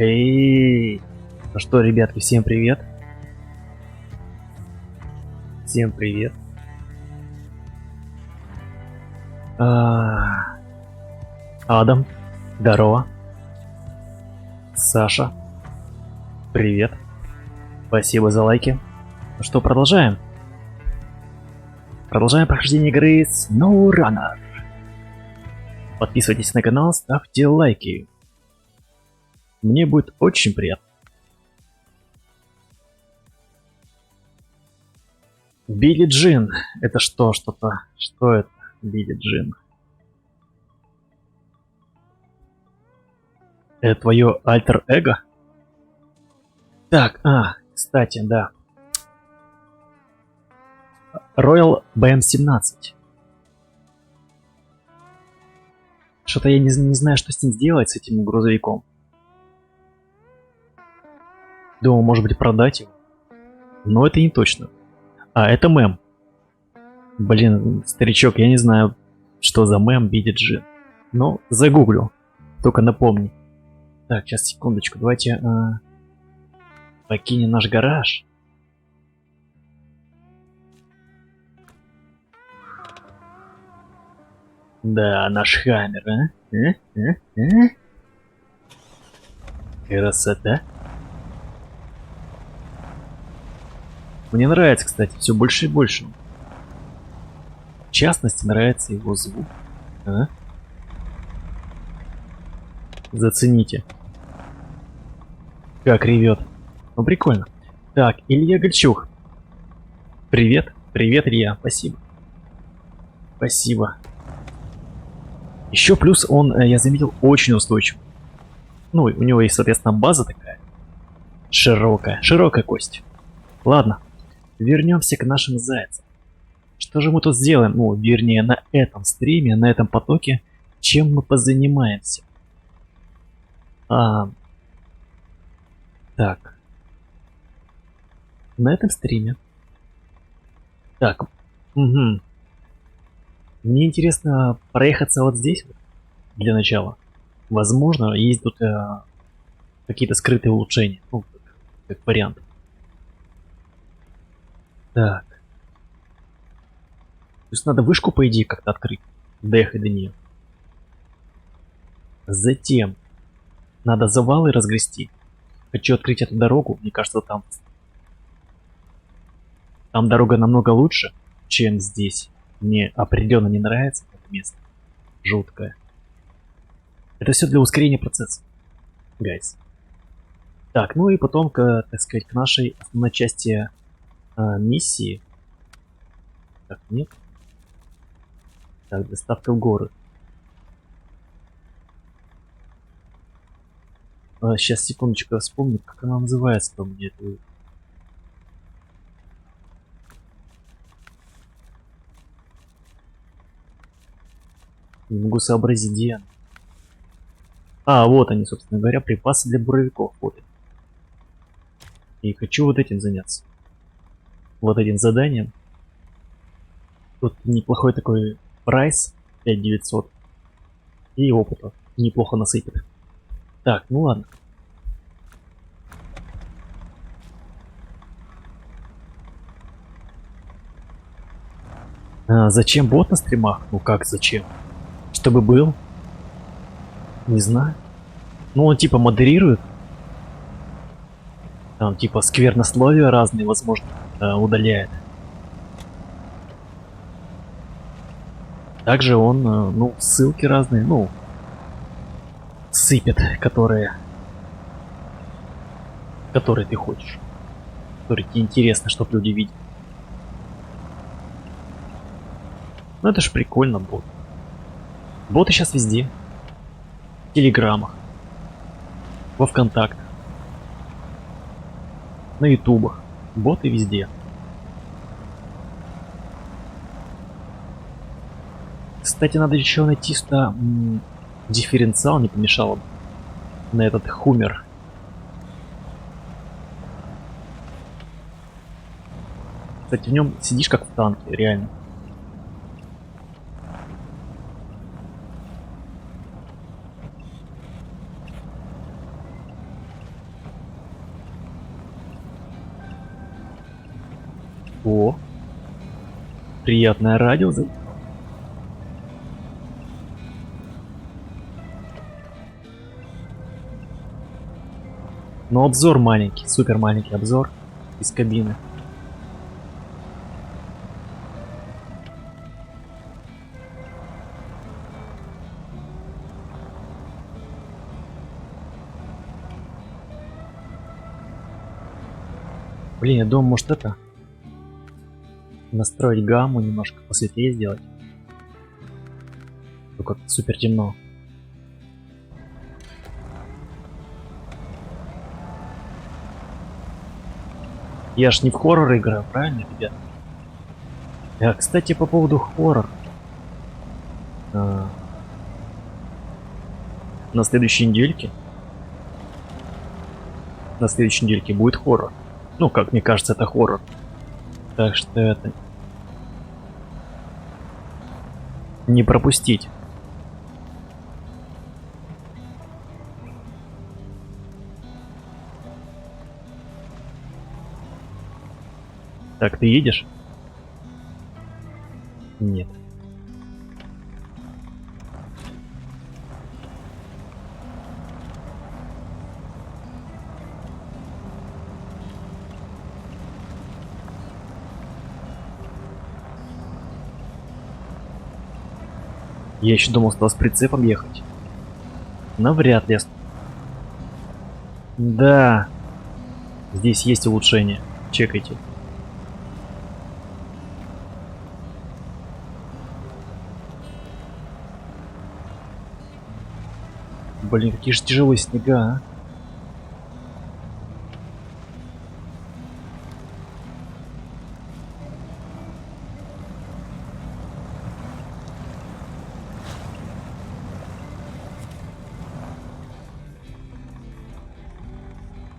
Эй! Ну что, ребятки, всем привет. Всем привет. Адам, здорово. Саша, привет. Спасибо за лайки. Ну что, продолжаем? Продолжаем прохождение игры SnowRunner. Подписывайтесь на канал, ставьте лайки. Мне будет очень приятно. Билли Джин. Это что? Что-то? Что это? Билли Джин. Это твое альтер-эго? Так, кстати, да. Royal BM-17. Что-то я не знаю, что с ним сделать, с этим грузовиком. Думал, может быть, продать его. Но это не точно. Это мем. Блин, старичок, я не знаю, что за мем Билли Джин. Но загуглю. Только напомни. Так, сейчас, секундочку. Давайте покинем наш гараж. Да, наш Хаммер, Красота. Мне нравится, кстати, все больше и больше. В частности, нравится его звук. Зацените. Как ревет. Ну, прикольно. Так, Илья Гольчук. Привет. Привет, Илья. Спасибо. Спасибо. Еще плюс он, я заметил, очень устойчив. Ну, у него есть, соответственно, база такая. Широкая кость. Ладно. Вернемся к нашим зайцам. Что же мы тут сделаем? Ну, вернее, на этом стриме, на этом потоке, чем мы позанимаемся? Так. На этом стриме. Так. Мне интересно проехаться вот здесь вот, для начала. Возможно, есть тут какие-то скрытые улучшения. Ну, как вариант. Так. То есть надо вышку, по идее, как-то открыть. Доехать до нее. Затем надо завалы разгрести. Хочу открыть эту дорогу. Мне кажется, там дорога намного лучше, чем здесь. Мне определенно не нравится это место. Жуткое. Это все для ускорения процесса. Гайс. Так, ну и потом, так сказать, к нашей основной части миссии. Так, нет. Так, доставка в горы. Сейчас, секундочку, я вспомню, как она называется-то у меня. Не могу сообразить, где она. Вот они, собственно говоря, припасы для буровиков. Вот они. И хочу вот этим заняться. Вот этим заданием. Тут неплохой такой прайс. 5900. И опыта неплохо насыпет. Так, ну ладно. Зачем бот на стримах? Ну как зачем? Чтобы был? Не знаю. Ну он типа модерирует. Там типа сквернословия разные, возможно, удаляет. Также он, ну, ссылки разные, ну, сыпет, которые ты хочешь. Которые тебе интересно, чтобы люди видели. Ну это ж прикольно, бот. Боты сейчас везде. В телеграммах. Во ВКонтакте. На ютубах. Боты везде. Кстати, надо еще найти дифференциал, не помешало бы. На этот Hummer. Кстати, в нем сидишь как в танке, реально. О, приятное радио. Но обзор маленький, супер маленький обзор из кабины. Блин, я думаю, может это настроить гамму немножко посветлее сделать. Только супер темно. Я ж не в хоррор играю, правильно, ребят? Кстати, по поводу хоррор. На следующей недельке. На следующей недельке будет хоррор. Ну, как мне кажется, это хоррор. Так что это... Не пропустить. Так, ты едешь? Нет. Я еще думал, что с прицепом ехать. Навряд ли. Да. Здесь есть улучшение. Чекайте. Блин, какие же тяжелые снега, а.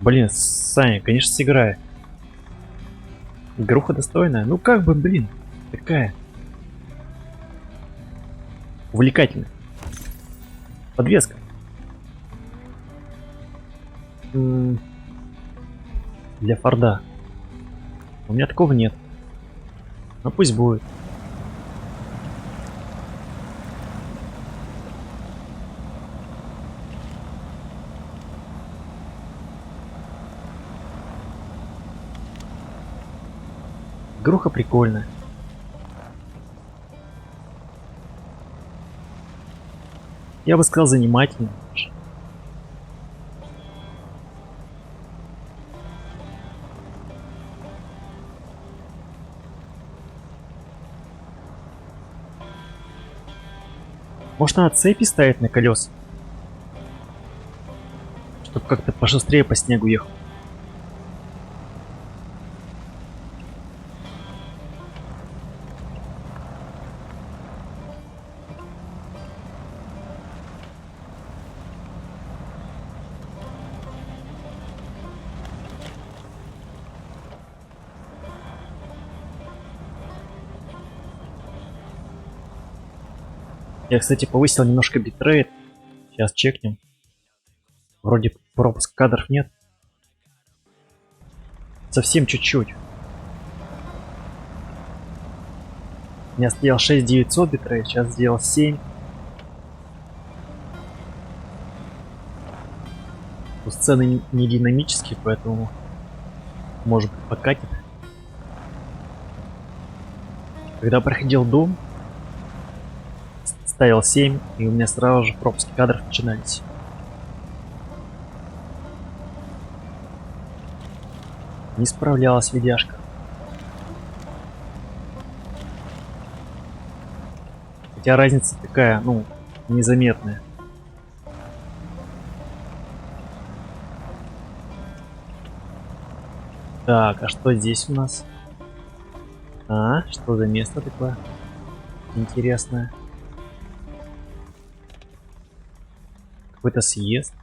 Блин, Саня, конечно, сыграй. Игруха достойная. Ну как бы, блин, такая. Увлекательная. Подвеска. Для Форда. У меня такого нет. Но пусть будет. Игруха прикольная. Я бы сказал, занимательная. Может, надо цепи ставить на колеса? Чтобы как-то пошустрее по снегу ехал. Я, кстати, повысил немножко битрейт. Сейчас чекнем. Вроде пропуск кадров нет. Совсем чуть-чуть. Я стоял 6900 битрейт, сейчас сделал 7. Сцены не динамические, поэтому может быть покатит. Когда проходил Doom, ставил 7, и у меня сразу же пропуски кадров начинались. Не справлялась видяшка. Хотя разница такая, ну, незаметная. Так, а что здесь у нас? А, что за место такое интересное? Какой-то съезд.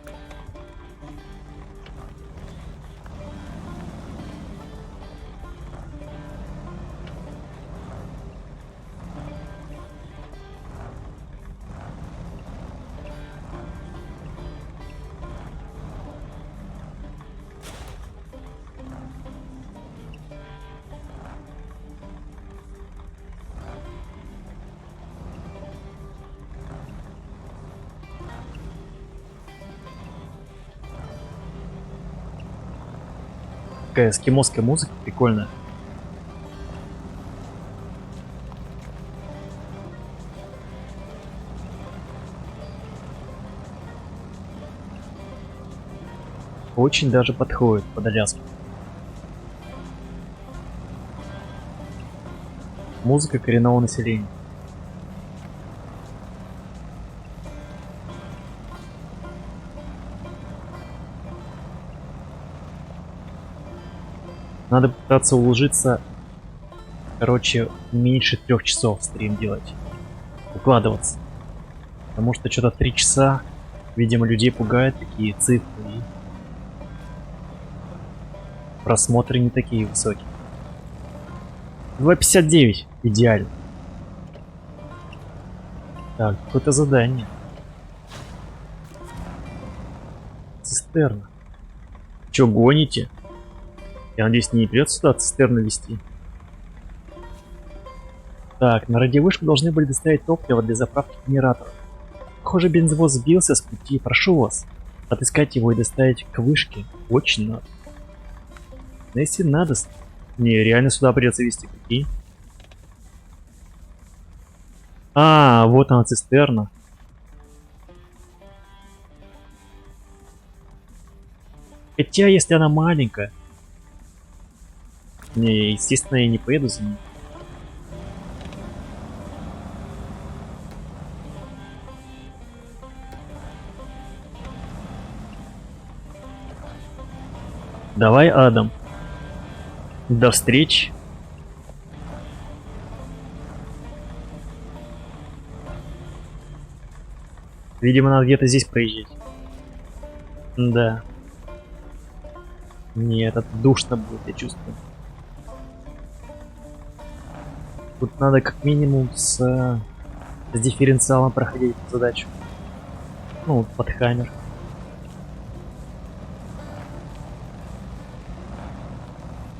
Такая эскимосская музыка прикольная. Очень даже подходит под Аляску. Музыка коренного населения. Надо пытаться уложиться, короче, меньше 3 часов стрим делать. Укладываться. Потому что что-то 3 часа, видимо, людей пугают такие цифры. И просмотры не такие высокие. 2,59. Идеально. Так, какое-то задание. Цистерна. Чё, гоните? Я надеюсь, не придется сюда цистерну вести. Так, на радиовышку должны были доставить топливо для заправки генераторов. Похоже, бензовоз сбился с пути. Прошу вас отыскать его и доставить к вышке. Очень надо. Но если надо... Не, реально сюда придется везти, прикинь. А, вот она цистерна. Хотя, если она маленькая... Не, естественно, я не поеду за ней. Давай, Адам. До встречи. Видимо, надо где-то здесь проезжать. Да. Нет, это душно будет, я чувствую. Тут надо как минимум с дифференциалом проходить задачу. Ну, под хаммер.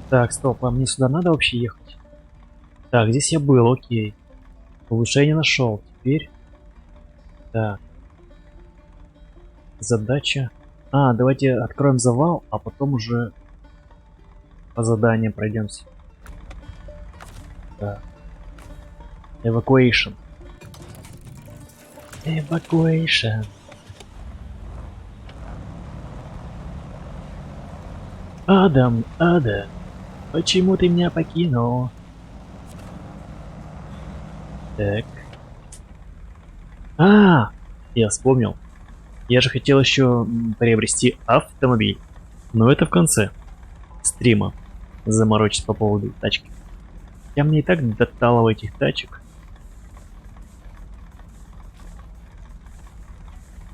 Так, стоп, а мне сюда надо вообще ехать? Так, здесь я был, окей. Улучшение нашел. Теперь... Так. Задача... А, давайте откроем завал, а потом уже по заданиям пройдемся. Так. Evacuation. Evacuation. Адам, Адам, почему ты меня покинул? Так. Я вспомнил. Я же хотел еще приобрести автомобиль. Но это в конце стрима. Заморочиться по поводу тачки. Я мне и так доталово этих тачек.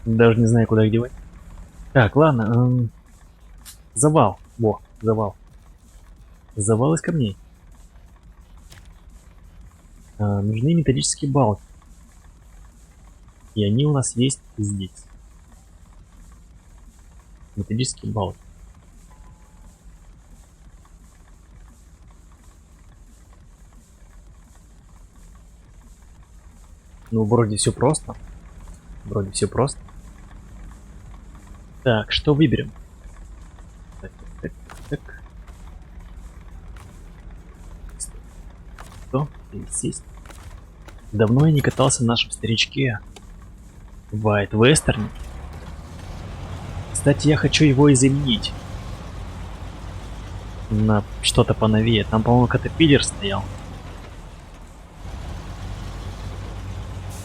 Даже не знаю, куда их девать. Так, ладно. Завал. Во, завал. Завал из камней. Нужны металлические балки. И они у нас есть здесь. Металлические балки. Ну, вроде все просто. Вроде все просто. Так, что выберем? Так. Что? Сесть. Давно я не катался на нашем старичке. White Western. Кстати, я хочу его и заменить. На что-то поновее. Там, по-моему, Caterpillar стоял.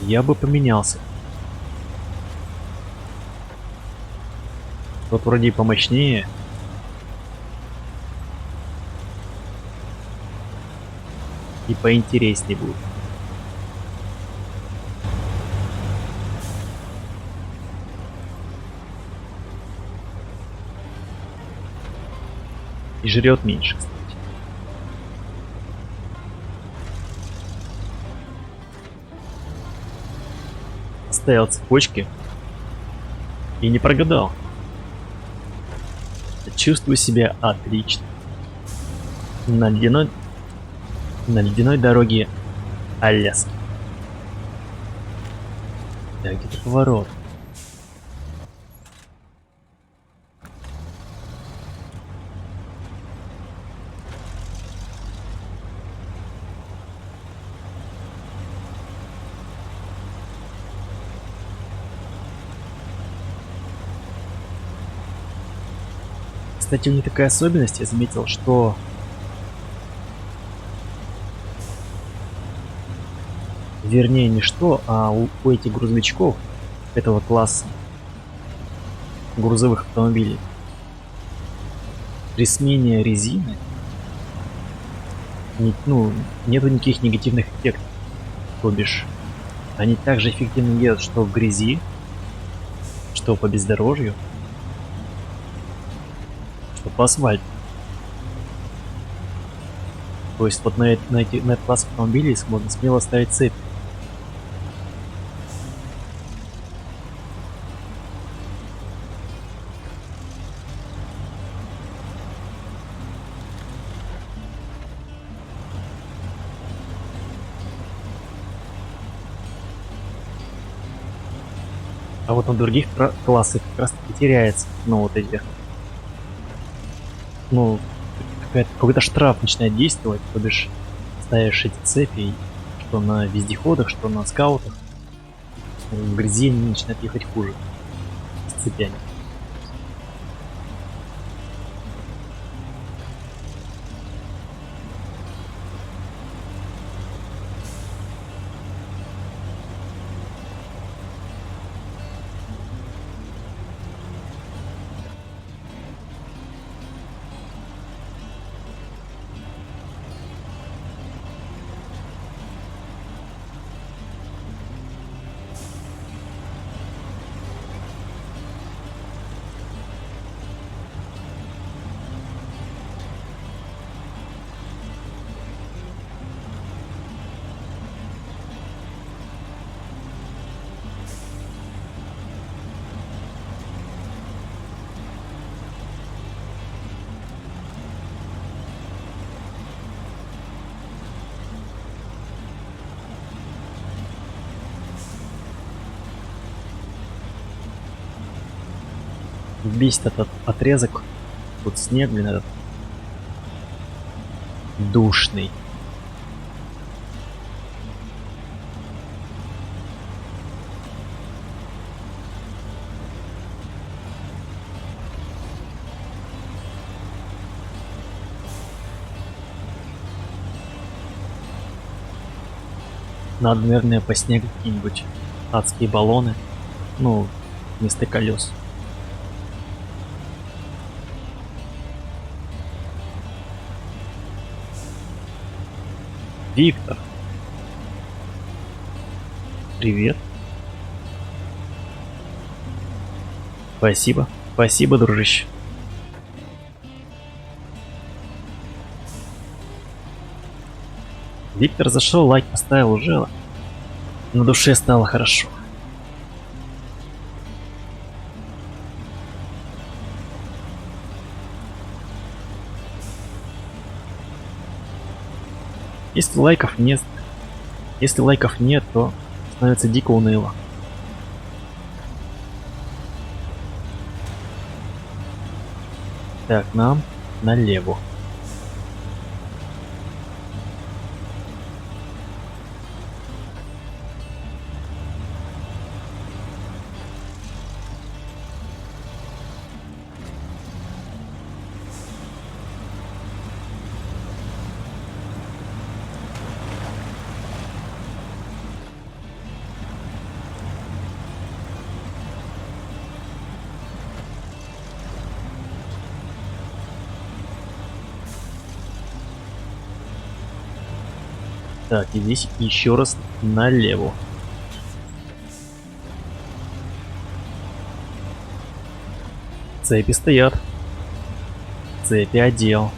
Я бы поменялся. Тот вроде и помощнее. И поинтереснее будет. И жрет меньше, кстати. Ставил цепочки и не прогадал. Чувствую себя отлично. На ледяной дороге Аляски. Так, где-то поворот. Кстати, у них такая особенность, я заметил, что вернее не что, а у этих грузовичков этого класса грузовых автомобилей при смене резины нету никаких негативных эффектов. То бишь, они также эффективно едут что в грязи, что по бездорожью, что по асфальту. То есть вот на этот класс автомобилей можно смело ставить цепь. А вот на других классах как раз таки теряется, вот эти, какой-то штраф начинает действовать, то бишь ставишь эти цепи, что на вездеходах, что на скаутах, в грязи они начинают ехать хуже с цепями. Бесит этот отрезок, тут снег, блин, этот душный. Надо, наверное, по снегу какие-нибудь адские баллоны, вместо колес. Виктор. Привет. Спасибо. Спасибо, дружище. Виктор зашел, лайк поставил уже. На душе стало хорошо. Если лайков нет, то становится дико уныло. Так, нам налево. Так, и здесь еще раз налево. Цепи стоят. Цепи одел.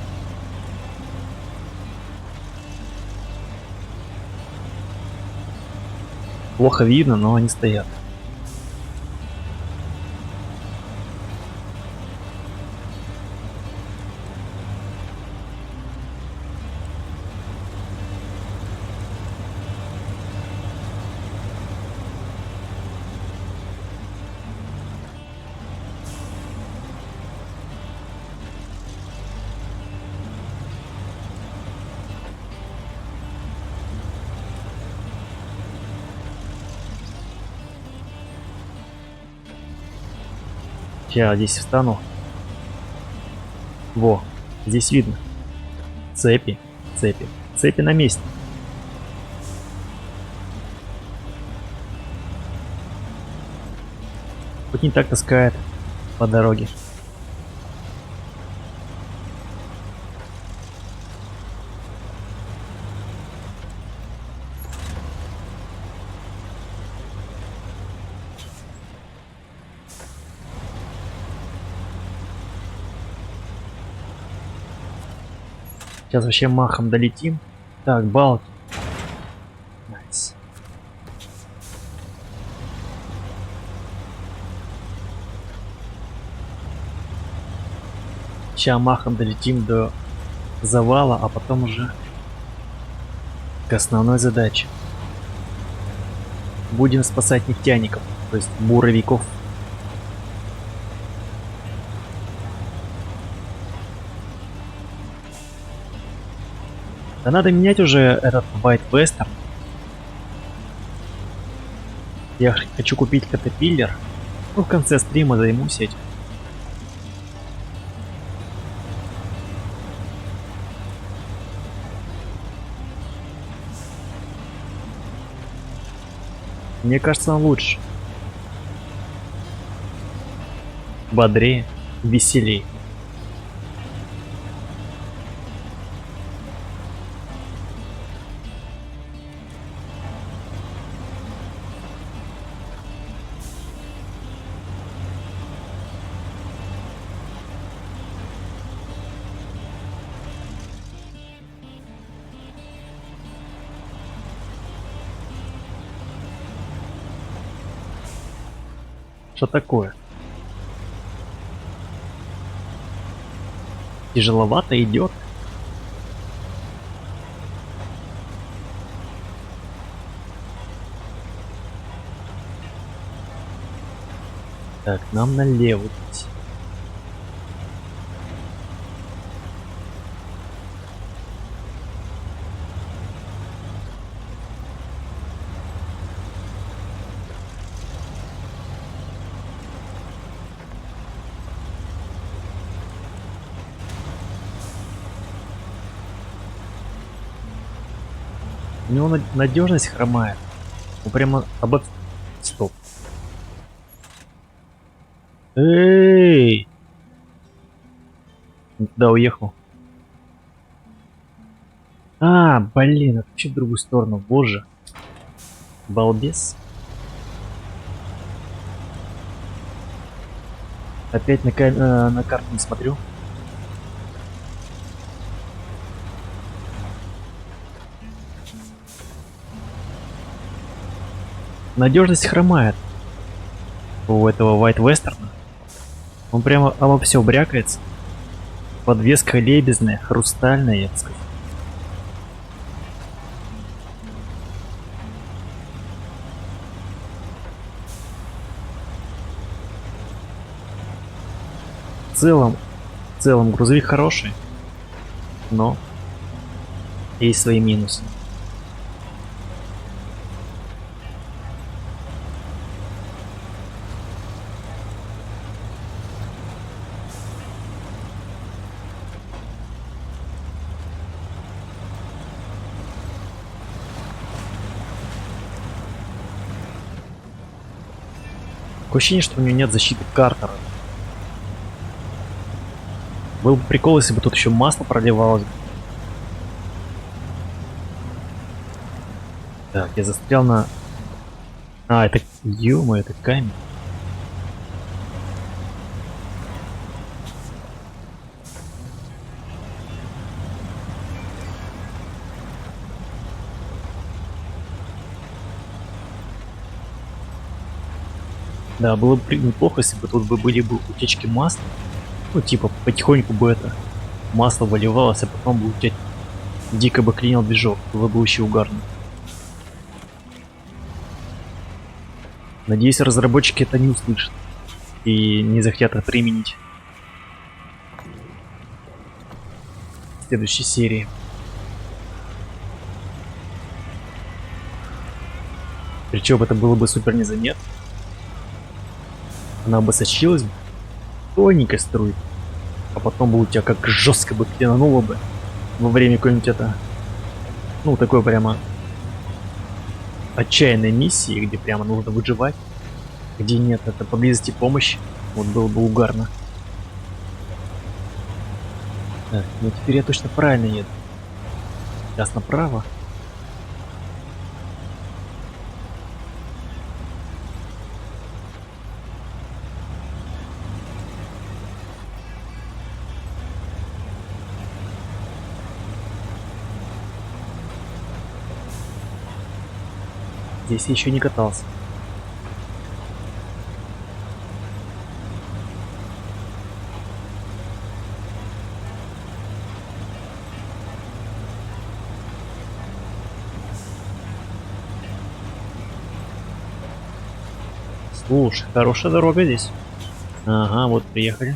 Плохо видно, но они стоят. Я здесь встану. Во, здесь видно. Цепи, цепи, цепи на месте. Хоть не так таскает по дороге. Сейчас вообще махом долетим. Так, балки. Найс. Сейчас махом долетим до завала, а потом уже к основной задаче. Будем спасать нефтяников, то есть буровиков. Да надо менять уже этот White Western. Я хочу купить катапиллер. Ну, в конце стрима займусь этим. Мне кажется, он лучше. Бодрее, веселее. Что такое? Тяжеловато идет. Так, нам налево идти. У него надежность хромает. Он прямо Стоп. Эй! Да, уехал. А, блин, это вообще в другую сторону. Боже. Балбес. Опять на карту не смотрю. Надежность хромает у этого White Western. Он прямо обо все брякается. Подвеска лебезная, хрустальная, я бы сказал. В целом грузовик хороший, но есть свои минусы. Такое ощущение, что у него нет защиты Картера. Был бы прикол, если бы тут еще масло проливалось. Так, я застрял на... А, это... Ё-моё, это камень. Да, было бы неплохо, если бы тут были бы утечки масла. Ну, типа, потихоньку бы это масло выливалось, а потом бы у тебя дико бы клинил движок. Было бы вообще угарно. Надеюсь, разработчики это не услышат и не захотят это применить в следующей серии. Причем это было бы супер незаметно. Она бы сочилась бы тоненькой струей. А потом бы у тебя как жестко бы пьянуло бы во время какой-нибудь это... Ну, такой прямо отчаянной миссии, где прямо нужно выживать, где нет это поблизости помощи. Вот было бы угарно. Так, ну теперь я точно правильно еду. Сейчас направо. Здесь я еще не катался. Слушай, хорошая дорога здесь. Ага, вот приехали.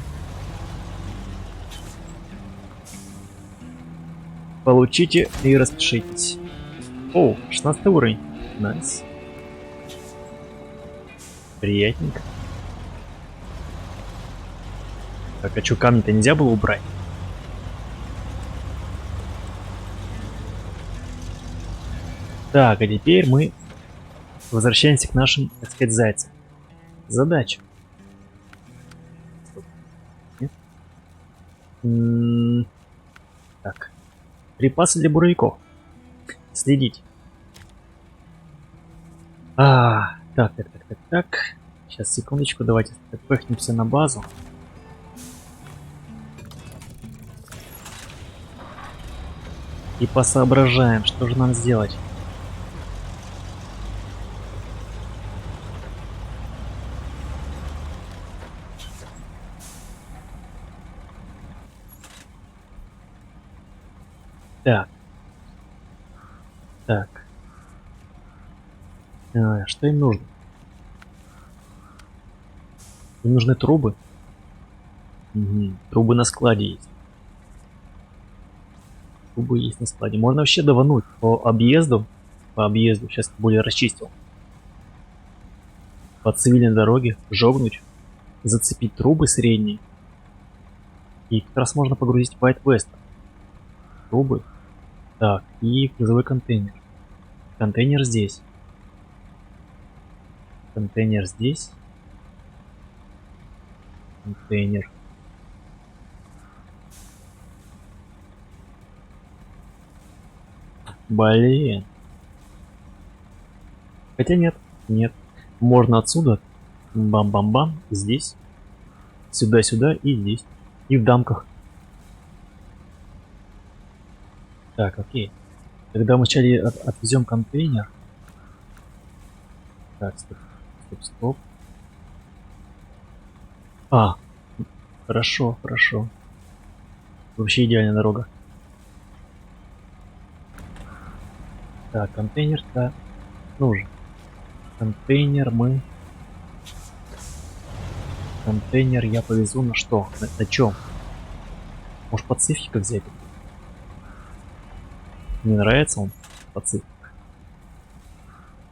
Получите и распишитесь. О, 16 уровень. Найс. Приятненько. Так, а что, камни-то нельзя было убрать? Так, а теперь мы возвращаемся к нашим, так сказать, зайцам. Задача. Нет? Так. Припасы для буровиков. Следить. Так. Сейчас, секундочку, давайте пыхнемся на базу. И посоображаем, что же нам сделать. Так. Что им нужно? Им нужны трубы. Угу. Трубы на складе есть. Трубы есть на складе. Можно вообще давануть по объезду. Сейчас более расчистил. По цивильной дороге жогнуть. Зацепить трубы средние. И как раз можно погрузить в White West. Трубы. Так, и грузовой контейнер. Контейнер здесь. Контейнер здесь. Контейнер. Блин. Хотя нет. Можно отсюда. Бам-бам-бам. Здесь. Сюда-сюда и здесь. И в дамках. Так, окей. Когда мы вначале отвезем контейнер. Так, стоп. Хорошо. Вообще идеальная дорога. Так, контейнер-то нужен. Контейнер я повезу на что? На чем? Может, Пацифика взять? Мне нравится он, Пацифик.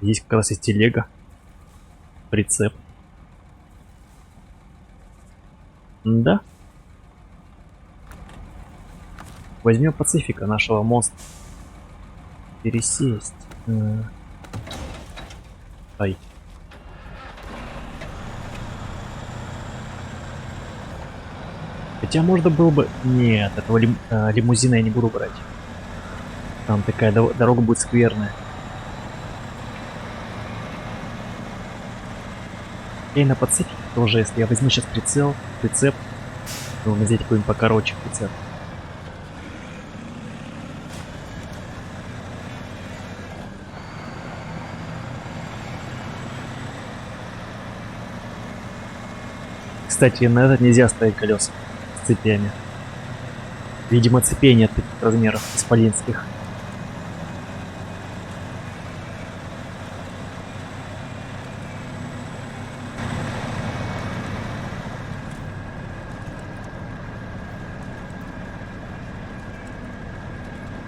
Здесь как раз есть телега. Прицеп. Да. Возьмем Пацифика, нашего монстра. Пересесть. Ай. Хотя можно было бы... Нет, этого лимузина я не буду брать. Там такая дорога будет скверная. И на Пацифике тоже, если я возьму сейчас прицеп, нужно взять какой-нибудь покороче прицеп. Кстати, на этот нельзя ставить колеса с цепями. Видимо, цепей нет таких размеров исполинских.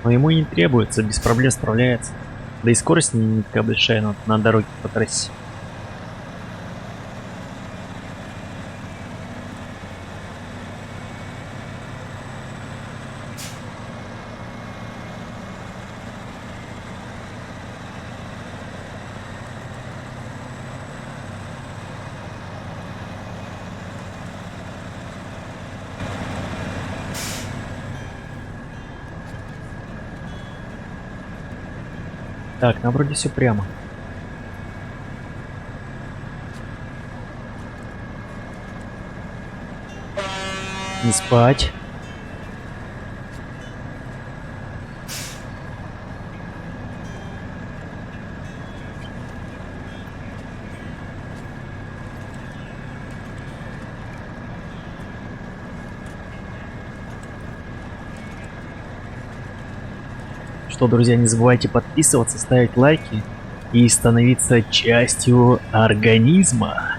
Но ему и не требуется, без проблем справляется. Да и скорость не такая большая на дороге по трассе. Так, нам вроде все прямо. Не спать. Что, друзья, не забывайте подписываться, ставить лайки и становиться частью организма.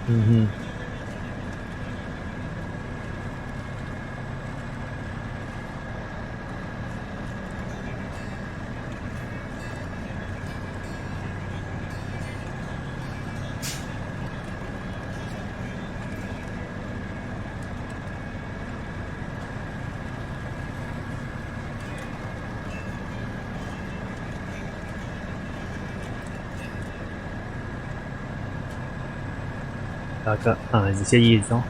Угу. Так, здесь я ездил.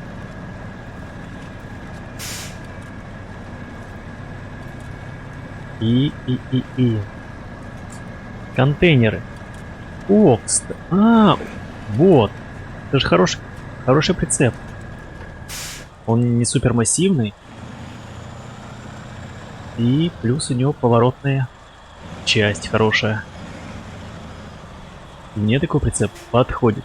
И. Контейнеры. О, кстати. Вот. Это же хороший прицеп. Он не супер массивный. И плюс у него поворотная часть хорошая. И мне такой прицеп подходит.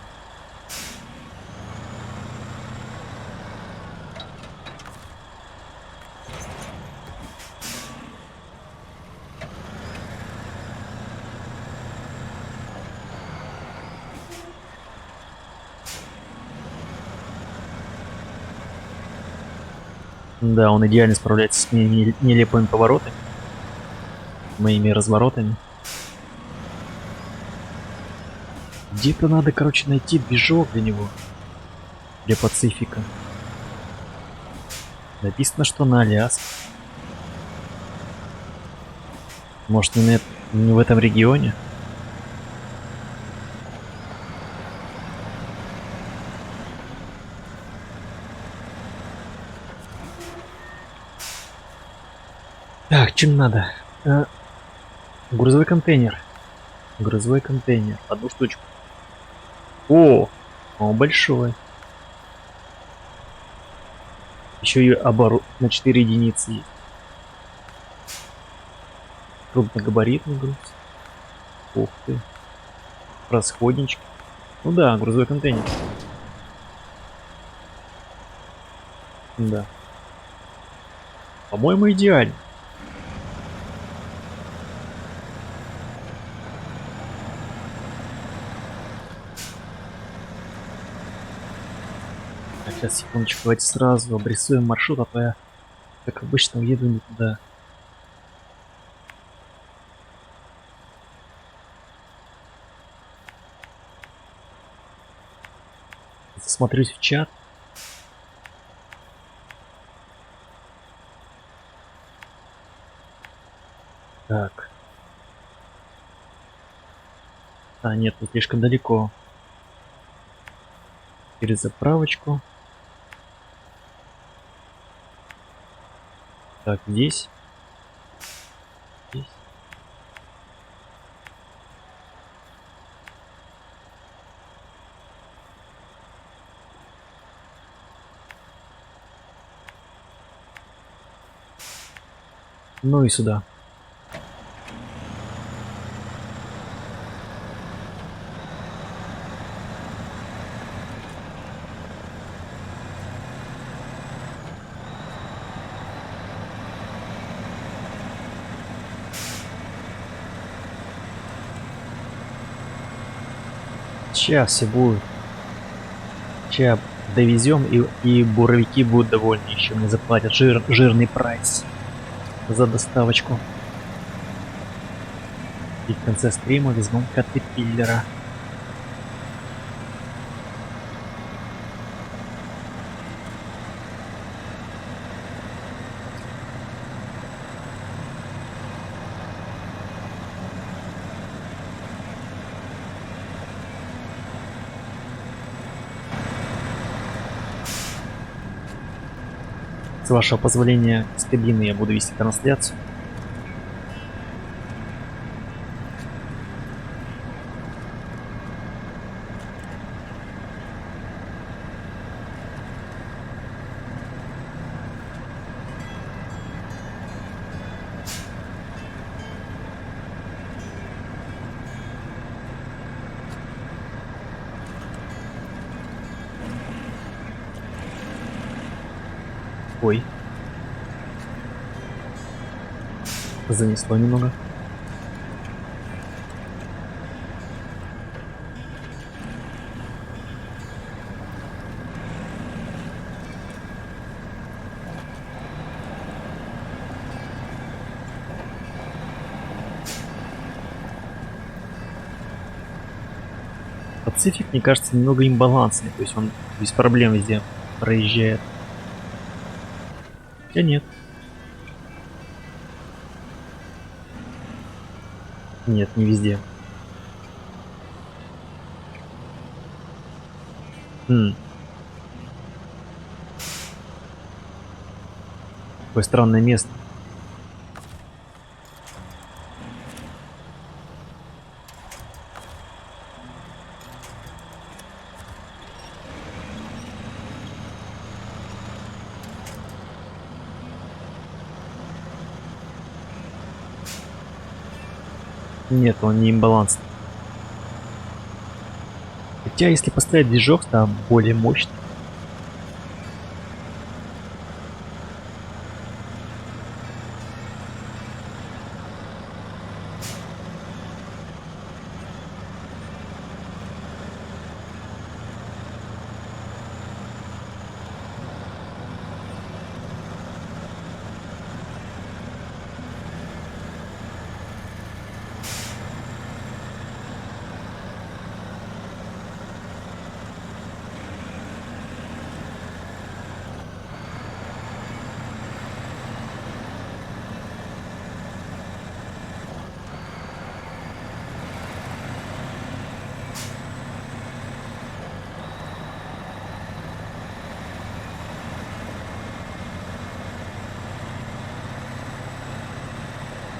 Да, он идеально справляется с нелепыми поворотами, моими разворотами. Где-то надо, короче, найти движок для него, для Пацифика. Написано, что на Аляске. Может, не в этом регионе? Так, чем надо? Грузовой контейнер. Грузовой контейнер. Одну штучку. О, он большой. Еще и оборот на 4 единицы есть. Крупногабаритный груз. Ух ты. Расходнички. Ну да, грузовой контейнер. Да. По-моему, идеально. Сейчас, секундочку, давайте сразу обрисуем маршрут, а то я, как обычно, уеду не туда. Смотрюсь в чат. Так. Нет, тут слишком далеко. Через заправочку. Так, здесь. Здесь. Ну и сюда. Сейчас все будет. Сейчас довезем, и буровики будут довольны. Еще мне заплатят жирный прайс за доставочку. И в конце стрима возьмем Катерпиллера. С вашего позволения, с кабины я буду вести трансляцию. Ой. Занесло немного. Пацифик, мне кажется, немного имбалансный, то есть он без проблем везде проезжает. Хотя нет. Нет, не везде. Какое странное место. Нет, он не имбалансный. Хотя, если поставить движок, там более мощный.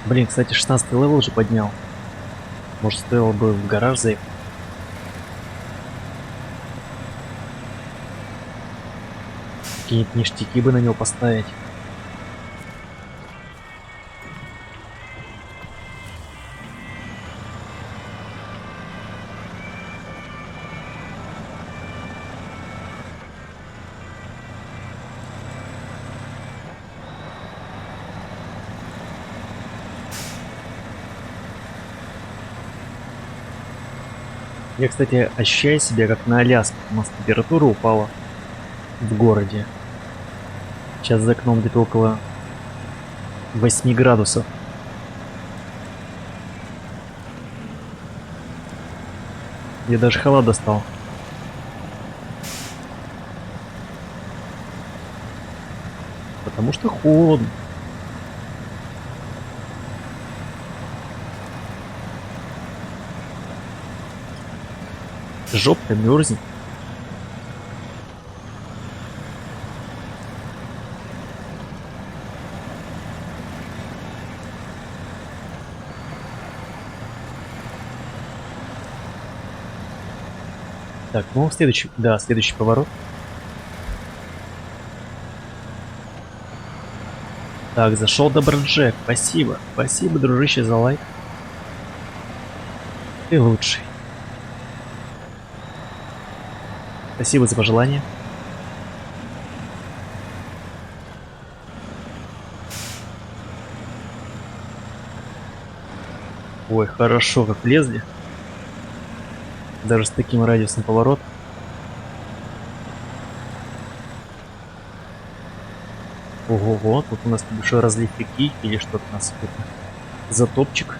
Блин, кстати, 16 левел уже поднял. Может, стоило бы в гараж заехать. Какие-нибудь ништяки бы на него поставить. Я, кстати, ощущаю себя как на Аляске. У нас температура упала в городе. Сейчас за окном где-то около 8 градусов. Я даже халат достал. Потому что холодно. Жопка мерзнет. Так, ну следующий, да, следующий поворот. Так, зашел Доброджек. Спасибо. Спасибо, дружище, за лайк. Ты лучший. Спасибо за пожелание. Ой, хорошо, как влезли. Даже с таким радиусом поворота. Ого-го, тут у нас небольшой разлив реки или что-то у нас какой-то затопчик.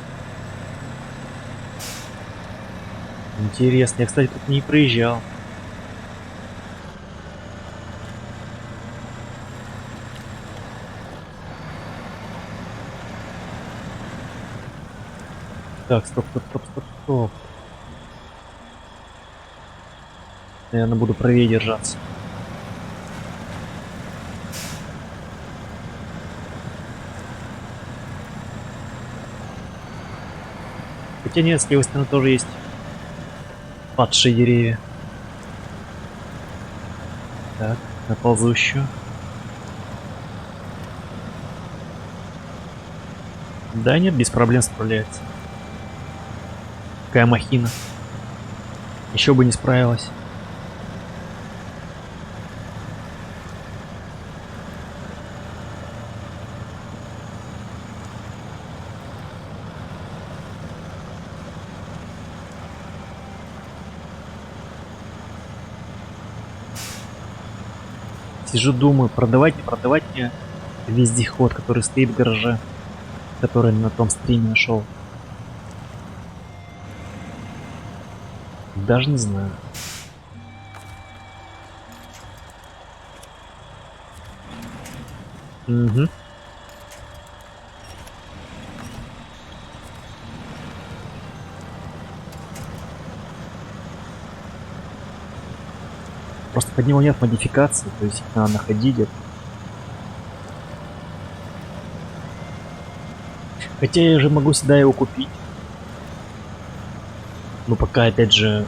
Интересно, я, кстати, тут не проезжал. Так, стоп. Наверное, буду правее держаться. Хотя нет, с левой стороны тоже есть падшие деревья. Так, наползу еще. Да нет, без проблем справляется. Какая махина. Еще бы не справилась. Сижу, думаю, продавать, не продавать мне вездеход, который стоит в гараже, который на том стриме нашел. Даже не знаю. Угу. Просто под него нет модификации, то есть их надо находить где-то. Хотя я же могу всегда его купить. Но пока, опять же,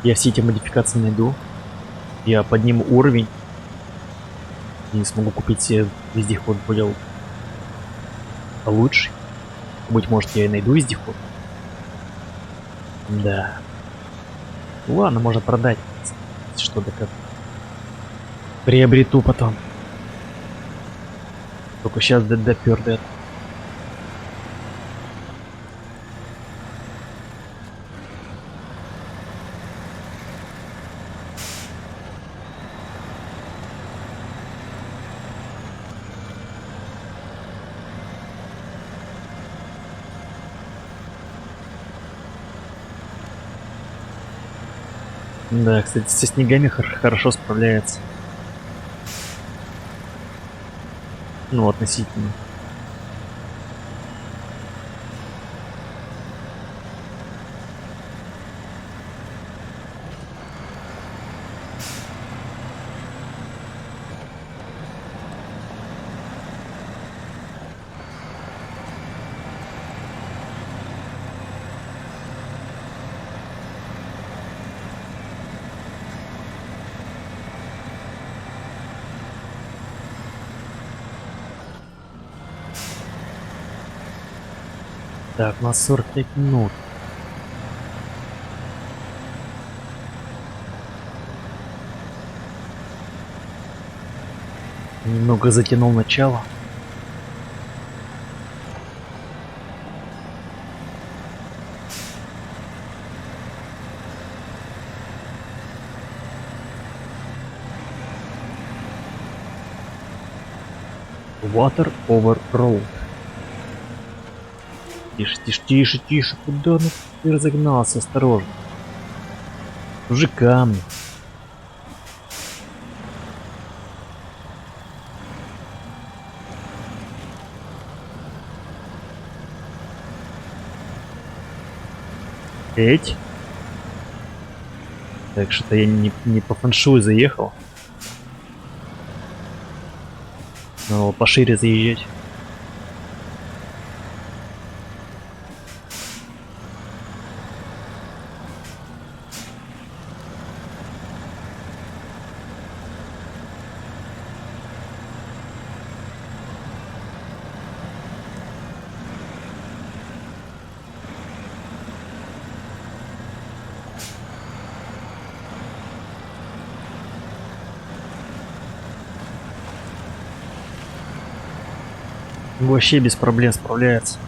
я все эти модификации найду, я подниму уровень и смогу купить себе вездеход более лучший. Быть может, я и найду вездеход. Да. Ладно, можно продать. Что-то как. Приобрету потом. Только сейчас допер до этого. Да, кстати, со снегами хорошо справляется. Ну, относительно. Так, у нас 45 минут. Немного затянул начало. Water over road. Тише, тише, тише, тише. Куда ну ты разогнался? Осторожно. Уже камни. Эть. Так, что-то я не по фэншуй заехал. Надо было пошире заезжать. Вообще без проблем справляется.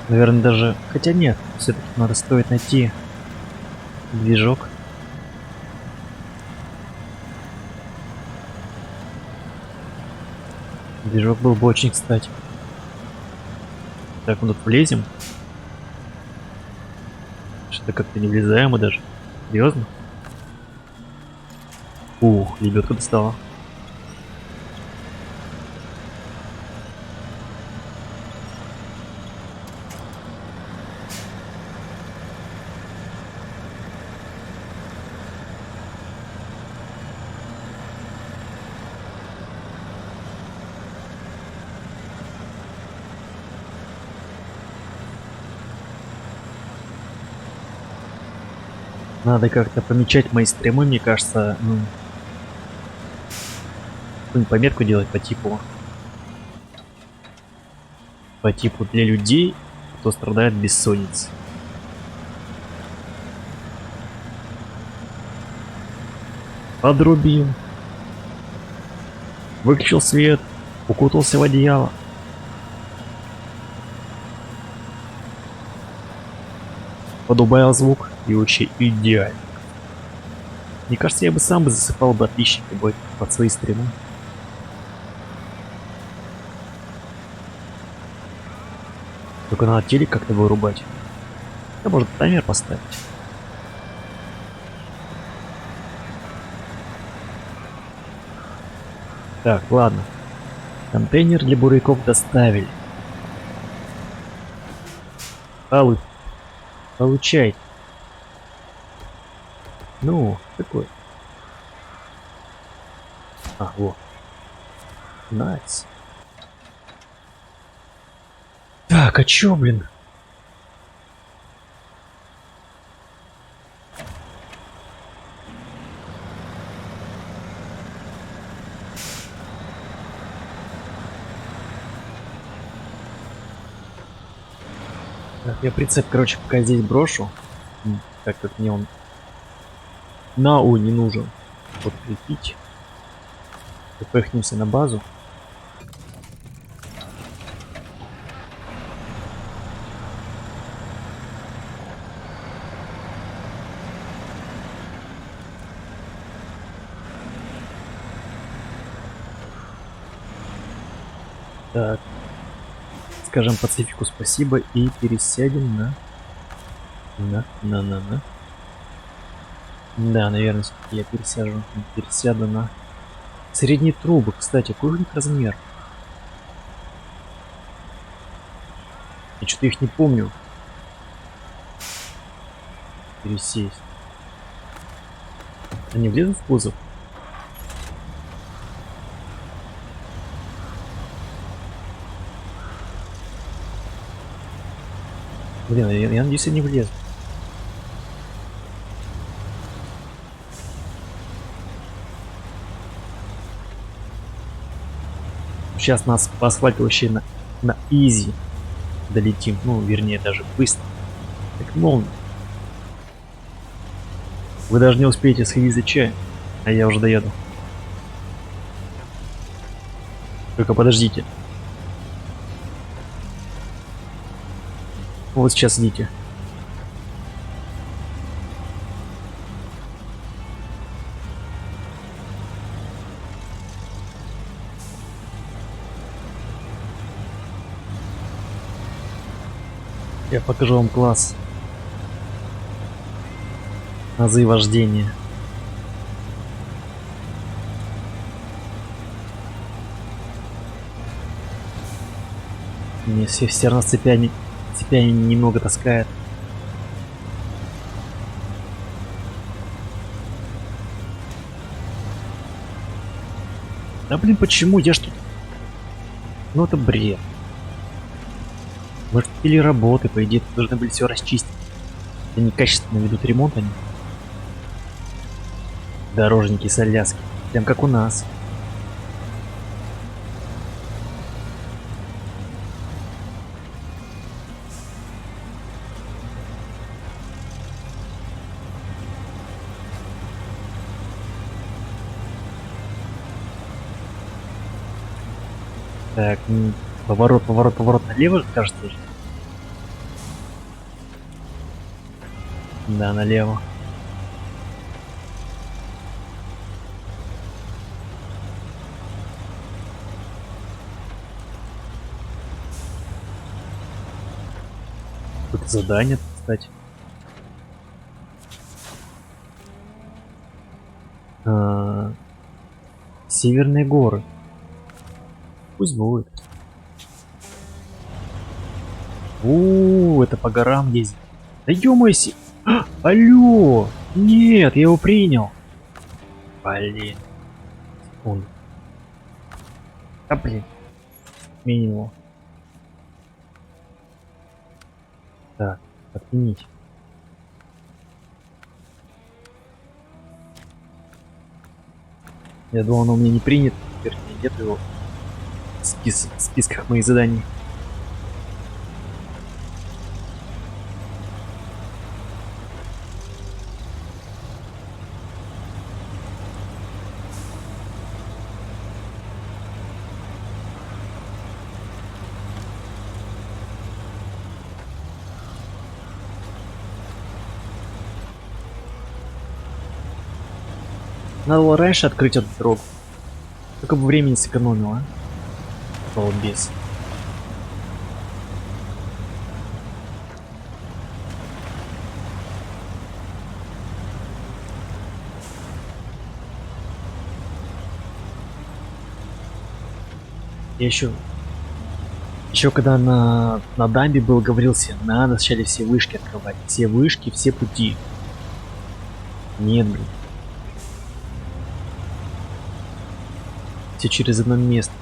Наверное, даже... Хотя нет, все-таки надо стоит найти движок. Движок был бы очень кстати. Так, мы тут влезем. Что-то как-то не влезаем мы даже. Серьезно? Ух, лебедка достала. Надо как-то помечать мои стримы, мне кажется, ну, какую-нибудь пометку делать по типу для людей, кто страдает бессонницей. Подрубил, выключил свет, укутался в одеяло. Подубавил звук и вообще идеально. Мне кажется, я бы сам бы засыпал бы отлично под свои стримы. Только надо телек как-то вырубать. Да может таймер поставить. Так, ладно. Контейнер для буряков доставили. Получай. Ну, такой. А, вот. Найс. Так, а чё, блин? Так, я прицеп, короче, пока здесь брошу. Так как мне он не нужен. Подкрепить. Выпихнемся на базу. Так. Скажем Пацифику спасибо и пересядем на. Да, наверное, все-таки я пересяду на средние трубы. Кстати, какой у них размер? Я что-то их не помню. Пересесть. Они влезут в кузов? Блин, я надеюсь, они влезут. Сейчас нас по асфальту вообще на изи долетим. Ну, вернее, даже быстро. Как молния. Вы даже не успеете сходить за чаем, а я уже доеду. Только подождите. Вот сейчас идите. Я покажу вам класс. Азы вождения. Мне все равно цепями немного таскает. Да блин, почему? Я ж тут... Ну это бред. Может, или работы, по идее, тут должны были все расчистить. Они качественно ведут ремонт, они. Дорожники с Аляски. Прям как у нас. Так, поворот налево, кажется же. Да, налево. Тут задание, кстати. Северные горы. Пусть будет. Это по горам ездить. Да ё-моё, алло! Нет, я его принял. Блин. Секунду. Да блин. Минимум. Так, отменить. Я думал, оно у меня не принято, вернее, нет его в списках моих заданий. Надо было раньше открыть эту дорогу. Только бы времени сэкономило, а? Балбес. Я еще когда на дамбе был, говорил себе, надо сначала все вышки открывать. Все вышки, все пути. Нет, блин. Все через одно место.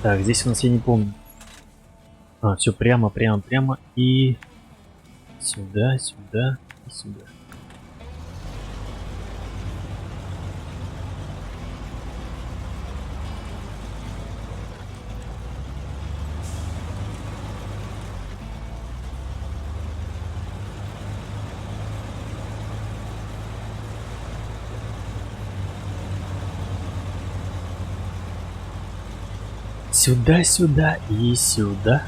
Так, здесь у нас я не помню. А, все прямо и сюда, сюда и сюда. Сюда, сюда и сюда.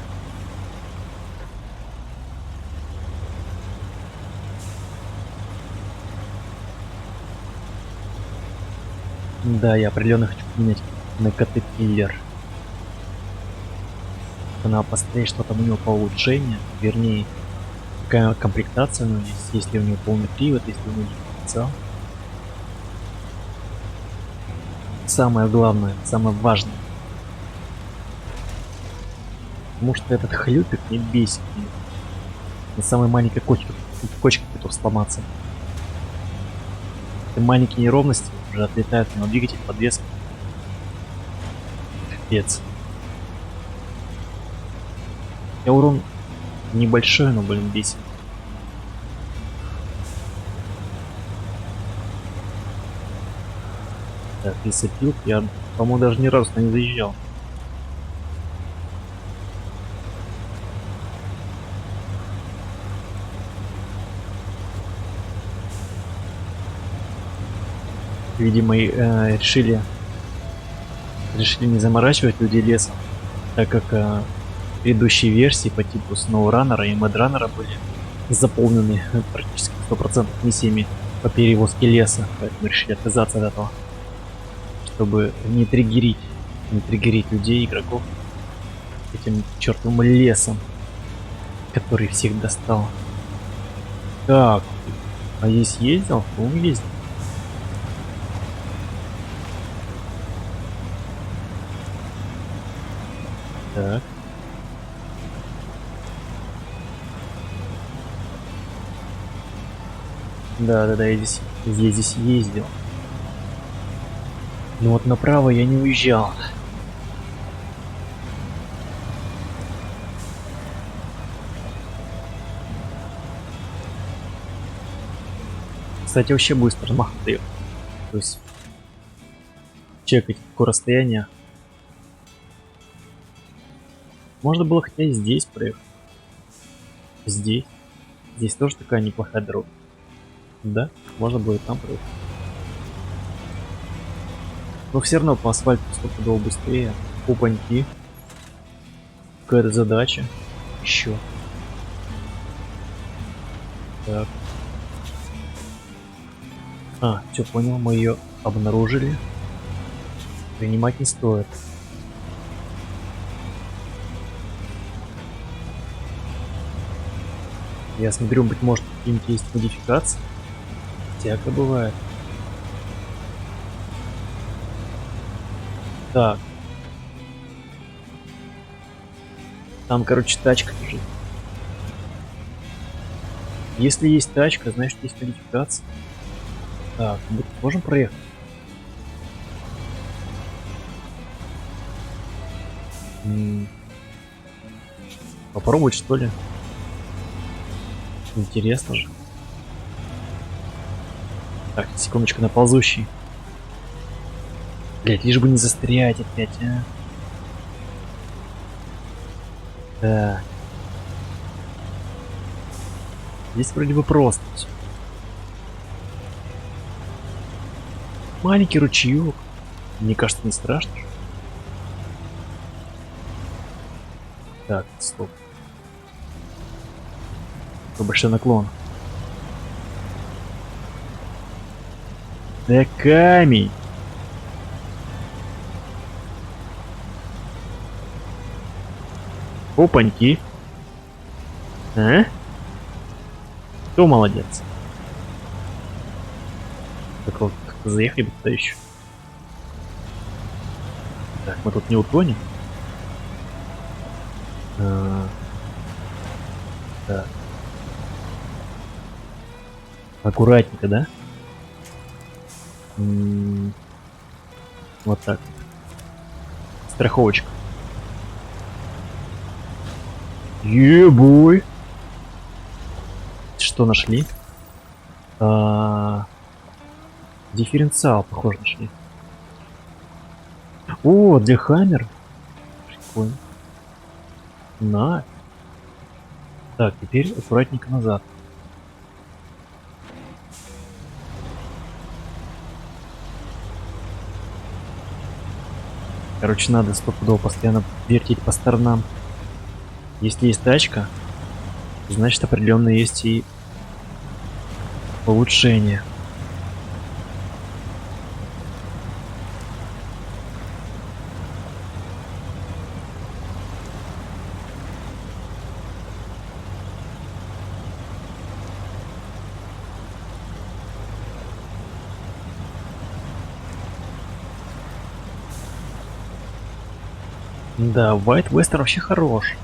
Да, я определенно хочу поменять на Caterpillar. Надо посмотреть, что там у него по улучшению. Вернее, какая комплектация у него есть. Если у него полный привод, если у него дифференциал. Самое главное, самое важное. Потому что этот хлюпик не бесит меня. На самой маленькой кочке готов сломаться. И маленькие неровности уже отлетают на двигатель, подвеску. Капец. Я урон небольшой, но, блин, бесит. Так, лесопилк. Я, по-моему, даже ни разу не заезжал. Видимо, решили не заморачивать людей лесом, так как предыдущие версии по типу SnowRunner и MadRunner были заполнены практически 100% миссиями по перевозке леса, поэтому решили отказаться от этого, чтобы не триггерить людей, игроков этим чертовым лесом, который всех достал. Так, а здесь ездил? Он ездил. Так. Да, я здесь ездил. Но вот направо я не уезжал. Кстати, вообще быстро размах дает. То есть чекать какое расстояние. Можно было хотя и здесь проехать. Здесь тоже такая неплохая дорога. Да, можно было и там проехать. Но все равно по асфальту стопудово быстрее. Опаньки. Какая-то задача. Еще. Так. А, все понял, мы ее обнаружили. Принимать не стоит. Я смотрю, быть может, какие-нибудь есть модификации. Всякое бывает. Так. Там, короче, тачка лежит. Если есть тачка, значит есть модификация. Так, мы можем проехать? Попробовать, что ли? Интересно же. Так, секундочку, на ползущий. Блять, лишь бы не застрять опять, а. Да. Здесь вроде бы просто всё. Маленький ручеек. Мне кажется, не страшно. Так, стоп. Какой большой наклон. Да камень. Опаньки. А? Кто молодец? Так вот, как-то заехали бы туда еще. Так, мы тут не утонем. Так. Аккуратненько, да? Вот так. Страховочка. Ебой. Что нашли? Дифференциал, похоже, нашли. О, для Хаммер. Прикольно. На. Так, теперь аккуратненько назад. Короче, надо стопудово постоянно вертеть по сторонам. Если есть тачка, значит определенно есть и улучшение. Да, White Western вообще хорош.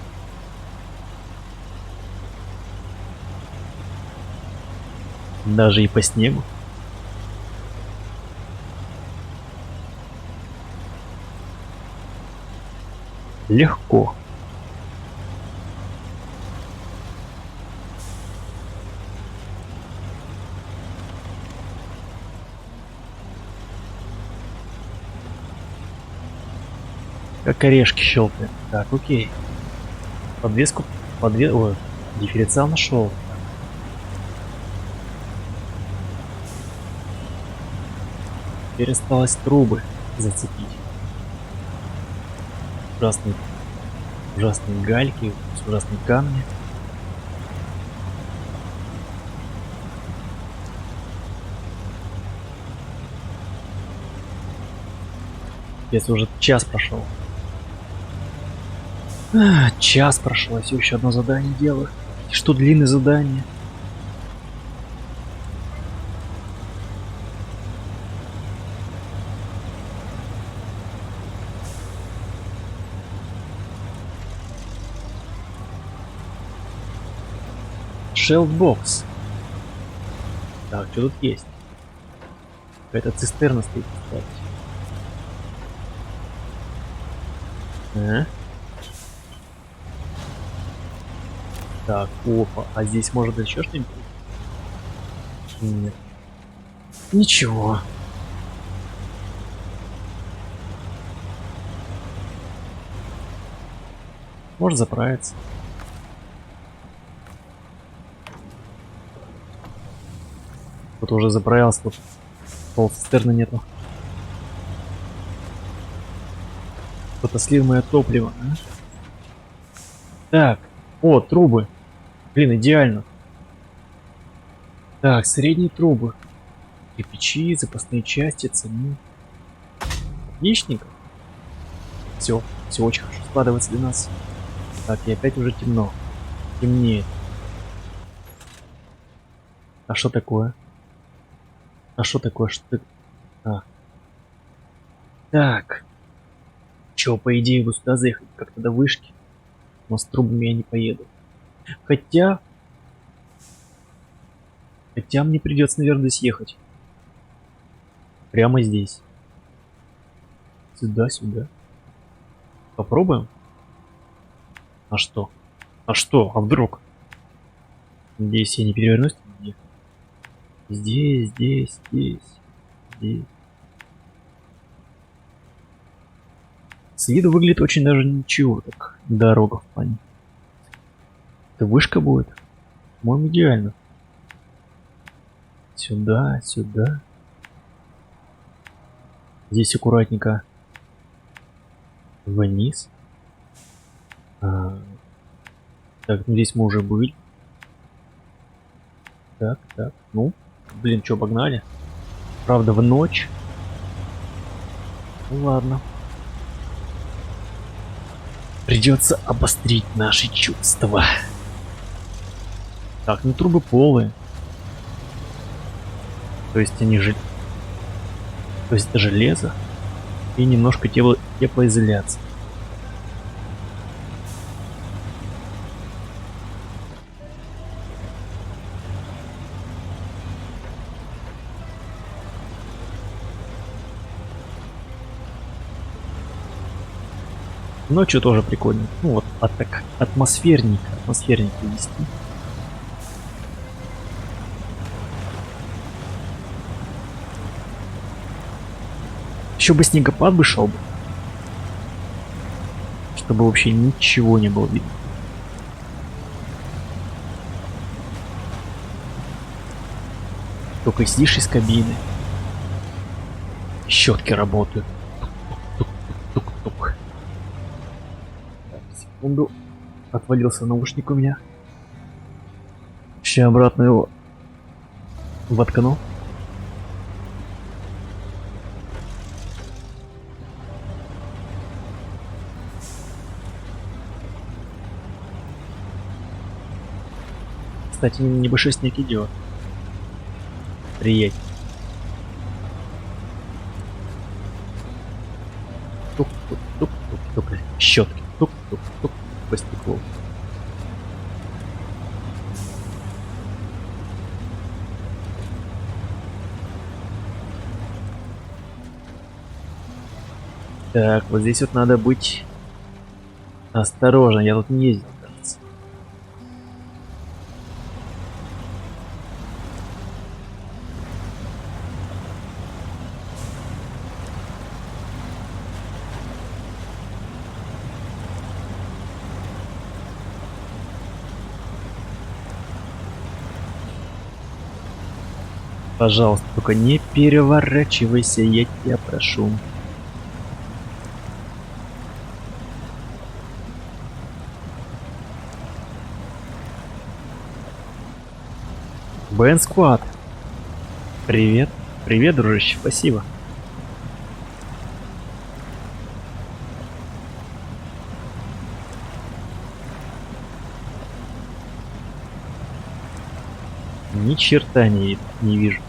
Даже и по снегу. Легко. Как орешки щелкают. Так, окей. Подвеску... Ой, дифференциал нашел. Теперь осталось трубы зацепить. Ужасные гальки, ужасные камни. Если уже час прошел. Час прошел, я все еще одно задание делаю. И что длинное задание? Шелдбокс. Так, что тут есть? Какая-то цистерна стоит, кстати. Так, опа. А здесь может еще что-нибудь? Нет. Ничего. Может заправиться. Тут уже заправился, тут полцистерны нету. Кто-то слил мое топливо. А? Так, о, трубы. Блин, идеально. Так, средние трубы. Кирпичи, запасные части, цены. Отличненько. Все очень хорошо складывается для нас. Так, и опять уже темно. Темнеет. А что такое? А что такое? Что ты... А. Так. Чё, по идее, бы сюда заехать как-то до вышки. Но с трубами я не поеду. Хотя... Хотя мне придется, наверное, здесь ехать. Прямо здесь. Сюда-сюда. Попробуем? А что? А что? А вдруг? Здесь я не перевернусь? Нет. Здесь, здесь, здесь, здесь. С виду выглядит очень даже ничего, так, дорога в плане. Это вышка будет? По-моему, идеально. Сюда, сюда. Здесь аккуратненько. Вниз. Так, ну здесь мы уже были. Так, так, ну. Блин, что, погнали? Правда, в ночь. Ну ладно. Придется обострить наши чувства. Так, ну трубы полые. То есть они же... То есть это железо. И немножко теплоизоляции. Ночью тоже прикольно. Ну вот, так атмосферненько вести. Еще бы снегопад бы шел бы. Чтобы вообще ничего не было видно. Только сидишь из кабины. Щетки работают. Тук-тук-тук-тук. Секунду. Отвалился наушник у меня. Сейчас обратно его воткну. Кстати, небольшой снег идет. Приедь. Тук-тук-тук-тук-тук. Щетки. Тук-тук-тук по стеклу. Так, вот здесь вот надо быть осторожно. Я тут не ездил, кажется. Пожалуйста, только не переворачивайся, я тебя прошу. Бен Сквад. Привет. Привет, дружище, спасибо. Ни черта не вижу.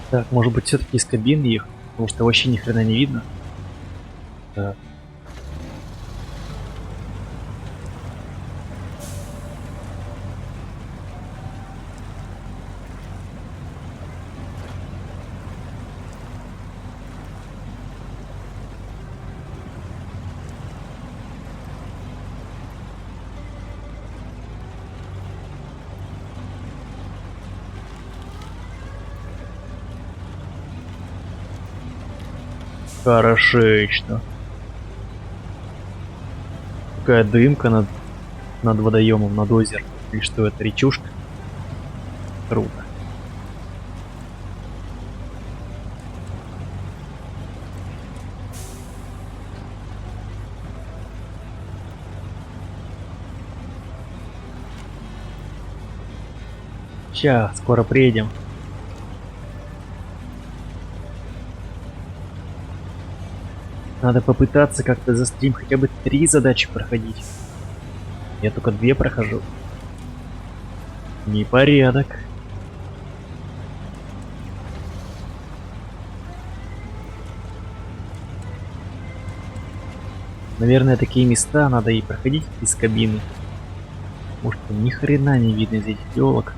Так, может быть, все-таки из кабины их, потому что вообще ни хрена не видно. Так. Хорошечно. Какая дымка над водоемом, над озером. Или что это, речушка? Круто. Ща, скоро приедем. Надо попытаться как-то за стрим хотя бы 3 задачи проходить. Я только 2 прохожу. Непорядок. Наверное, такие места надо и проходить из кабины. Может, ни хрена не видно из этих елок.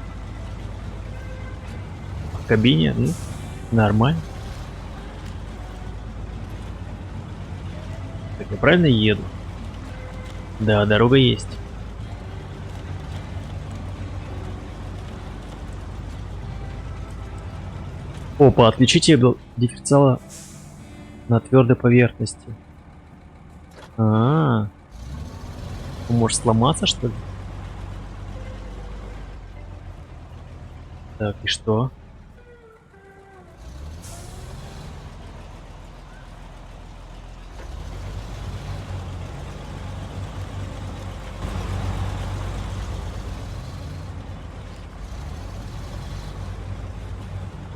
В кабине, ну, нормально. Так, я правильно еду? Да, дорога есть. Опа, отключите дифференциала на твердой поверхности. А, может сломаться, что ли? Так, и что?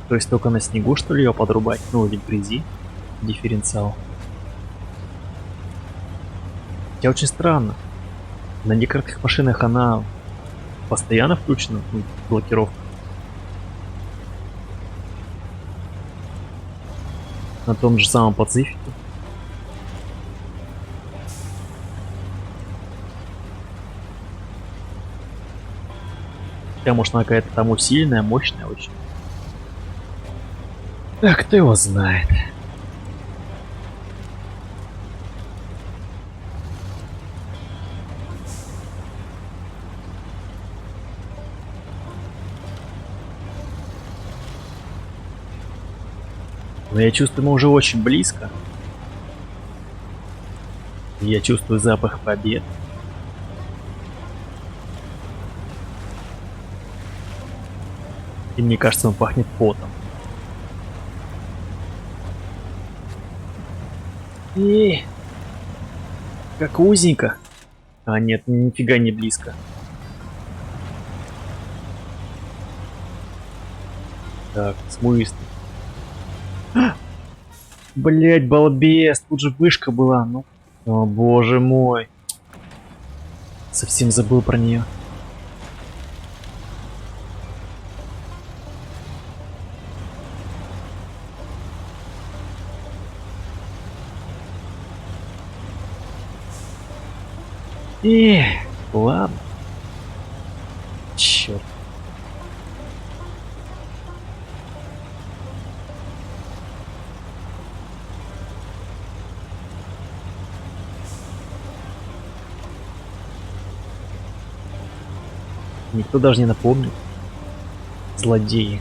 То есть только на снегу, что ли, ее подрубать? Ну, или в грязи? Дифференциал. Хотя очень странно. На некоторых машинах она постоянно включена, ну, блокировка. На том же самом Пацифике. Хотя, может, она какая-то там усиленная, мощная очень. Так, кто его знает. Но я чувствую, мы уже очень близко. Я чувствую запах побед. И мне кажется, он пахнет потом. И как узенько. А нет, нифига не близко. Так, смысл. Блять, балбес, тут же вышка была, ну. О боже мой. Совсем забыл про нее. Ладно. Черт. Никто даже не напомнил. Злодеи.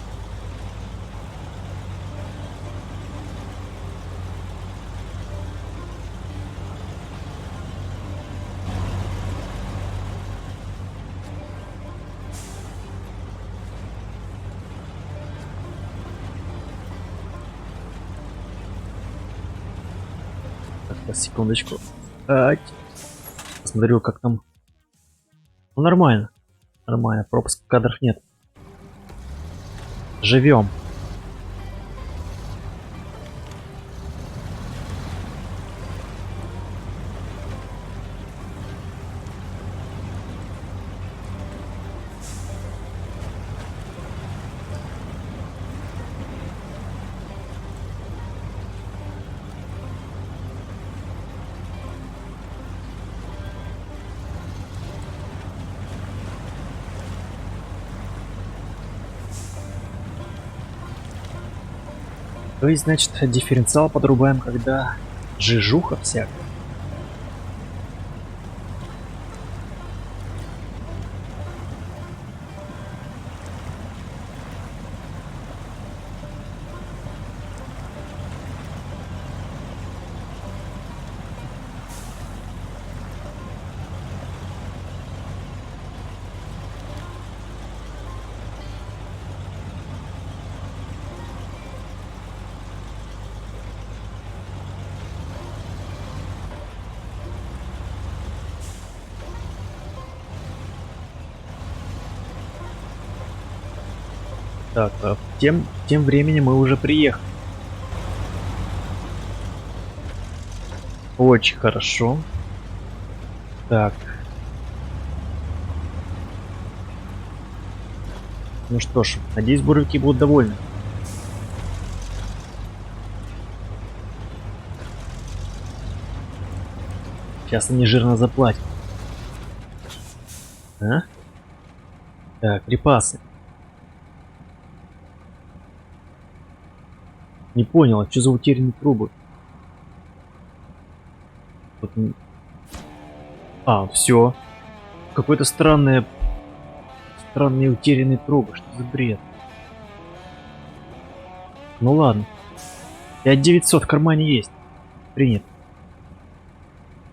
Так, сейчас, секундочку. Посмотрю, как там. Ну, нормально. Нормально, пропуск кадров нет. Живем. То есть, значит, дифференциал подрубаем, когда жижуха всякая. Так, а тем временем мы уже приехали. Очень хорошо. Так. Ну что ж, надеюсь, буровики будут довольны. Сейчас они жирно заплатят. А? Так, припасы. Не понял, а что за утерянные трубы? Вот... А, все. Какой-то странные утерянные трубы. Что за бред? Ну ладно. 5900 в кармане есть. Принято.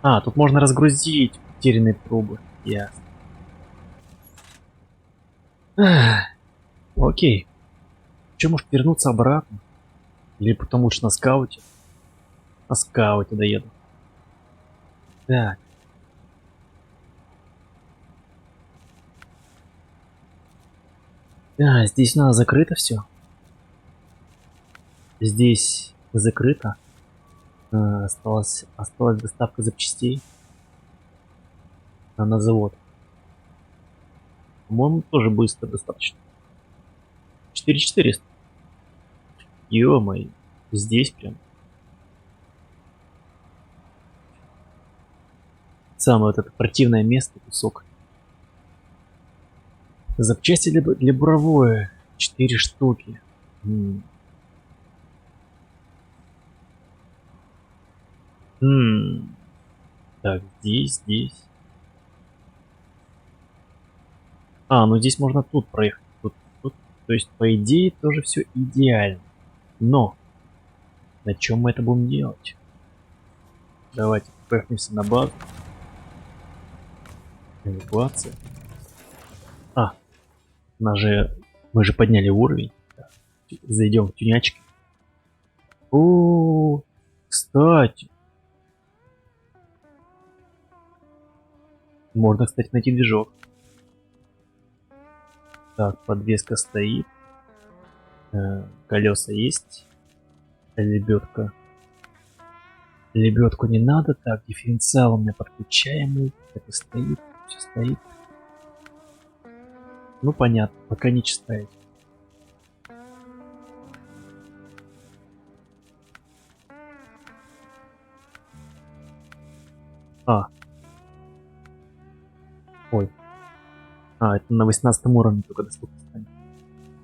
А, тут можно разгрузить утерянные трубы. Ясно. Окей. Че, может вернуться обратно? Или потом лучше на скауте? На скауте доеду. Так. Да, здесь у нас закрыто все. Здесь закрыто. Осталась доставка запчастей на завод. По-моему, тоже быстро достаточно. 4400. Ё-моё, здесь прям. Самое вот это противное место, кусок. Запчасти для буровое. 4 штуки. Так, здесь. А, ну здесь можно тут проехать. Тут. То есть, по идее, тоже все идеально. Но на чем мы это будем делать? Давайте поехнемся на базу. Эвакуация. А, мы же подняли уровень. Зайдем в тюнячки. О, кстати. Можно, кстати, найти движок. Так, подвеска стоит. Колеса есть. Лебедка. Лебедку не надо. Так, дифференциал у меня подключаемый. Это стоит. Все стоит. Ну, понятно. Пока не ставить. А. Ой. А, это на 18 уровне только доступно станет.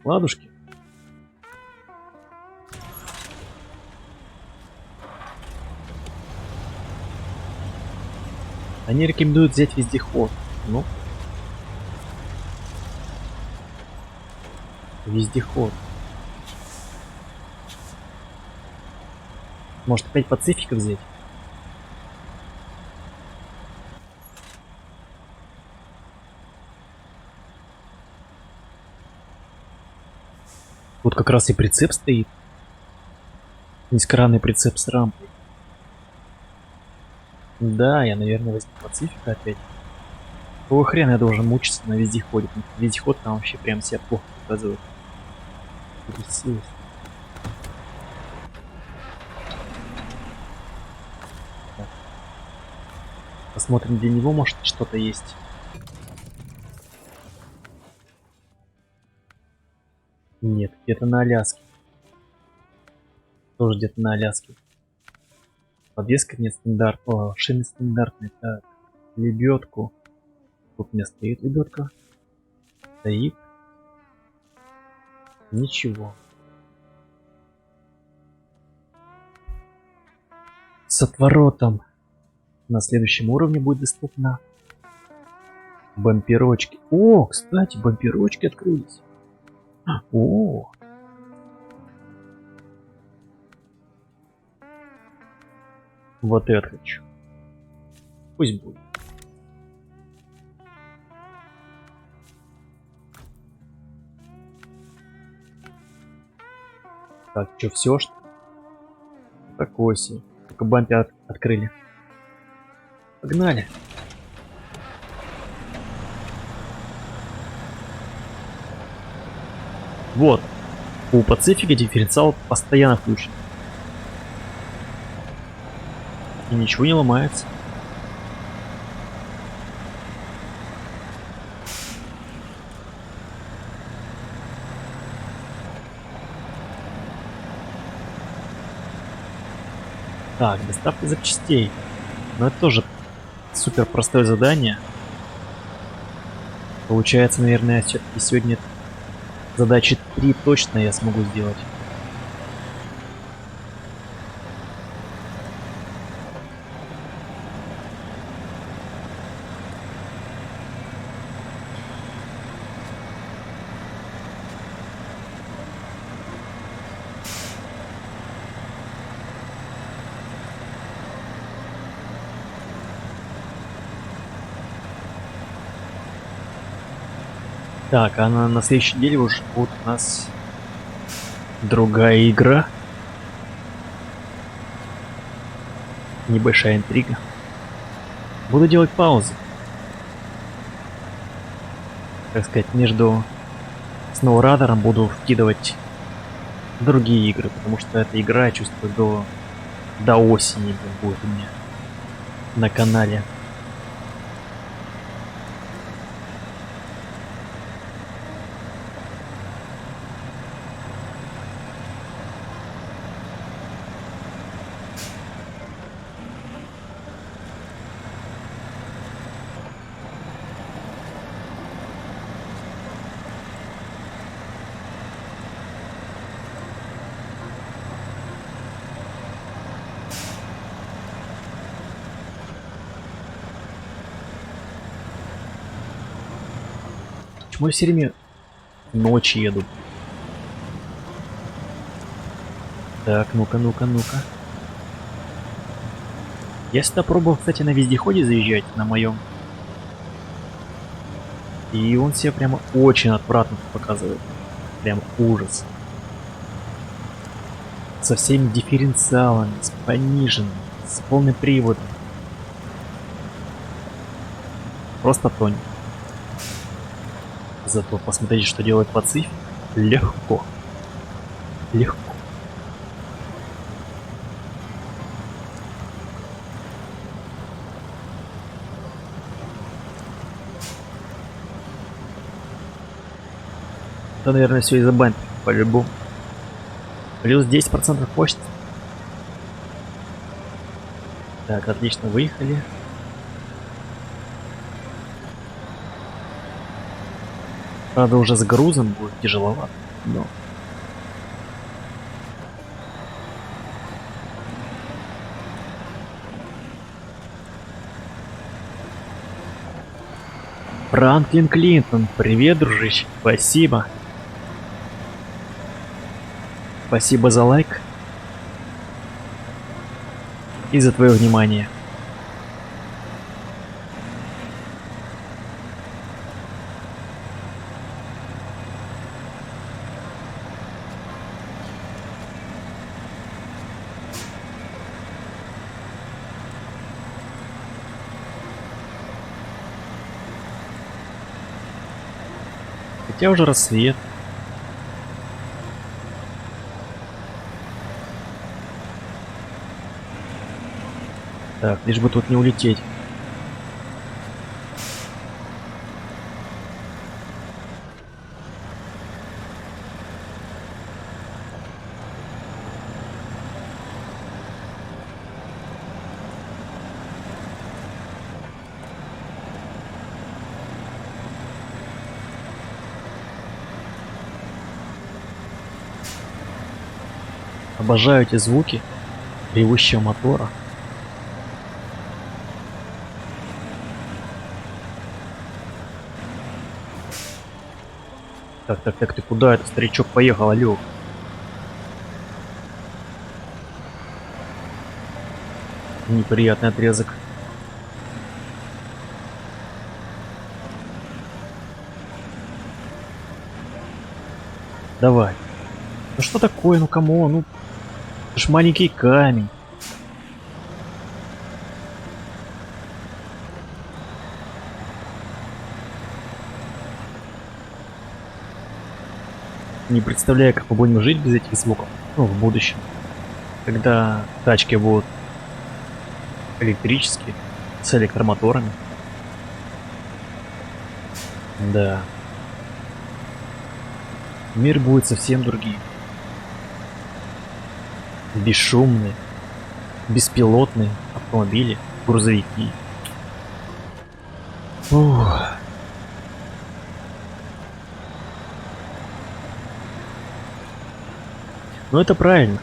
Ладушки. Они рекомендуют взять вездеход. Ну. Вездеход. Может опять Пацифика взять? Тут как раз и прицеп стоит. Низкоранный прицеп с рампой. Да, я, наверное, возьму Пацифика опять. Какого хрена я должен мучиться на вездеходе? Вездеход там вообще прям себя плохо показывает. Посмотрим, для него может что-то есть. Нет, где-то на Аляске. Тоже где-то на Аляске. Подвеска нет стандартная. Шины стандартные. Так, лебедку. Тут у меня стоит лебедка. Стоит. Ничего. С отворотом. На следующем уровне будет доступно. Бамперочки. О, кстати, бамперочки открылись. О. Вот это хочу. Пусть будет. Так, что, все что? Такой себе. Только бампер открыли. Погнали. Вот. У Пацифика дифференциал постоянно включен. И ничего не ломается. Так, доставка запчастей. Но это тоже супер простое задание. Получается, наверное, все-таки сегодня задачи 3 точно я смогу сделать. Так, а на следующей неделе уже будет у нас другая игра. Небольшая интрига. Буду делать паузы. Так сказать, между SnowRunner буду вкидывать другие игры, потому что эта игра, я чувствую, до осени будет у меня на канале. Почему я все время ночью еду? Так, ну-ка, ну-ка, ну-ка. Я всегда пробовал, кстати, на вездеходе заезжать, на моем. И он себя прямо очень отвратно показывает. Прям ужас. Со всеми дифференциалами, с пониженным, с полным приводом. Просто тонь. Зато посмотрите, что делает Пацифик. Легко. Легко. Это, наверное, все из-за бампера, по-любому. Плюс 10% почты. Так, отлично, выехали. Правда, уже с грузом будет тяжеловато, но... Франклин Клинтон, привет, дружище, спасибо. Спасибо за лайк и за твое внимание. Хотя уже рассвет. Так, лишь бы тут не улететь. Обожаю эти звуки ревущего мотора. Так, ты куда это, старичок, поехал, алё? Неприятный отрезок. Давай. Ну что такое, ну кому, ну... Это ж маленький камень. Не представляю, как мы будем жить без этих звуков. Ну, в будущем. Когда тачки будут электрические, с электромоторами. Да. Мир будет совсем другим. Бесшумные, беспилотные автомобили, грузовики. Ух. Но это правильно.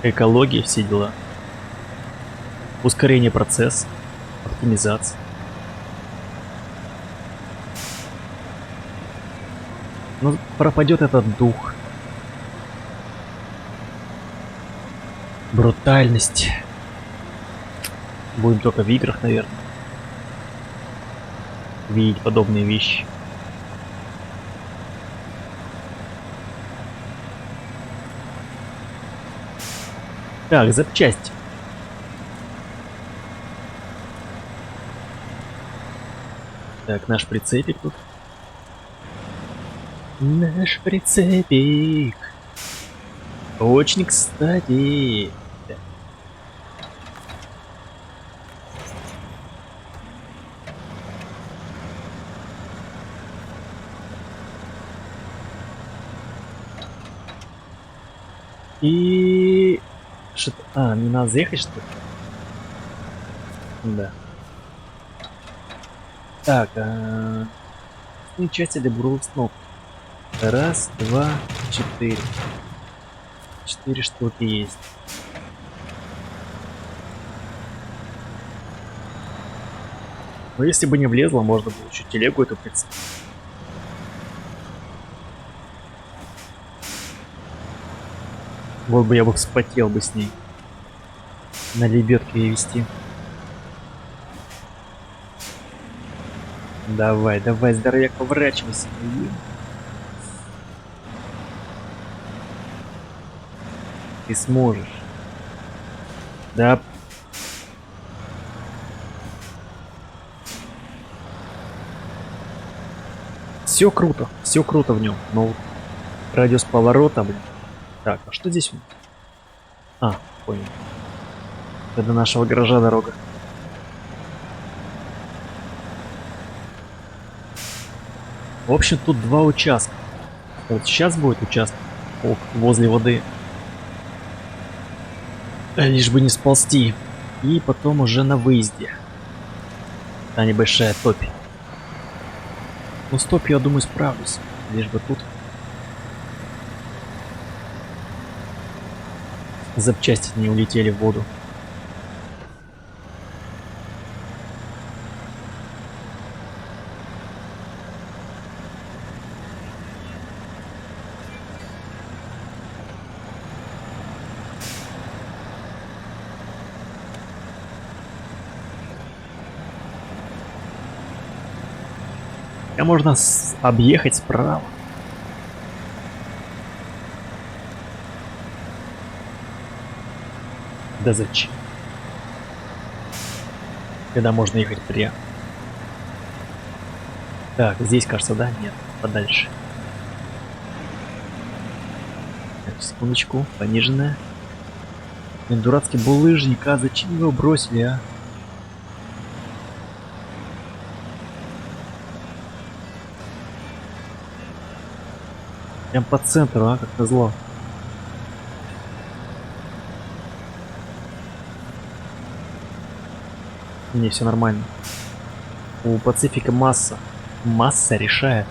Экология, все дела. Ускорение процесса, оптимизация. Но пропадет этот дух. Брутальность. Будем только в играх, наверное, видеть подобные вещи. Так, запчасти. Так, наш прицепик тут. Наш прицепик. Очень кстати. И... Что-то... А, не надо заехать, что ли? Да. Так, части для буровых снов. Раз, два, четыре. 4 штуки есть. Но если бы не влезло, можно было еще телегу эту прицепить. Вот бы я бы вспотел бы с ней. На лебедке ее вести. Давай, давай, здоровяк, поворачивайся. Ты сможешь. Да. Все круто в нем. Но радиус поворота, блин. Так, а что здесь? А, понял. Это до нашего гаража дорога. В общем, тут два участка. Вот сейчас будет участок возле воды. Лишь бы не сползти. И потом уже на выезде. Та небольшая топь. Ну, с топью, я думаю, справлюсь. Лишь бы тут запчасти не улетели в воду. А можно объехать справа. Да зачем? Когда можно ехать прямо. Так, здесь, кажется, да? Нет, подальше. Так, секундочку, пониженная. Блин, дурацкий булыжник, а зачем его бросили, а? Прям по центру, а, как назло. Не, все нормально. У Пацифика масса. Масса решает.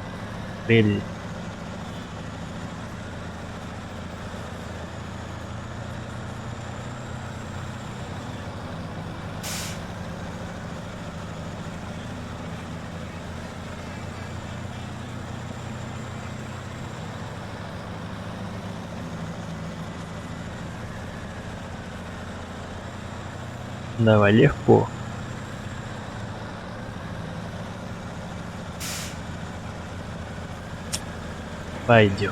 Релли. Давай, легко. Пойдем.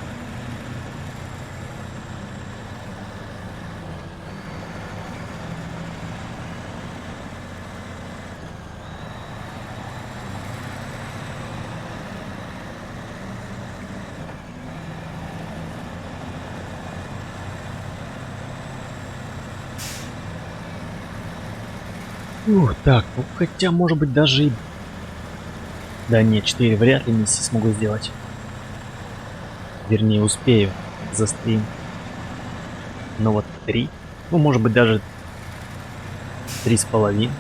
Ух, так, ну хотя может быть даже и... Да нет, 4 вряд ли миссии смогу сделать. Вернее, успею за стрим. Но вот 3, ну может быть даже 3,5.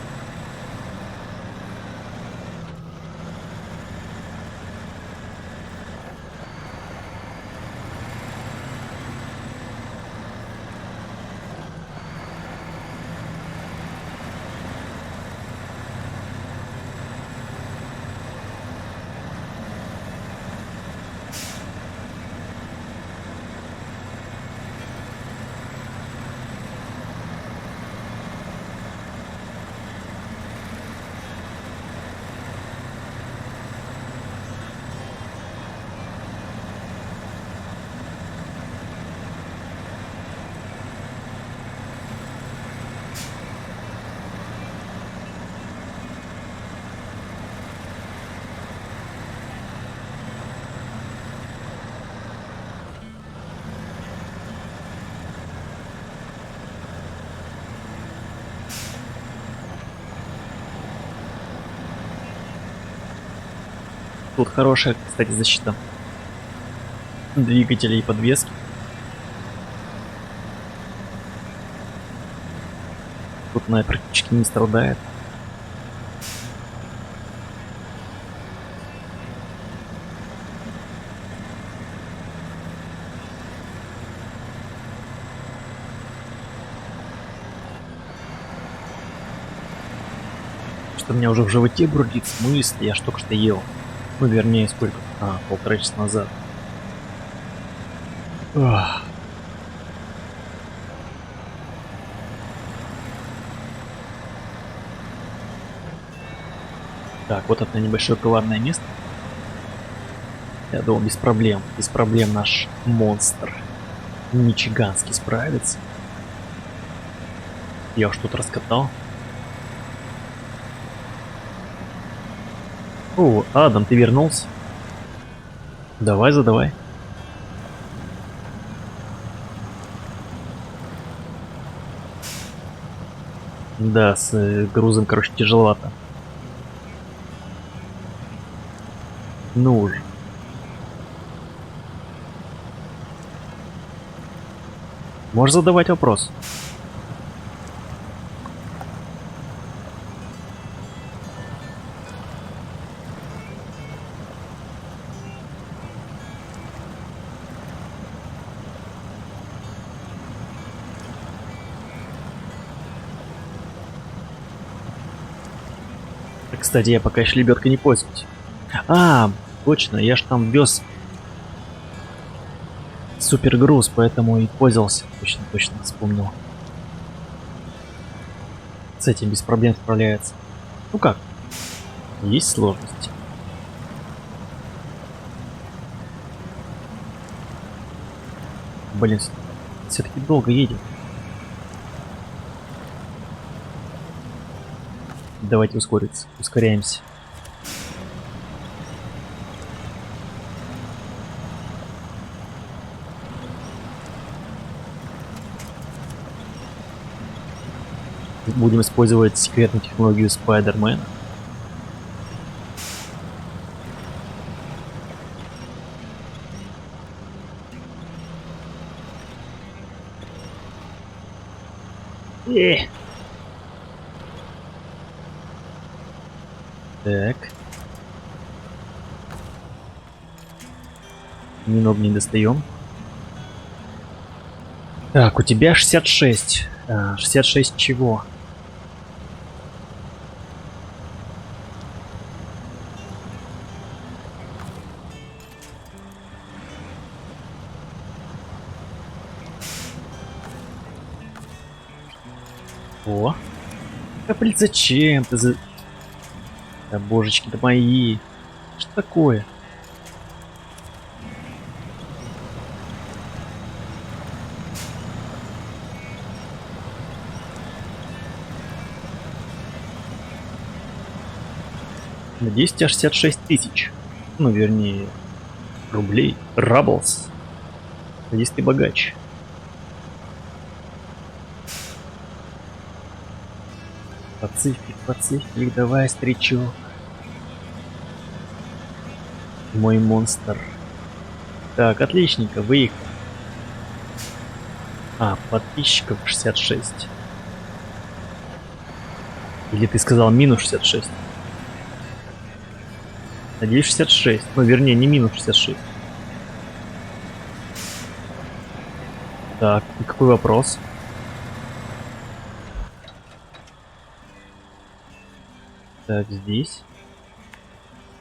Тут хорошая, кстати, защита двигателей и подвески. Тут она практически не страдает. Что у меня уже в животе бурлит, в смысле, я ж только что ел. Ну, вернее, сколько? Полтора часа назад. Ах. Так, вот это небольшое коварное место. Я думал, без проблем наш монстр мичиганский справится. Я уж тут раскатал. О, Адам, ты вернулся? Давай, задавай. Да, с грузом, короче, тяжеловато. Ну уже. Можешь задавать вопрос. Кстати, я пока еще лебедкой не пользуюсь. Точно, я ж там вез супергруз, поэтому и пользовался. Точно вспомнил. С этим без проблем справляется. Ну как? Есть сложности. Блин, все-таки долго едет. Давайте ускоряемся. Будем использовать секретную технологию Спайдермена. Так. Немного не достаем. Так, у тебя 66. 66 чего? О! Капель, зачем ты за... Да божечки-то мои. Что такое? Надеюсь, у тебя 66 тысяч. Ну, вернее, рублей. Раблс. Надеюсь, ты богач. Пацифик, давай, старичок. Мой монстр. Так, отличненько, выехал. Подписчиков 66. Или ты сказал минус 66? Надеюсь, 66. Ну, вернее, не минус 66. Так, и какой вопрос? Так, здесь.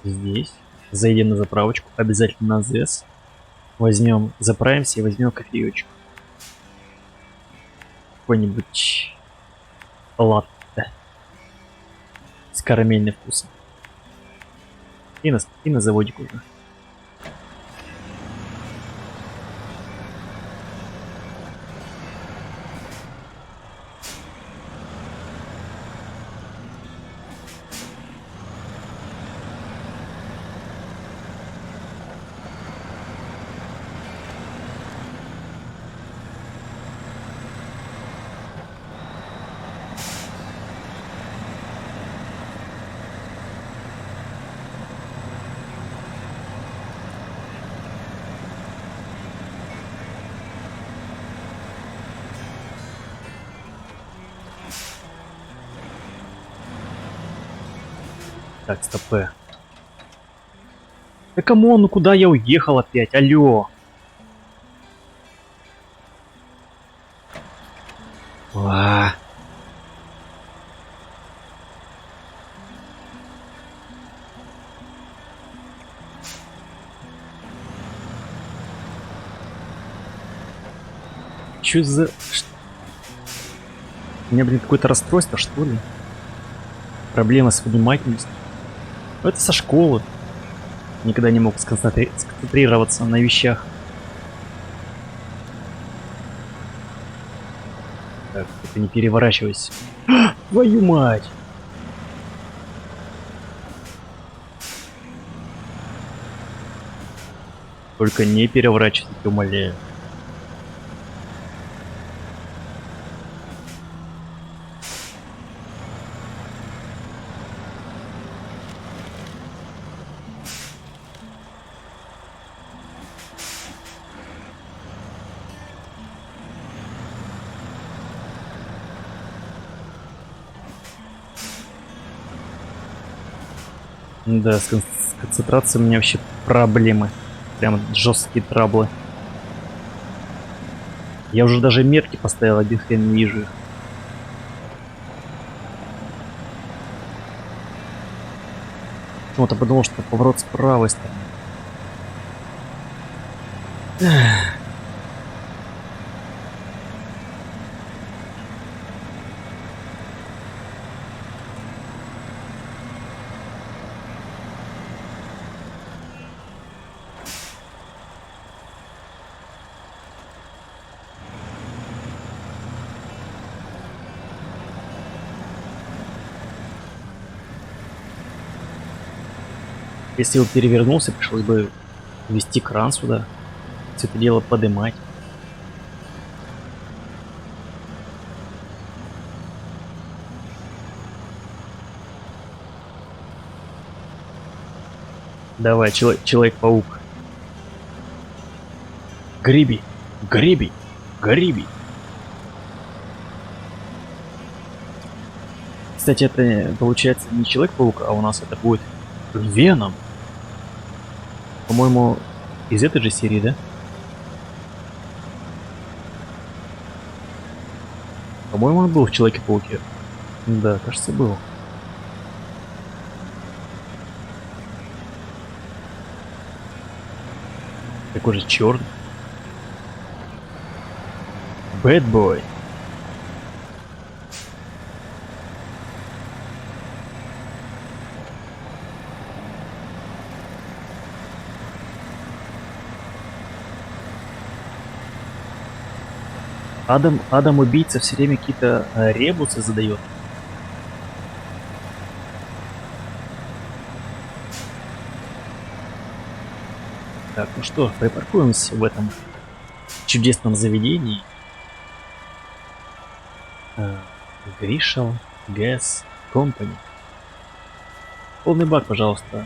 Здесь. Зайдем на заправочку. Обязательно на ЗС. Возьмем, заправимся и возьмем кофеечку. Какой-нибудь латте. С карамельным вкусом. И на заводик уже. Так, стоп. Да камон, ну куда я уехал опять? Алло. А. Чё за... У меня, блин, какое-то расстройство, что ли? Проблема с внимательностью. Ну, это со школы. Никогда не мог сконцентрироваться на вещах. Так, ты не переворачивайся. Твою мать! Только не переворачивайся, умоляю. Да, с концентрацией у меня вообще проблемы. Прям жесткие траблы. Я уже даже метки поставил, один хрен не вижу их. Почему-то подумал, что поворот с правой стороны. Если он перевернулся, пришлось бы ввести кран сюда. Все это дело подымать. Давай, Человек-паук. Греби, греби, греби. Кстати, это получается не Человек-паук, а у нас это будет Веном. По-моему, из этой же серии, да? По-моему, он был в Человеке-пауке. Да, кажется, был. Такой же черный. Бэтбой. Адам убийца все время какие-то ребусы задает. Так, ну что, припаркуемся в этом чудесном заведении. Гришел. Gas Company. Полный бак, пожалуйста.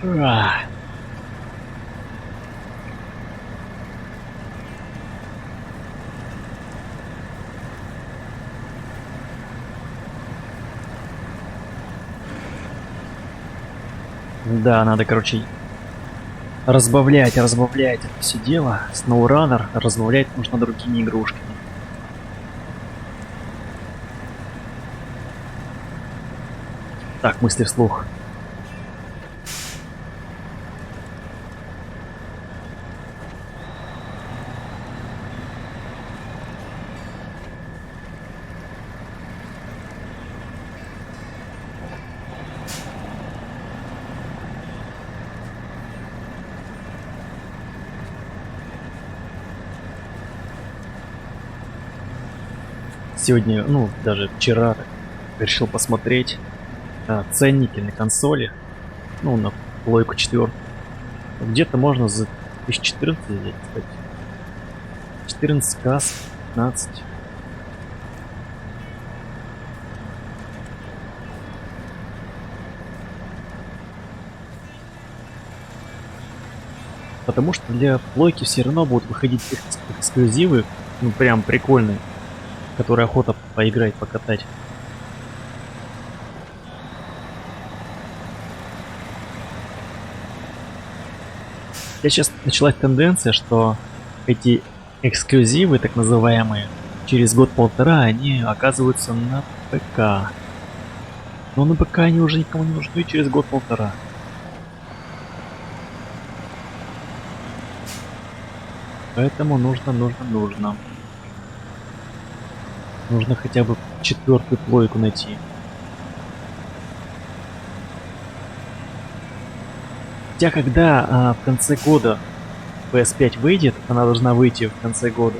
Ура! Да, надо, короче, разбавлять это все дело. SnowRunner разбавлять нужно другими игрушками. Так, мысли вслух. Сегодня, ну, даже вчера так, решил посмотреть ценники на консоли. Ну, на плойку 4. Где-то можно за 1014 взять, кстати. 14 касс, 15. Потому что для плойки все равно будут выходить эксклюзивы, ну прям прикольные, которые охота поиграть, покатать. Сейчас началась тенденция, что эти эксклюзивы, так называемые, через год-полтора они оказываются на ПК. Но на ПК они уже никому не нужны через год-полтора. Поэтому нужно. Нужно хотя бы 4-ю плойку найти. Хотя когда в конце года PS5 выйдет, она должна выйти в конце года,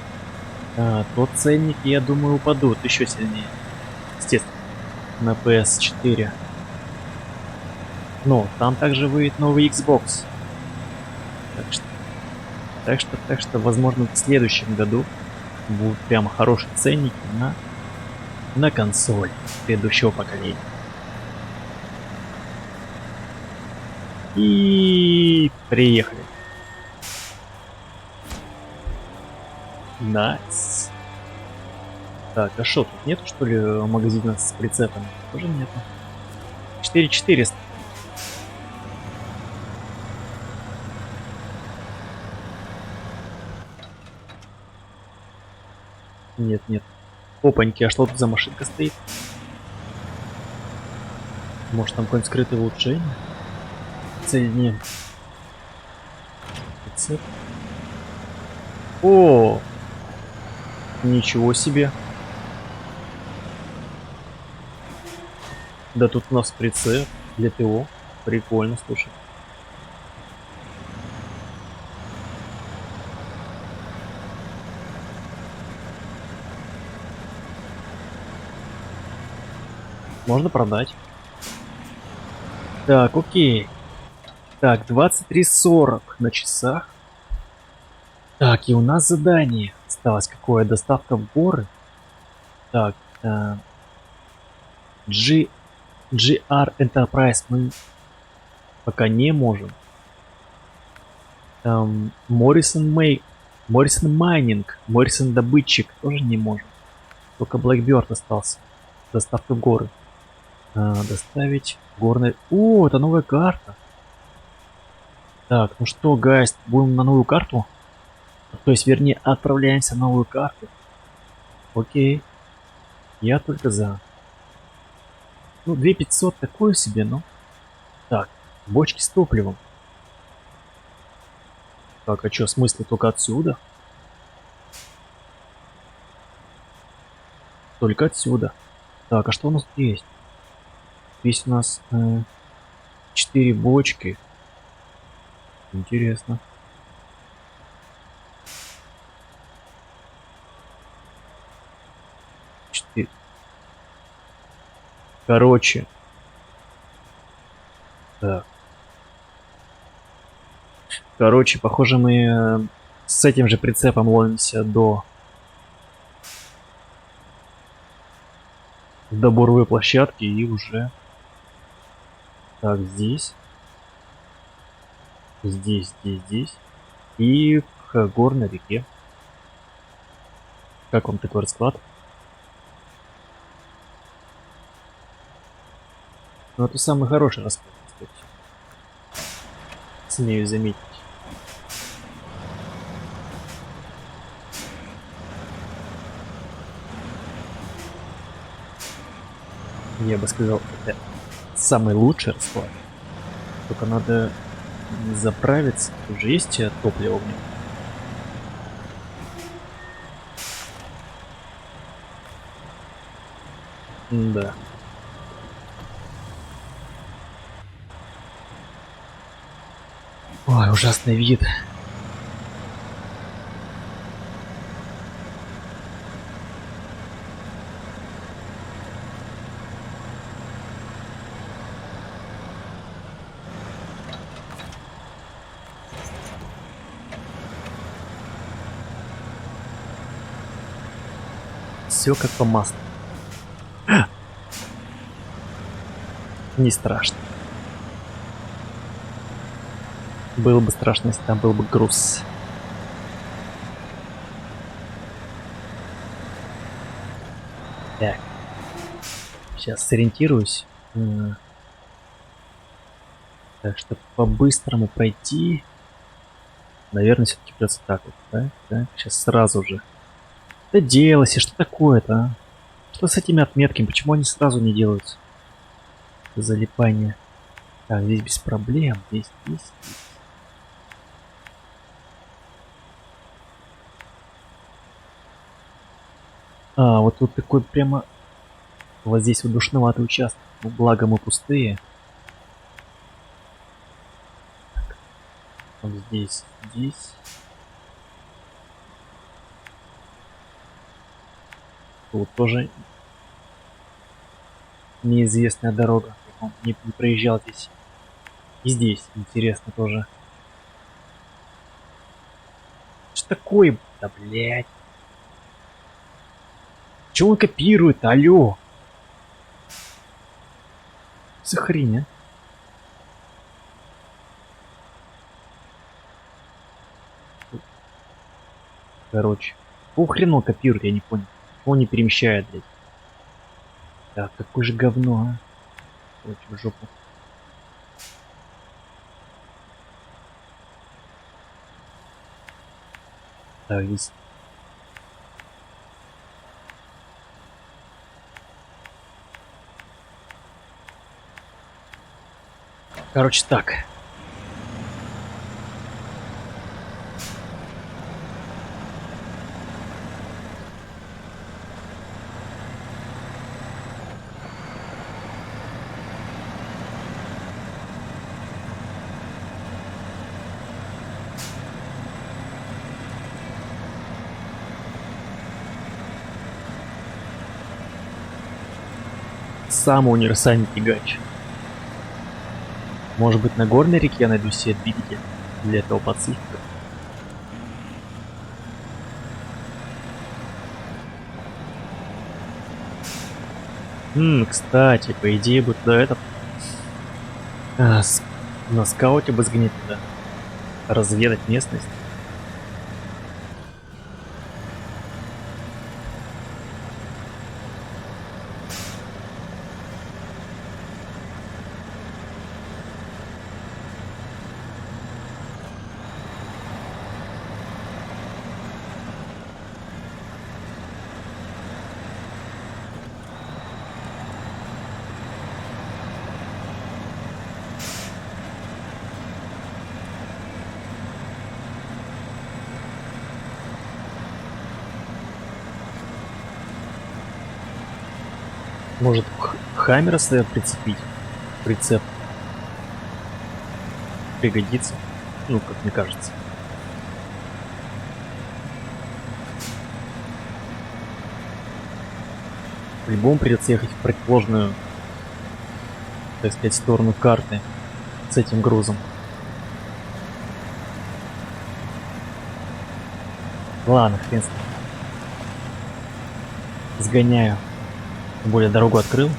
то ценники, я думаю, упадут еще сильнее. Естественно, на PS4. Но там также выйдет новый Xbox. Так что, возможно, в следующем году будут прям хорошие ценники на консоль следующего поколения. И приехали. Найс. Так, а что, тут нету, что ли, магазина с прицепами? Тоже нету. 4400. Нет. Опаньки, а что тут за машинка стоит? Может там какое-нибудь скрытое улучшение? Соединим. Прицеп. О! Ничего себе. Да тут у нас прицеп для ТО. Прикольно, слушай. Можно продать. Так, окей. Так, 23:40 на часах. Так, и у нас задание осталось какое? Доставка в горы. Так, GR Enterprise мы пока не можем. Morrison Mining, Morrison Добытчик тоже не можем. Только Blackbird остался. Доставка в горы. Доставить горный... О, это новая карта. Так, ну что, гайс, будем на новую карту? То есть, вернее, отправляемся на новую карту. Окей. Я только за. Ну, 2500 такое себе, ну. Так, бочки с топливом. Так, а что, в смысле только отсюда? Только отсюда. Так, а что у нас тут есть? Здесь у нас 4 бочки. Интересно. Короче. Так. Короче, похоже, мы с этим же прицепом ловимся до буровой площадки и уже... Так, здесь. Здесь. И к горной реке. Как вам такой расклад? Ну, это самый хороший расклад, кстати. Смею заметить. Я бы сказал, это самый лучший расклад. Только надо заправиться. Уже есть топливо в нем? Да. Ой, ужасный вид. Все как по маслу. Не страшно. Было бы страшно, если там был бы груз. Так. Сейчас сориентируюсь. Так, чтобы по-быстрому пройти. Наверное, все-таки придется так вот, да? Так, сейчас сразу же. Да делайся, что такое-то, а? Что с этими отметками? Почему они сразу не делаются? Залипание. Так, здесь без проблем. Здесь. А, вот тут такой прямо... Вот здесь вот душноватый участок. Ну, благо мы пустые. Так. Вот здесь. Тут тоже неизвестная дорога. Он не проезжал здесь. И здесь интересно тоже. Что такое? Да, блядь. Чего он копирует? Алло. За хрень, а? Короче. Хрен он копирует, я не понял. Он не перемещает, блядь. Так, какое же говно, а? Короче, в жопу. Так, здесь. Короче, так. Самый универсальный тягач. Может быть, на горной реке я найду себе двигатель для этого подсыльника. Кстати, по идее бы туда этот... на скауте бы сгнить туда. Разведать местность. Может, Хаммера своего прицепить? Прицеп пригодится. Ну, как мне кажется. По-любому придется ехать в противоположную, так сказать, сторону карты с этим грузом. Ладно, хрен с ним. Сгоняю. Тем более дорогу открыл.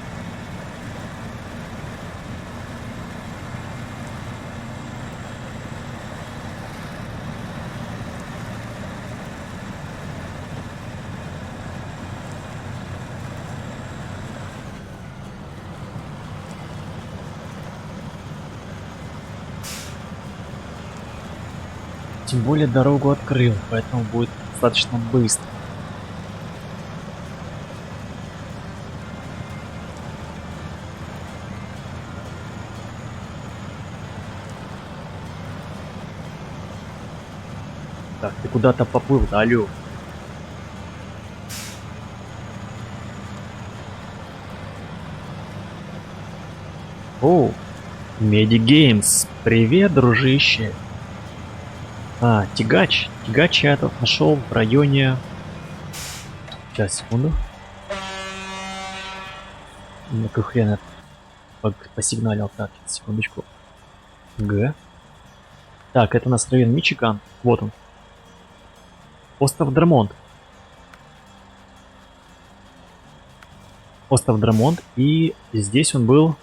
Тем более дорогу открыл, поэтому будет достаточно быстро. Так, ты куда-то поплыл-то, алло. О, Меди Геймс, привет, дружище. А, тягач. Тягач я тут нашел в районе... Сейчас, секунду. На какой хрен я посигналил? Так, секундочку. Г. Так, это у нас район Мичиган. Вот он. Остров Драмонт. Остров Драмонт. И здесь он был...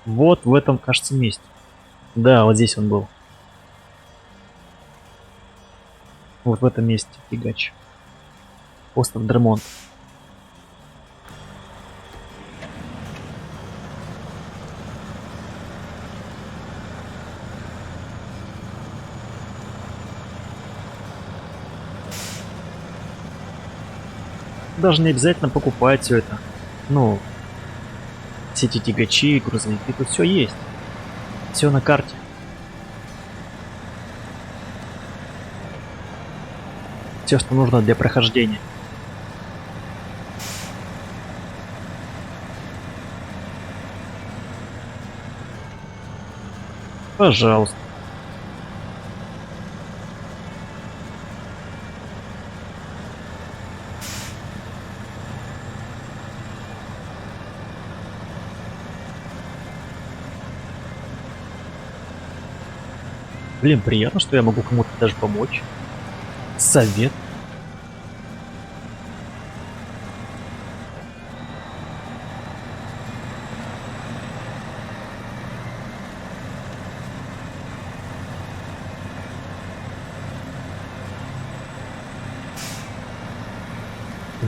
вот в этом, кажется, месте. Да, вот здесь он был. Вот в этом месте тягач. Остров Драмонт. Даже не обязательно покупать все это. Ну, все эти тягачи, грузовики, тут все есть. Все на карте. Все, что нужно для прохождения. Пожалуйста. Блин, приятно, что я могу кому-то даже помочь. Совет.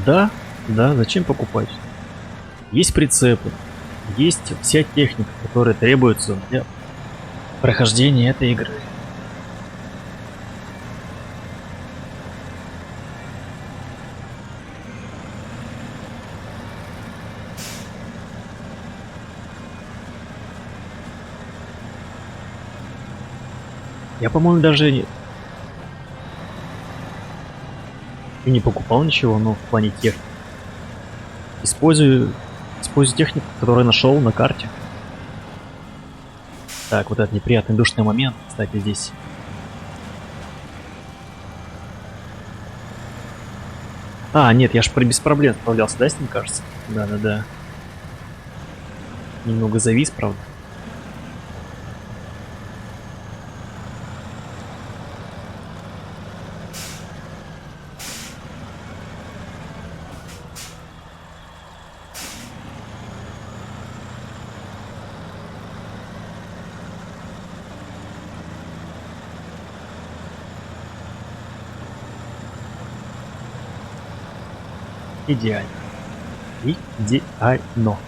Да, да, зачем покупать? Есть прицепы, есть вся техника, которая требуется для прохождения этой игры. Я, по-моему, даже и не покупал ничего, но в плане техники. Использую технику, которую нашел на карте. Так, вот этот неприятный душный момент, кстати, здесь. А, нет, я ж без проблем справлялся, да, с ним, кажется? Да-да-да. Немного завис, правда. Идеально. Идеально.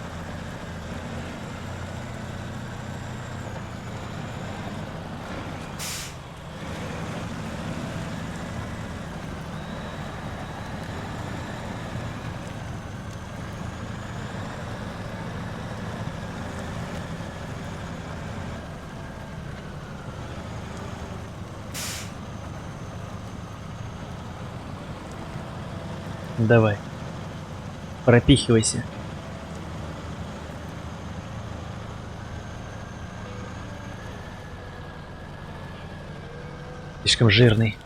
Давай. Пропихивайся. Слишком жирный.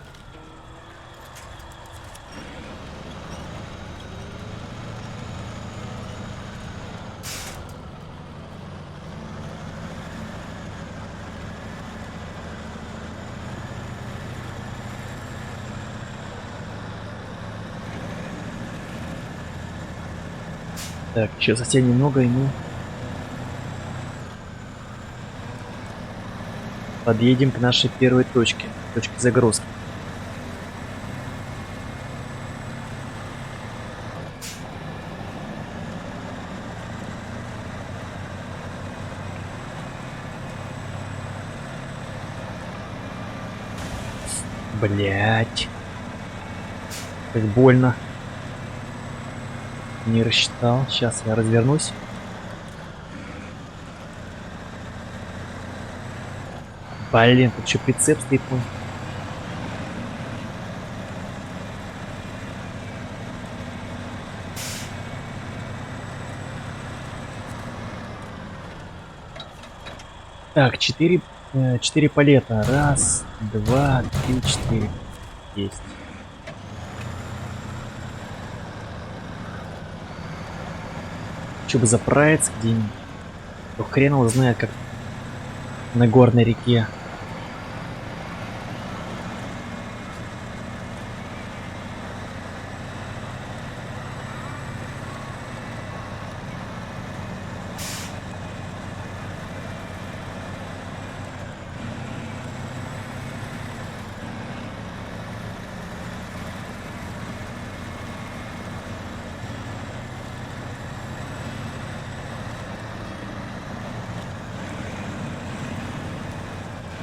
Так, еще совсем немного, и мы подъедем к нашей первой точке загрузки. Блять, как больно. Не рассчитал. Сейчас я развернусь. Блин, тут еще прицеп стоит. Так, 4 палета. Раз, два, три, 4. Есть. Чтобы заправиться где-нибудь. То хрен его знает, как на горной реке.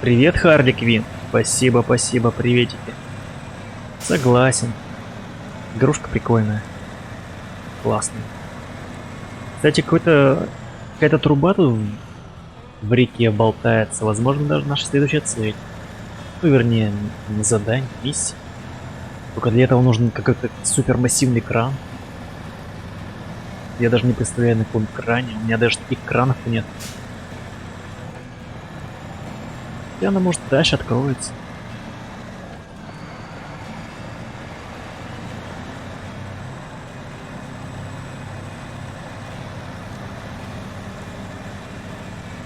Привет, Харли Квинн. Спасибо, приветики. Согласен. Игрушка прикольная. Классная. Кстати, какая-то труба тут в реке болтается. Возможно, даже наша следующая цель. Ну, вернее, не задание, миссия. Только для этого нужен какой-то супермассивный кран. Я даже не представляю, на каком кране. У меня даже таких кранов нет. И она, может, дальше откроется.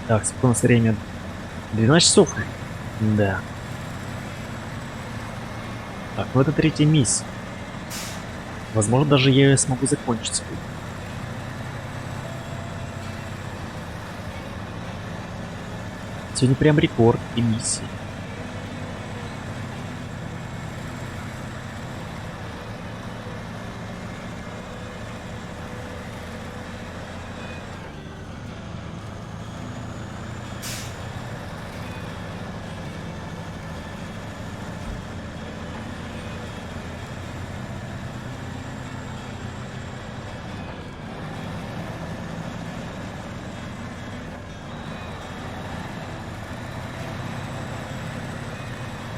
Так, сколько у нас время? 12 часов? Да. Так, ну это третья миссия. Возможно, даже я ее смогу закончить. Сегодня прям рекорд и миссии.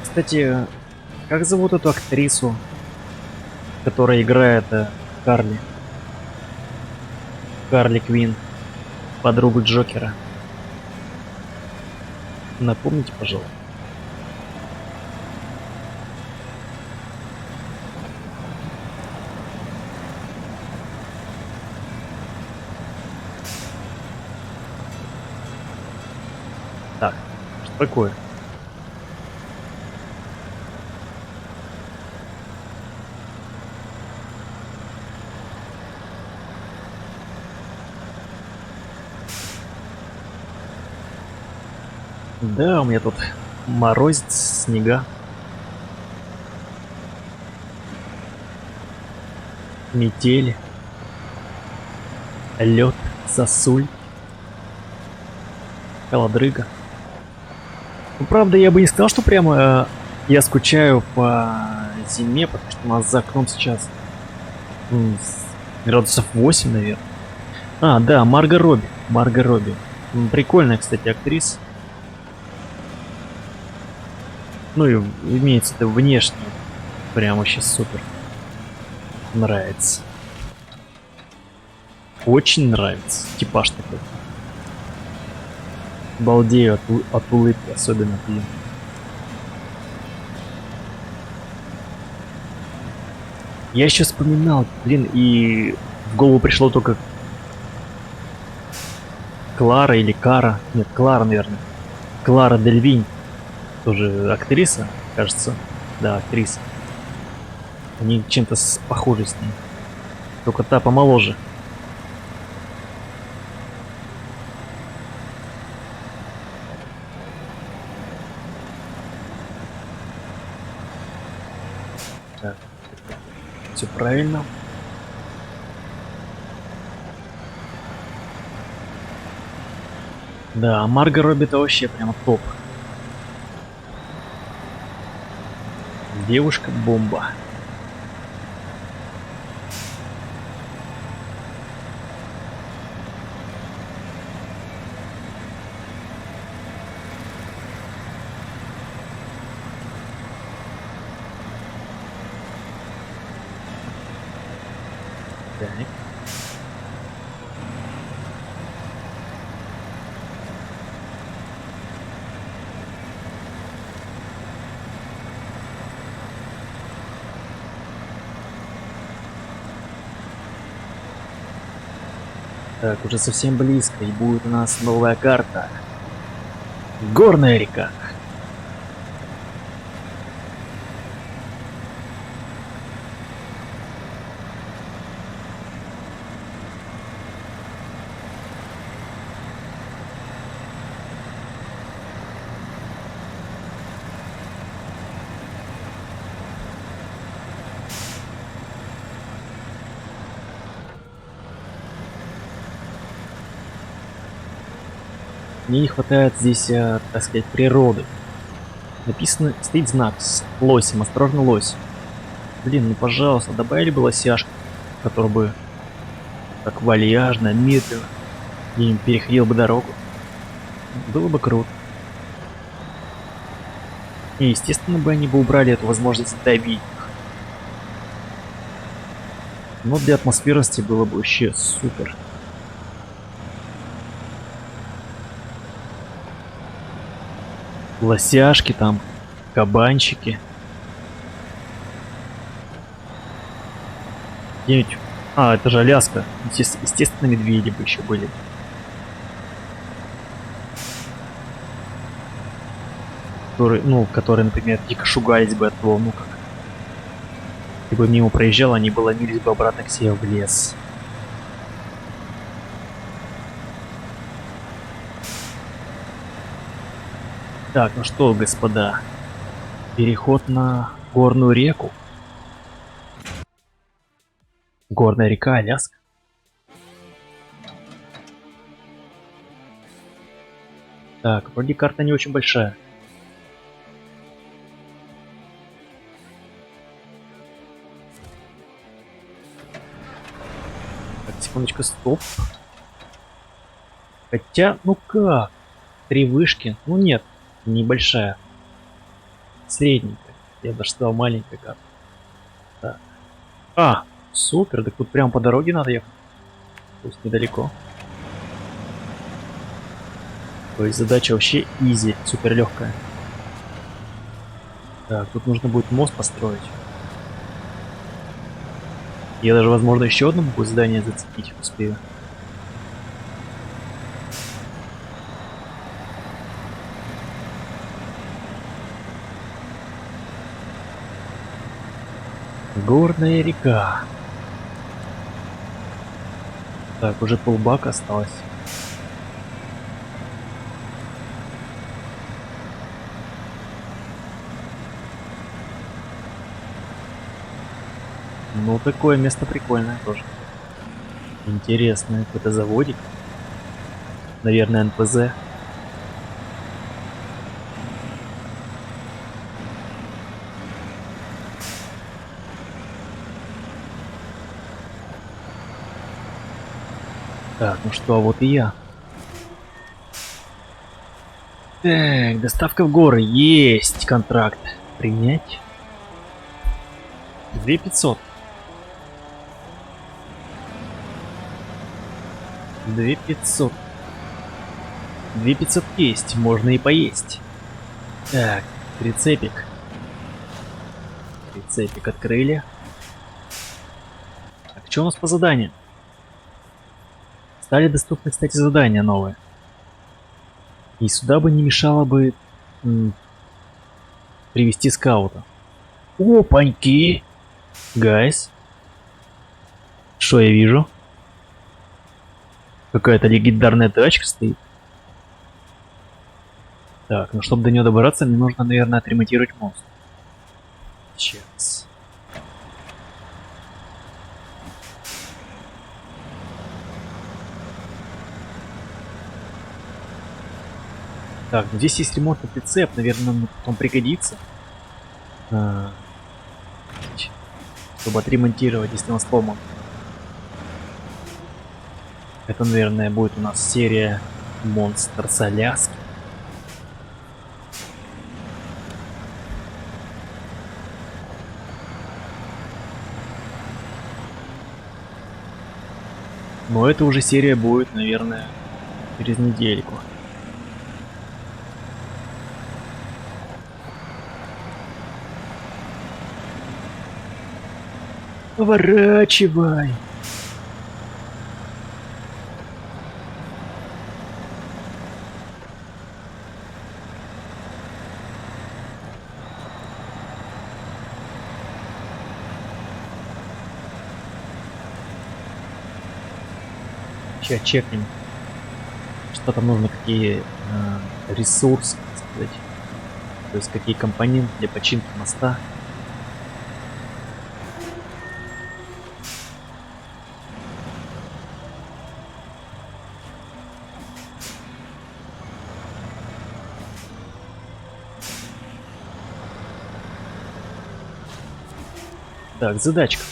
Кстати, как зовут эту актрису, которая играет Харли? Харли Квинн, подругу Джокера. Напомните, пожалуйста. Так, что такое? Да, у меня тут морозец, снега. Метели. Лед, сосуль. Холодрыга. Ну, правда, я бы не сказал, что прямо я скучаю по зиме, потому что у нас за окном сейчас градусов 8, наверное. А, да, Марго Робби. Марго Робби. Прикольная, кстати, актриса. Ну и имеется это внешне. Прям вообще супер. Нравится. Очень нравится. Типаж такой. Балдею от улыбки, особенно, блин. Я еще вспоминал, блин, и в голову пришло только Клара или Кара. Нет, Клара, наверное. Клара Дельвинь. Тоже актриса, кажется. Да, актриса. Они чем-то похожи с ней. Только та помоложе. Так. Все правильно. Да, Марго Робби это вообще прямо топ. Девушка-бомба. Так. Так, уже совсем близко, и будет у нас новая карта. Горная река. Мне не хватает здесь, так сказать, природы. Написано, стоит знак с лосем, осторожно, лось. Блин, ну пожалуйста, добавили бы лосяшку, который бы так вальяжно, медленно и переходил бы дорогу. Было бы круто. И, естественно, бы они бы убрали эту возможность давить. Но для атмосферности было бы вообще супер. Лосяшки там, кабанчики. Где-нибудь... А, это же Аляска. Естественно, медведи бы еще были. Которые, например, дико шугались бы от того, как ты бы мимо проезжал, они бы ломились бы обратно к себе в лес. Так, ну что, господа, переход на горную реку. Горная река Аляска. Так, вроде карта не очень большая. Так, секундочку, стоп. Хотя, ну как? 3 вышки? Ну нет, небольшая. Средненькая. Я даже сказал маленькая карта. Так. А, супер, так тут прямо по дороге надо ехать. Пусть недалеко. То есть задача вообще изи, супер легкая. Так, тут нужно будет мост построить. Я даже, возможно, еще одно могу здание зацепить успею. Горная река. Так, уже полбака осталось. Ну, такое место прикольное тоже. Интересно, какой-то заводик. Наверное, НПЗ. Так, ну что, а вот и я. Так, доставка в горы. Есть контракт. Принять. 2500. 2500. 2500 есть, можно и поесть. Так, прицепик. Прицепик открыли. что у нас по заданию? Стали доступны, кстати, задания новые. И сюда бы не мешало бы привести скаута. Опаньки! Гайс. Что я вижу? Какая-то легендарная тачка стоит. Так, ну чтобы до нее добраться, мне нужно, наверное, отремонтировать мост. Сейчас. Так, ну здесь есть ремонтный прицеп, наверное, нам потом пригодится. Чтобы отремонтировать, если он сломан. Это, наверное, будет у нас серия Монстр с Аляски. Но это уже серия будет, наверное, через недельку. Поворачивай! Сейчас чекнем, что там нужно, какие ресурсы, так сказать. То есть какие компоненты для починки моста. Так, задачка.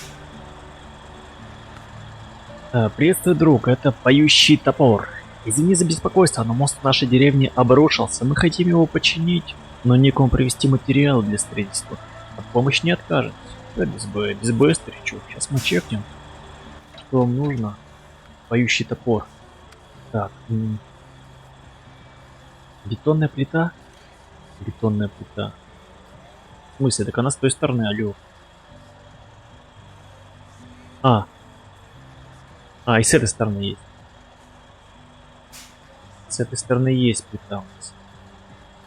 Приветствую, друг, это поющий топор. Извини за беспокойство, но мост в нашей деревне обрушился. Мы хотим его починить, но некому привезти материалы для строительства. От помощи не откажет. Да, без Б, старичок. Сейчас мы чекнем, что вам нужно. Поющий топор. Так. Бетонная плита? Бетонная плита. В смысле? Так она с той стороны, алло. И с этой стороны есть. С этой стороны есть плита у нас.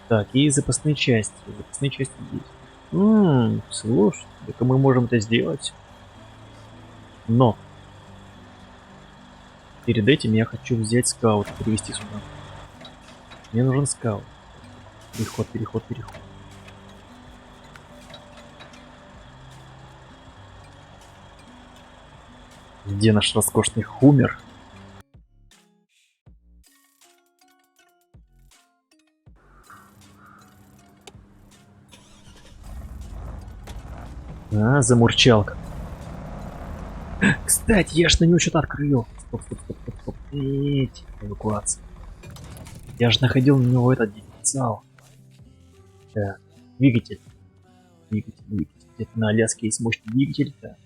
Так, и запасные части. Запасные части есть. Слушай, только мы можем это сделать. Но перед этим я хочу взять скаут, перевести сюда. Мне нужен скаут. Переход, переход, переход. Где наш роскошный хумер? Замурчалка. Кстати, я ж на него что-то открыл. Стоп. Эвакуация. Я же находил на него этот дифференциал. Так, двигатель. Двигатель. Где-то на Аляске есть мощный двигатель. Так.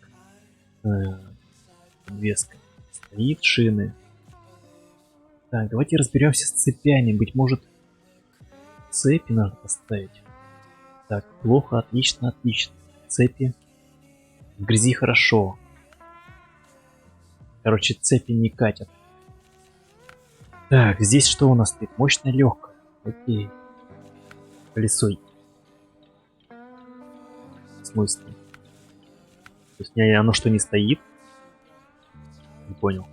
Подвеска. Стоит, шины. Так, давайте разберемся с цепями. Быть может, цепи надо поставить. Так, плохо, отлично. Цепи. В грязи хорошо. Короче, цепи не катят. Так, здесь что у нас стоит? Мощная легкая. Окей. Колесо. В смысле? То есть оно что, не стоит? Не понял.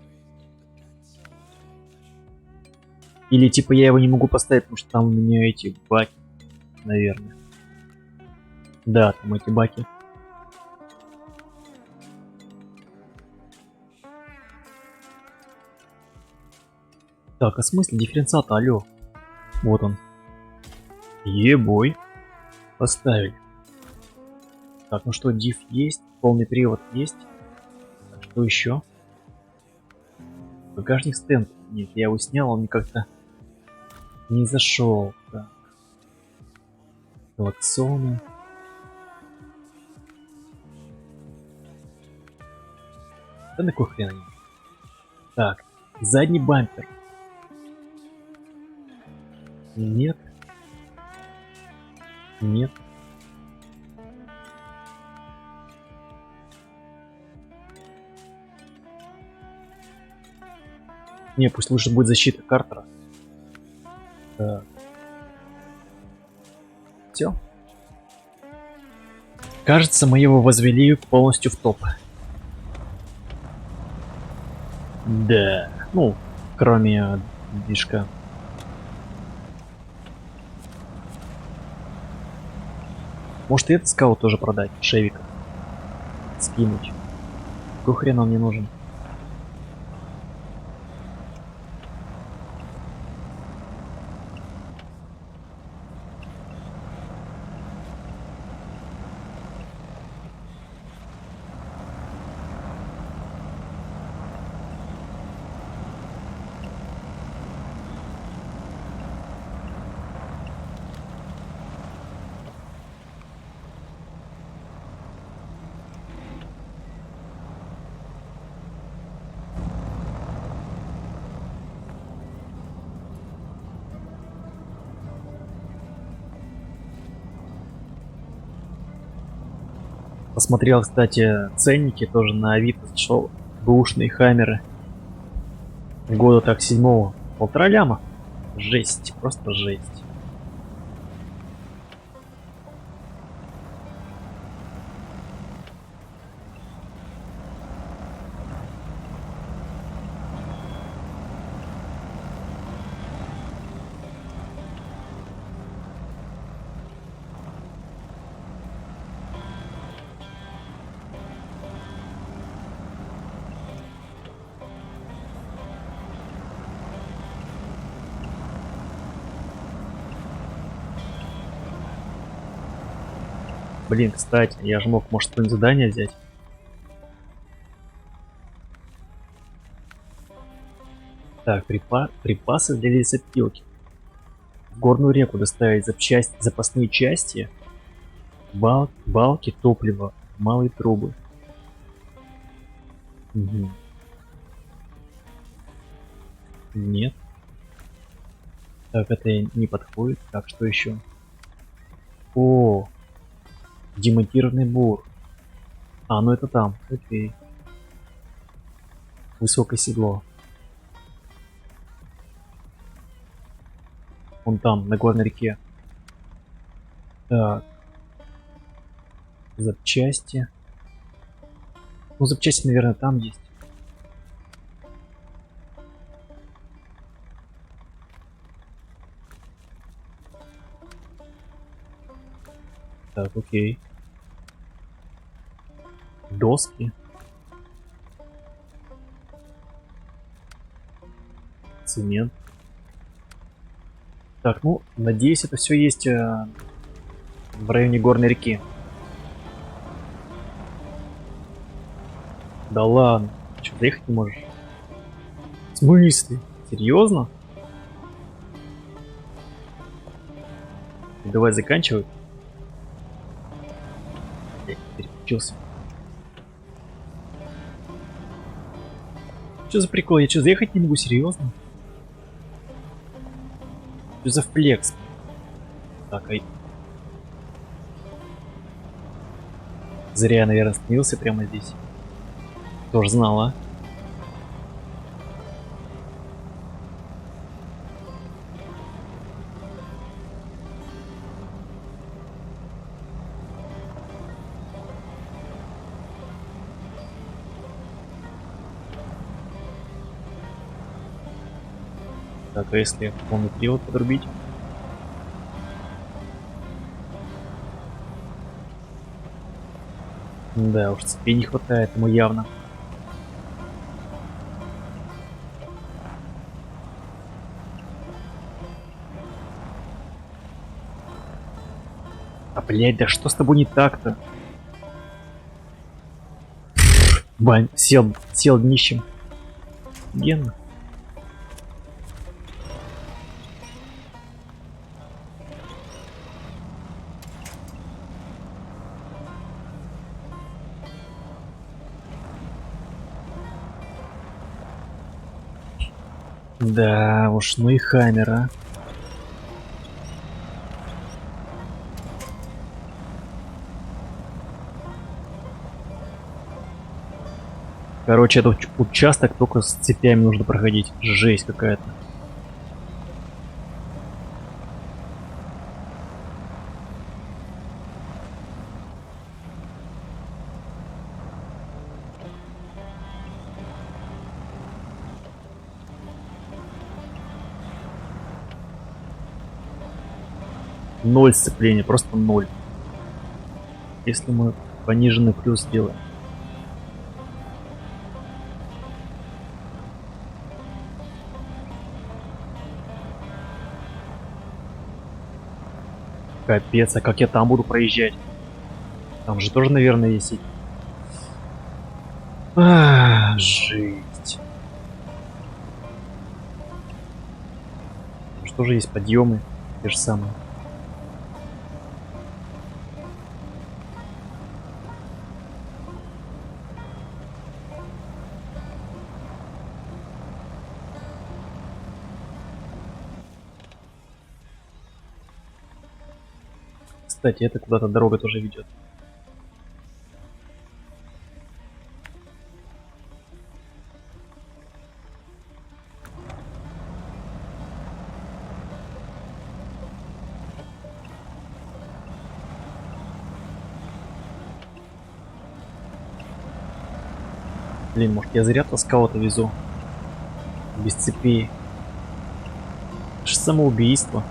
Или типа я его не могу поставить, потому что там у меня эти баки, наверное. Да, там эти баки. Так, а в смысле дифференциал-то, алло? Вот он. Ебой. Поставили. Так, ну что, диф есть, полный привод есть. Так, что еще? Багажник стенд. Нет, я его снял, он мне как-то не зашел. Так. Клаксоны. Да на какой хрен они? Так, задний бампер. Нет. Нет. Не, пусть лучше будет защита Картера. Так. Все. Кажется, мы его возвели полностью в топ. Да. Ну, кроме движка. Может и этот скаут тоже продать, Шевика. Скинуть. Какой хрен он мне нужен? Посмотрел, кстати, ценники тоже на Авито, шел бэушные хаммеры. Года так 7-го. 1,5 ляма. Жесть, просто жесть. Блин, кстати, я же мог, может, какое-нибудь задание взять. Так, припасы для лесопилки. В горную реку доставить запасные части, балки, топливо, малые трубы. Угу. Нет. Так, это не подходит. Так, что еще? О, демонтированный бур. А, ну это там. Окей. Высокое седло. Вон там, на горной реке. Так. Запчасти. Ну, запчасти, наверное, там есть. Так, окей. Доски. Цемент. Так, ну, надеюсь, это все есть в районе горной реки. Да ладно. Че, доехать не можешь? В смысле? Серьезно? Давай заканчивай. Я переключился. Что за прикол? Я что, заехать не могу? Серьезно? Что за флекс? Так, ай. Зря я, наверное, остановился прямо здесь. Тоже знал, а? Так, а если полный привод подрубить? Да уж, цепи не хватает ему явно. А блять, да что с тобой не так-то? Бань, сел днищем. Генно. Да уж, ну и хаммер, а. Короче, этот участок только с цепями нужно проходить. Жесть какая-то. Ноль сцепления, просто ноль. Если мы пониженный плюс сделаем. Капец, а как я там буду проезжать? Там же тоже, наверное, есть... Жесть. Там же тоже есть подъемы, те же самые. Кстати, это куда-то дорога тоже ведет. Блин, может я зря таскал это везу? Без цепей. Это ж самоубийство.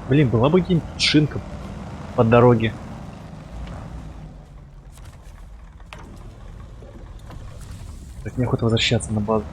Блин, была бы где-нибудь шинка по дороге. Так, неохота возвращаться на базу.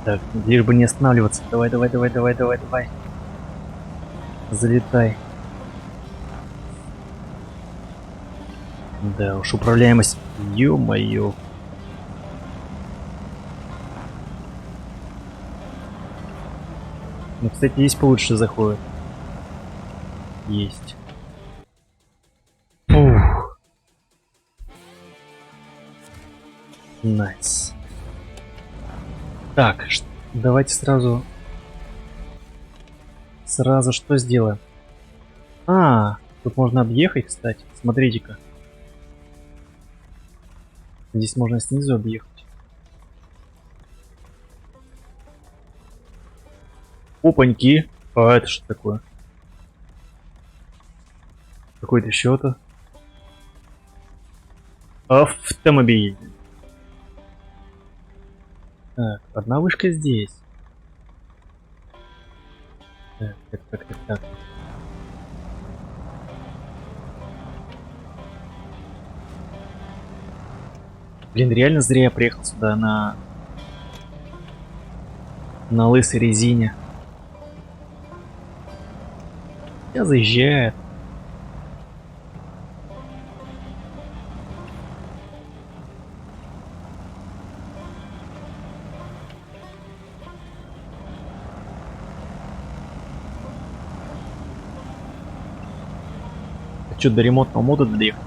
Так, лишь бы не останавливаться. Давай, давай, давай, давай, давай, давай. Залетай. Да уж, управляемость. Ё-моё. Ну, кстати, есть получше заходит. Есть. Фух. Найс. Так, давайте сразу что сделаем? Тут можно объехать, кстати. Смотрите-ка. Здесь можно снизу объехать. Опаньки. А это что такое? Какой-то счета. Автомобиль. Так, одна вышка здесь. Так, так, так, так, так. Блин, реально зря я приехал сюда на лысой резине. Я заезжаю. Что, до ремонтного мода доехать?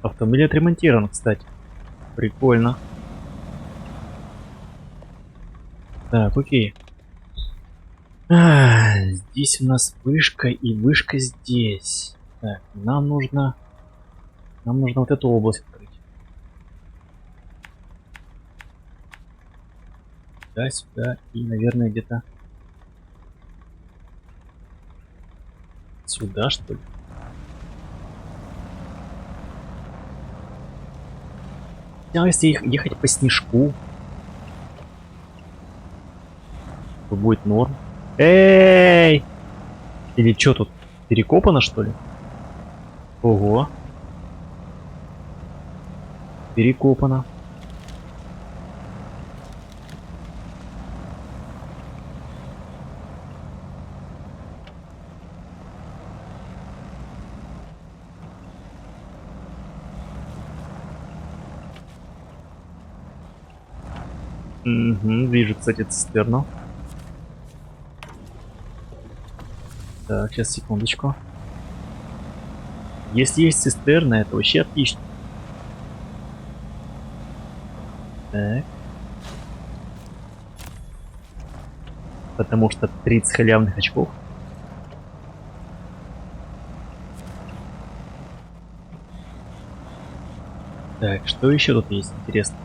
Автомобиль отремонтирован, кстати. Прикольно. Так, окей. Здесь у нас вышка и вышка здесь. Так, нам нужно вот эту область открыть. Сюда, сюда и, наверное, где-то сюда, что ли? А если ехать по снежку, то будет норм. Эй! Или что тут? Перекопано, что ли? Ого. Перекопано. Угу, вижу, кстати, цистерну. Так, сейчас, секундочку. Если есть цистерна, это вообще отлично. Так. Потому что 30 халявных очков. Так, что еще тут есть интересно?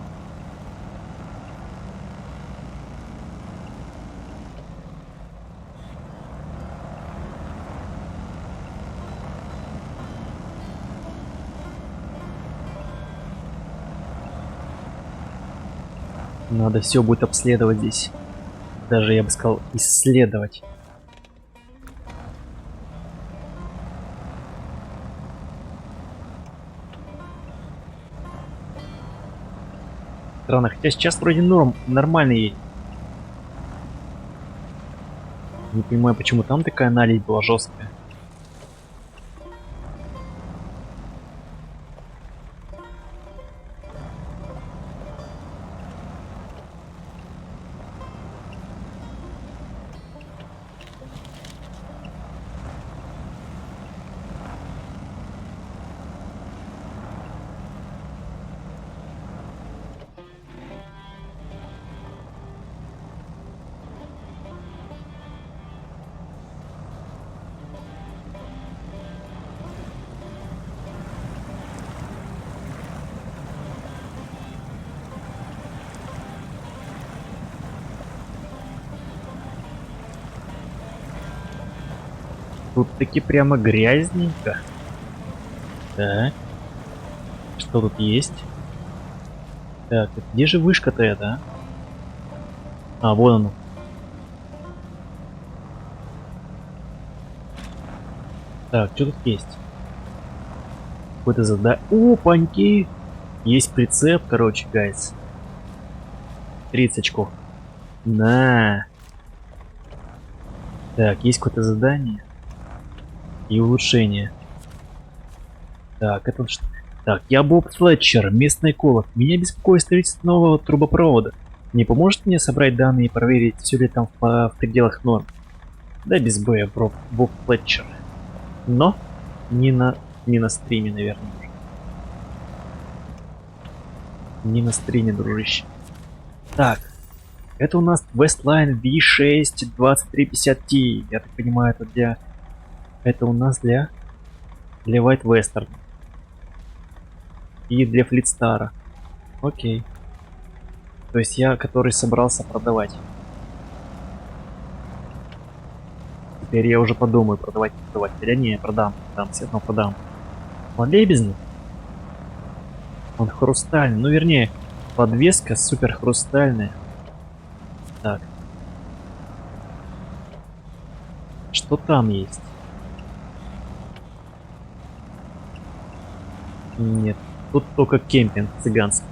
Надо все будет обследовать здесь. Даже, я бы сказал, исследовать. Странно, хотя сейчас вроде нормально едет. Не понимаю, почему там такая наледь была жесткая. Тут таки прямо грязненько. Так. Что тут есть? Так, где же вышка-то эта, а? А, вон она. Так, что тут есть? Какое-то задание. Опаньки! Есть прицеп, короче, гайс. 30 очков. На. Так, есть какое-то задание. И улучшение. Так, это что? Так, я Боб Флетчер, местный эколог. Меня беспокоит строительство нового трубопровода. Не поможет мне собрать данные и проверить, все ли там в пределах норм? Да без боя, Боб Флетчер. Но не на стриме, наверное. Не на стриме, дружище. Так, это у нас Westline V6 2350T. Я так понимаю, это для... Это у нас для White Western. И для Флитстара. Окей. То есть я, который собрался продавать. Теперь я уже подумаю, продавать, не продавать. Хотя не, продам, все равно продам. Он лебезный. Он хрустальный. Ну, вернее, подвеска супер хрустальная. Так. Что там есть? Нет. Тут только кемпинг цыганский.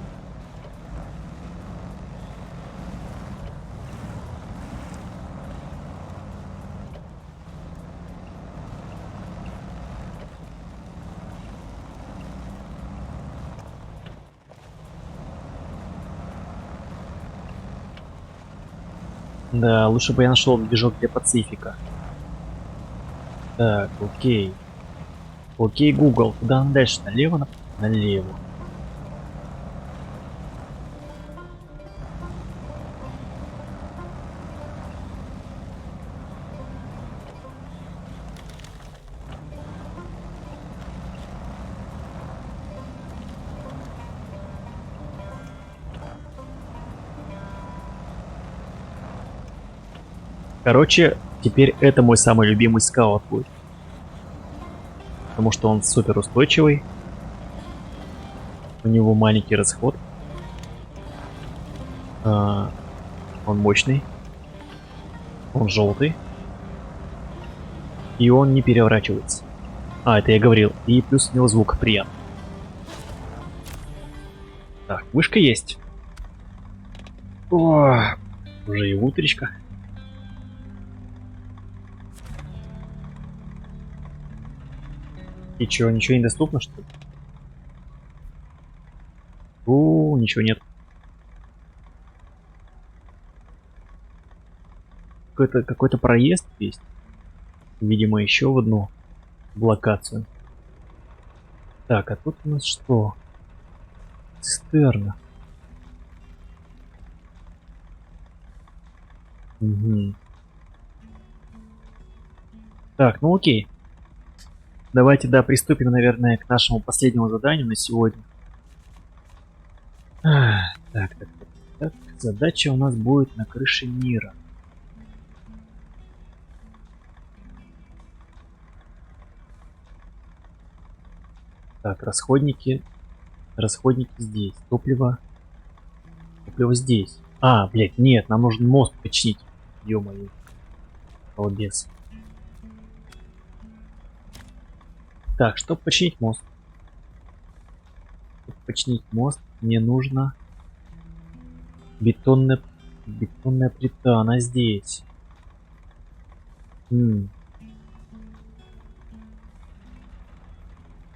Да, лучше бы я нашел движок для Пацифика. Так, окей. Окей, Google, куда нам дальше? Налево? Налево. Короче, теперь это мой самый любимый скаут будет. Потому что он супер устойчивый. У него маленький расход. Он мощный. Он желтый. И он не переворачивается. Это я говорил. И плюс у него звук приятный. Так, вышка есть. О, уже и утречка. И чё, ничего не доступно, что ли? Ничего нет. Какой-то проезд есть. Видимо, еще в одну локацию. Так, а тут у нас что? Цистерна. Угу. Так, ну окей. Давайте, да, приступим, наверное, к нашему последнему заданию на сегодня. Так. Задача у нас будет на крыше мира. Так, расходники. Расходники здесь. Топливо. Топливо здесь. Блядь, нет, нам нужен мост починить. Ё-моё. Молодец. Так, чтобы починить мост. Чтобы починить мост, мне нужно бетонная плита. Она здесь.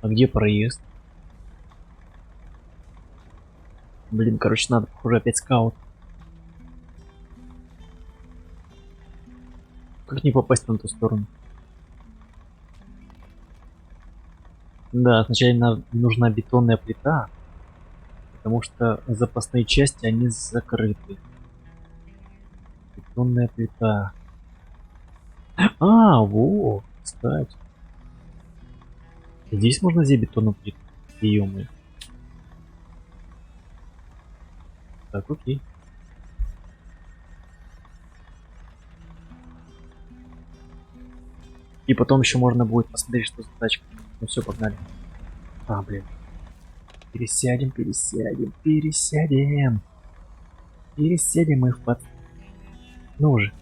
А где проезд? Блин, короче, надо, похоже, опять скаут. Как не попасть на ту сторону? Да, сначала нужна бетонная плита, потому что запасные части, они закрыты. Бетонная плита. Во, кстати. Здесь можно взять бетонную плиту. Ё-моё. Так, окей. И потом еще можно будет посмотреть, что за тачка. Ну все, погнали. Блин. Пересядем. Пересядем мы в под... Ну уже.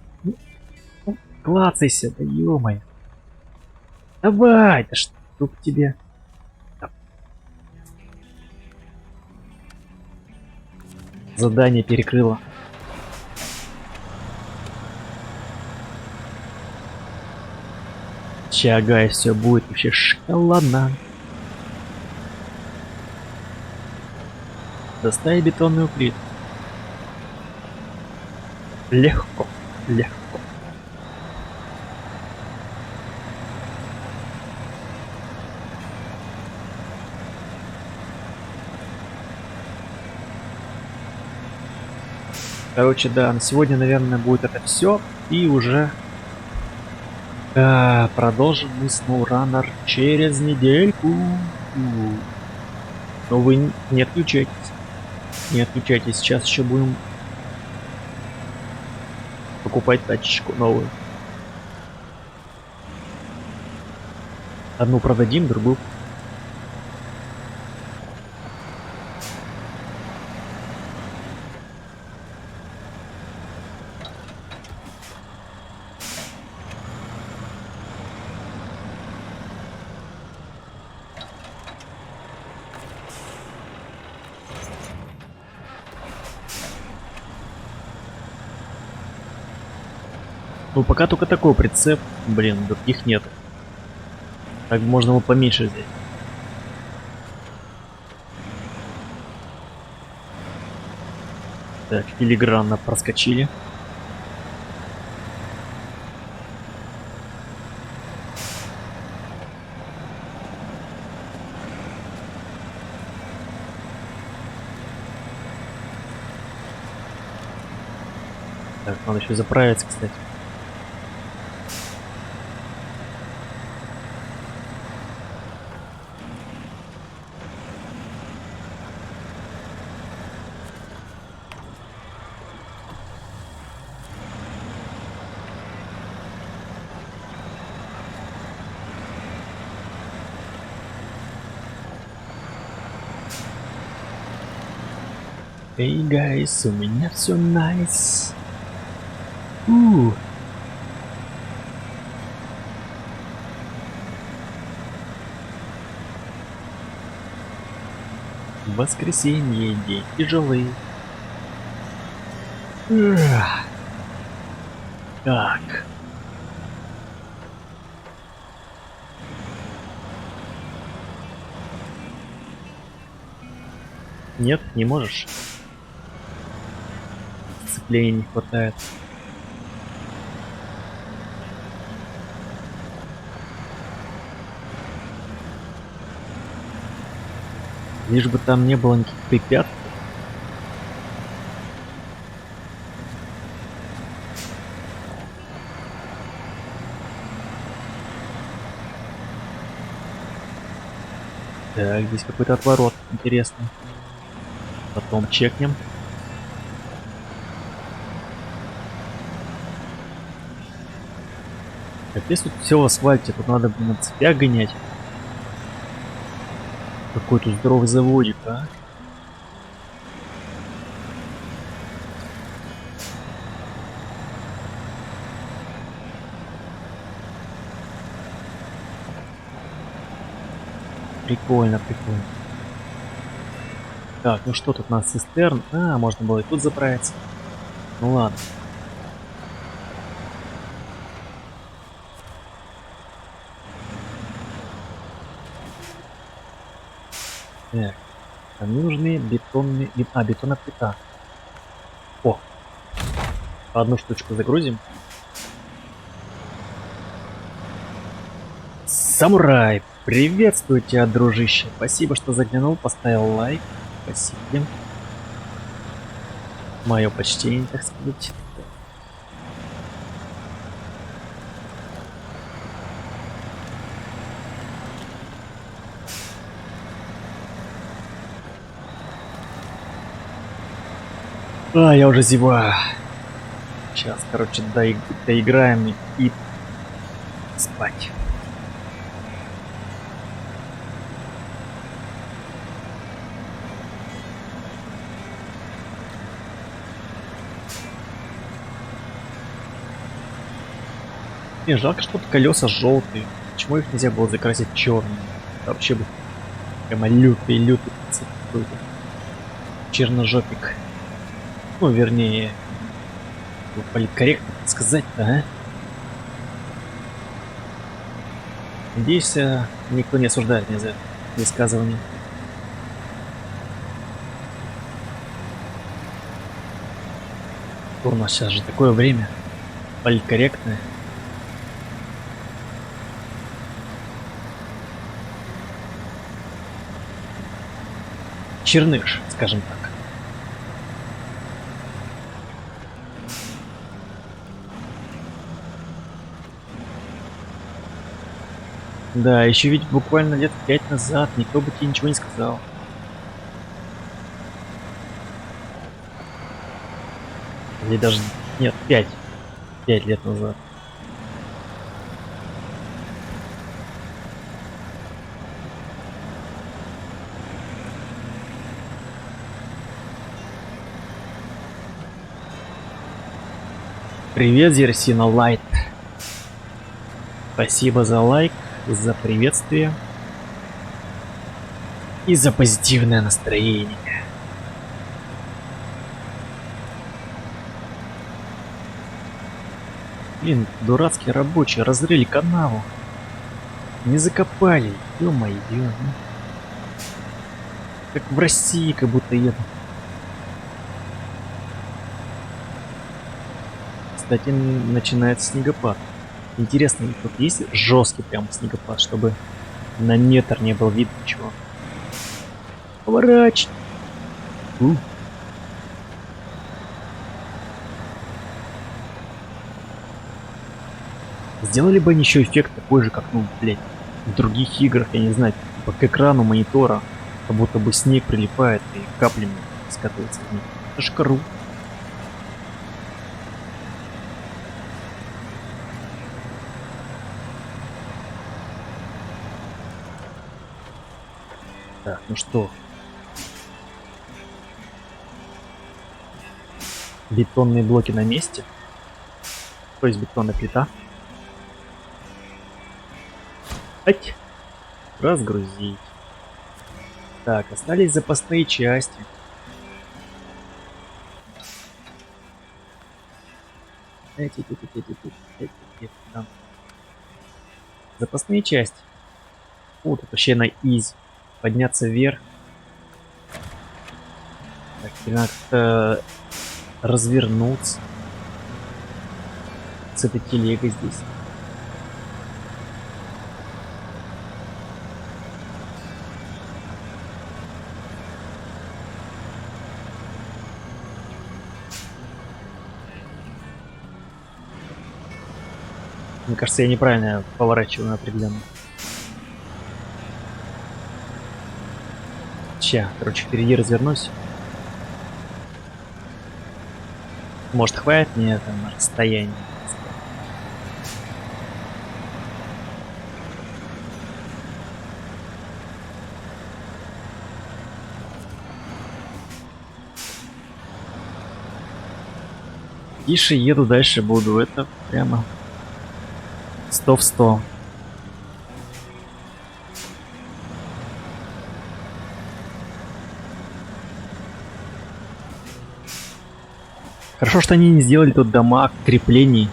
Клацайся, да ё-моё. Давай, да чтоб тебе... Задание перекрыло. Чагай, все будет вообще шоколадно. Доставить бетонную плиту. Легко. Короче, да, на сегодня, наверное, будет это все. И уже продолжим мы SnowRunner через недельку. Но вы не отключайтесь. Сейчас еще будем покупать тачечку новую. Одну продадим, другую. Ну пока только такой прицеп, блин, других нет. Так можно его поменьше взять. Так, филигранно проскочили. Так, надо еще заправиться, кстати. Эй, гайс, у меня все найс. Воскресенье, день тяжелый. Так. Нет, не можешь. Сцепления не хватает. Лишь бы там не было никаких препятствий. Так, здесь какой-то отворот интересный. Потом чекнем. Капец, тут все в асфальте, тут надо на цепях гонять. Какой тут здоровый заводик, а? Прикольно, прикольно. Так, ну что тут у нас цистерн? А, можно было и тут заправиться. Ну ладно. Так, а мне нужны бетонные... бетонная плита. О! Одну штучку загрузим. Самурай! Приветствую тебя, дружище! Спасибо, что заглянул, поставил лайк. Спасибо. Мое почтение, так сказать. А, я уже зеваю. Сейчас, короче, доиграем и спать. Мне жалко, что тут колеса желтые. Почему их нельзя было закрасить черными? Вообще бы прямо лютый какой-то. Черножопик. Ну, вернее, политкорректно сказать-то, а? Надеюсь, никто не осуждает меня за это высказывание. У нас сейчас же такое время политкорректное. Черныш, скажем так. Да, еще ведь буквально лет 5 назад никто бы тебе ничего не сказал. Или даже... Нет, 5. 5 лет назад. Привет, Зерсина Лайт. Спасибо за лайк, за приветствие и за позитивное настроение. Блин, дурацкие рабочие разрыли канаву. Не закопали, ё-моё. Как в России, как будто еду. Кстати, начинается снегопад. Интересно, тут есть жесткий прям снегопад, чтобы на метр не было видно ничего. Поворачивай. Сделали бы они еще эффект такой же, как, ну, блядь, в других играх, я не знаю, типа к экрану монитора, как будто бы снег прилипает и каплями скатывается в них. Это ж круто. Так, ну что? Бетонные блоки на месте. То есть бетонная плита. Ать! Разгрузить. Так, остались запасные части. Там. Запасные части. О, тут вообще на изи. Подняться вверх. Так, и надо как-то развернуться. С этой телегой здесь. Мне кажется, я неправильно поворачиваю определенно. Ща, короче, впереди развернусь. Может, хватит мне там расстояние? Тише еду, дальше буду. Это прямо 100 в 100. Хорошо, что они не сделали тут дамаг креплений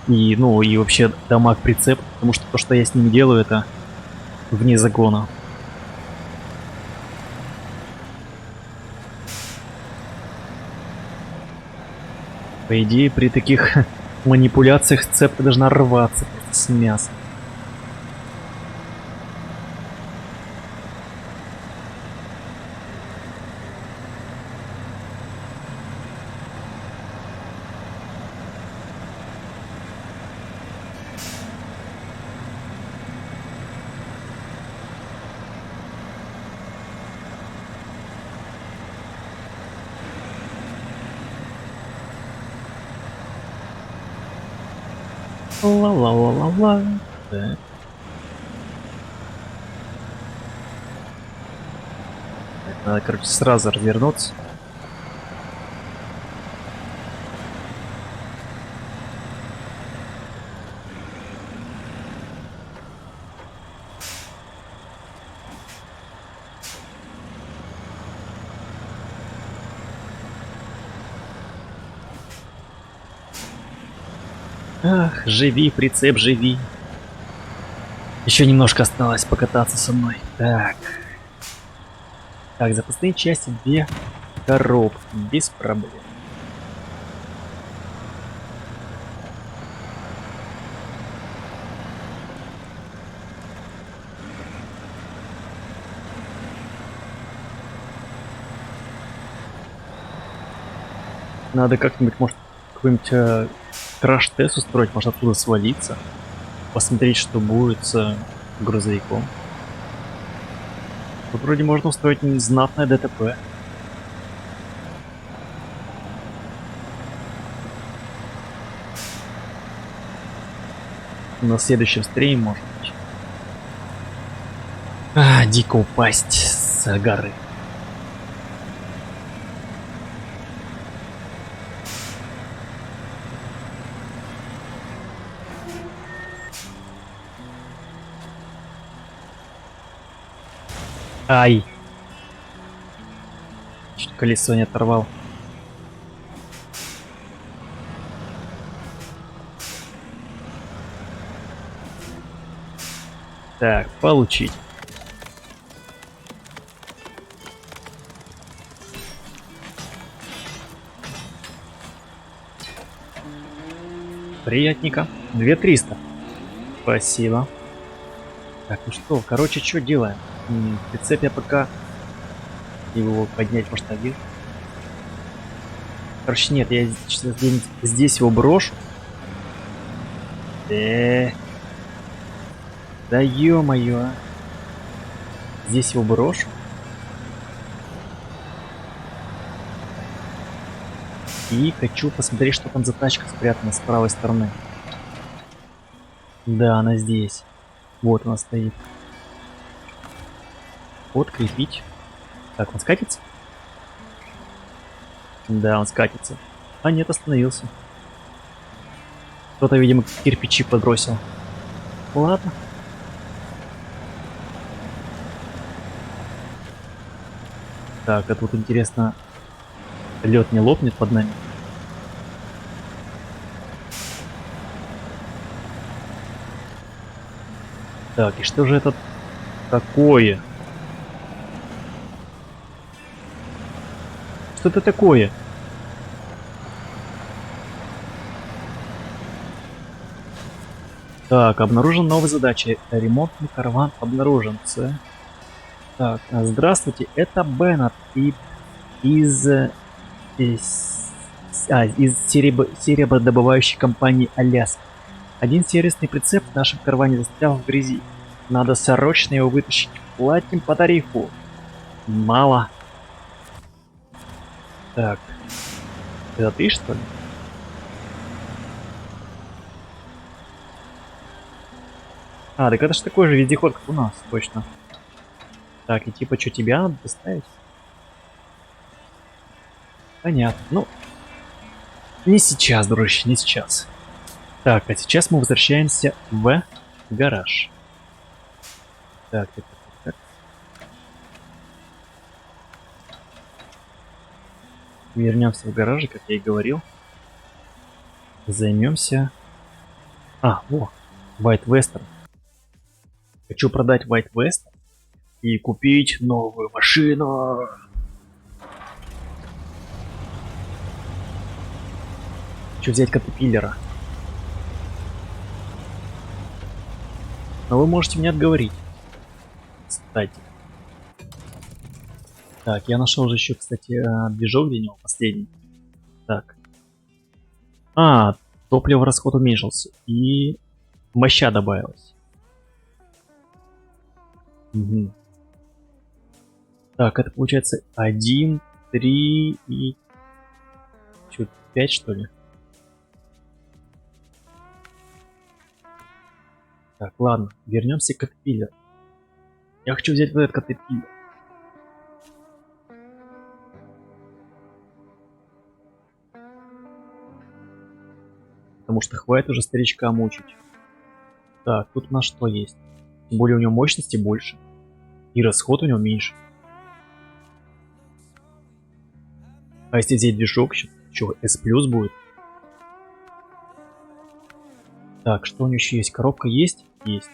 и, ну, и вообще дамаг прицеп, потому что то, что я с ним делаю, это вне закона. По идее, при таких манипуляциях цепка должна рваться просто с мяса. Ла-ла-ла-ла-ла. Так. Надо, короче, сразу развернуться. Ах, живи, прицеп, живи. Еще немножко осталось покататься со мной. Так. Так, запасные части, 2 коробки, без проблем. Надо как-нибудь, может, какой-нибудь краш-тест устроить, может оттуда свалиться. Посмотреть, что будет с грузовиком. Тут вроде можно устроить знатное ДТП. На следующем стриме, может быть. Дико упасть с горы. Ай! Чуть колесо не оторвал. Так, получить. Приятненько. 2300. Спасибо. Так, ну что, короче, что делаем? Прицеп я пока его поднять может один. Короче, нет, я здесь его брошу. Да ё-моё, а. Здесь его брошу. И хочу посмотреть, что там за тачка спрятана с правой стороны. Да, она здесь. Вот она стоит. Подкрепить. Так, он скатится? Да, он скатится. А нет, остановился. Кто-то, видимо, кирпичи подбросил. Ладно. Так, а тут интересно, лед не лопнет под нами? Так, и что же это такое? Что это такое? Так, обнаружен новая задача. Ремонтный караван обнаружен. Так, здравствуйте, это Беннет из серебродобывающей компании Аляска. Один сервисный прицеп в нашем караване застрял в грязи. Надо срочно его вытащить. Платим по тарифу. Мало. Так, это ты, что ли? А, так это ж такой же вездеход, как у нас, точно. Так, и типа, что, тебя надо доставить? Понятно. Ну, не сейчас, дружище, не сейчас. Так, а сейчас мы возвращаемся в гараж. Так, так, так, так. Вернемся в гараж, как я и говорил. Займемся... А, во, White Western. Хочу продать White Western и купить новую машину. Хочу взять Катапиллера. Но вы можете меня отговорить. Кстати. Так, я нашел же еще, кстати, движок для него последний. Так. А, топливо расход уменьшился. И моща добавилась. Угу. Так, это получается 1, 3 и... Чё, 5, что ли? Так, ладно, вернемся к Катапиллеру. Я хочу взять вот этот Катапиллер. Потому что хватит уже старичка мучить. Так, тут у нас что есть? Тем более у него мощности больше. И расход у него меньше. А если взять движок, что, S плюс будет? Так, что у него еще есть? Коробка есть? Есть.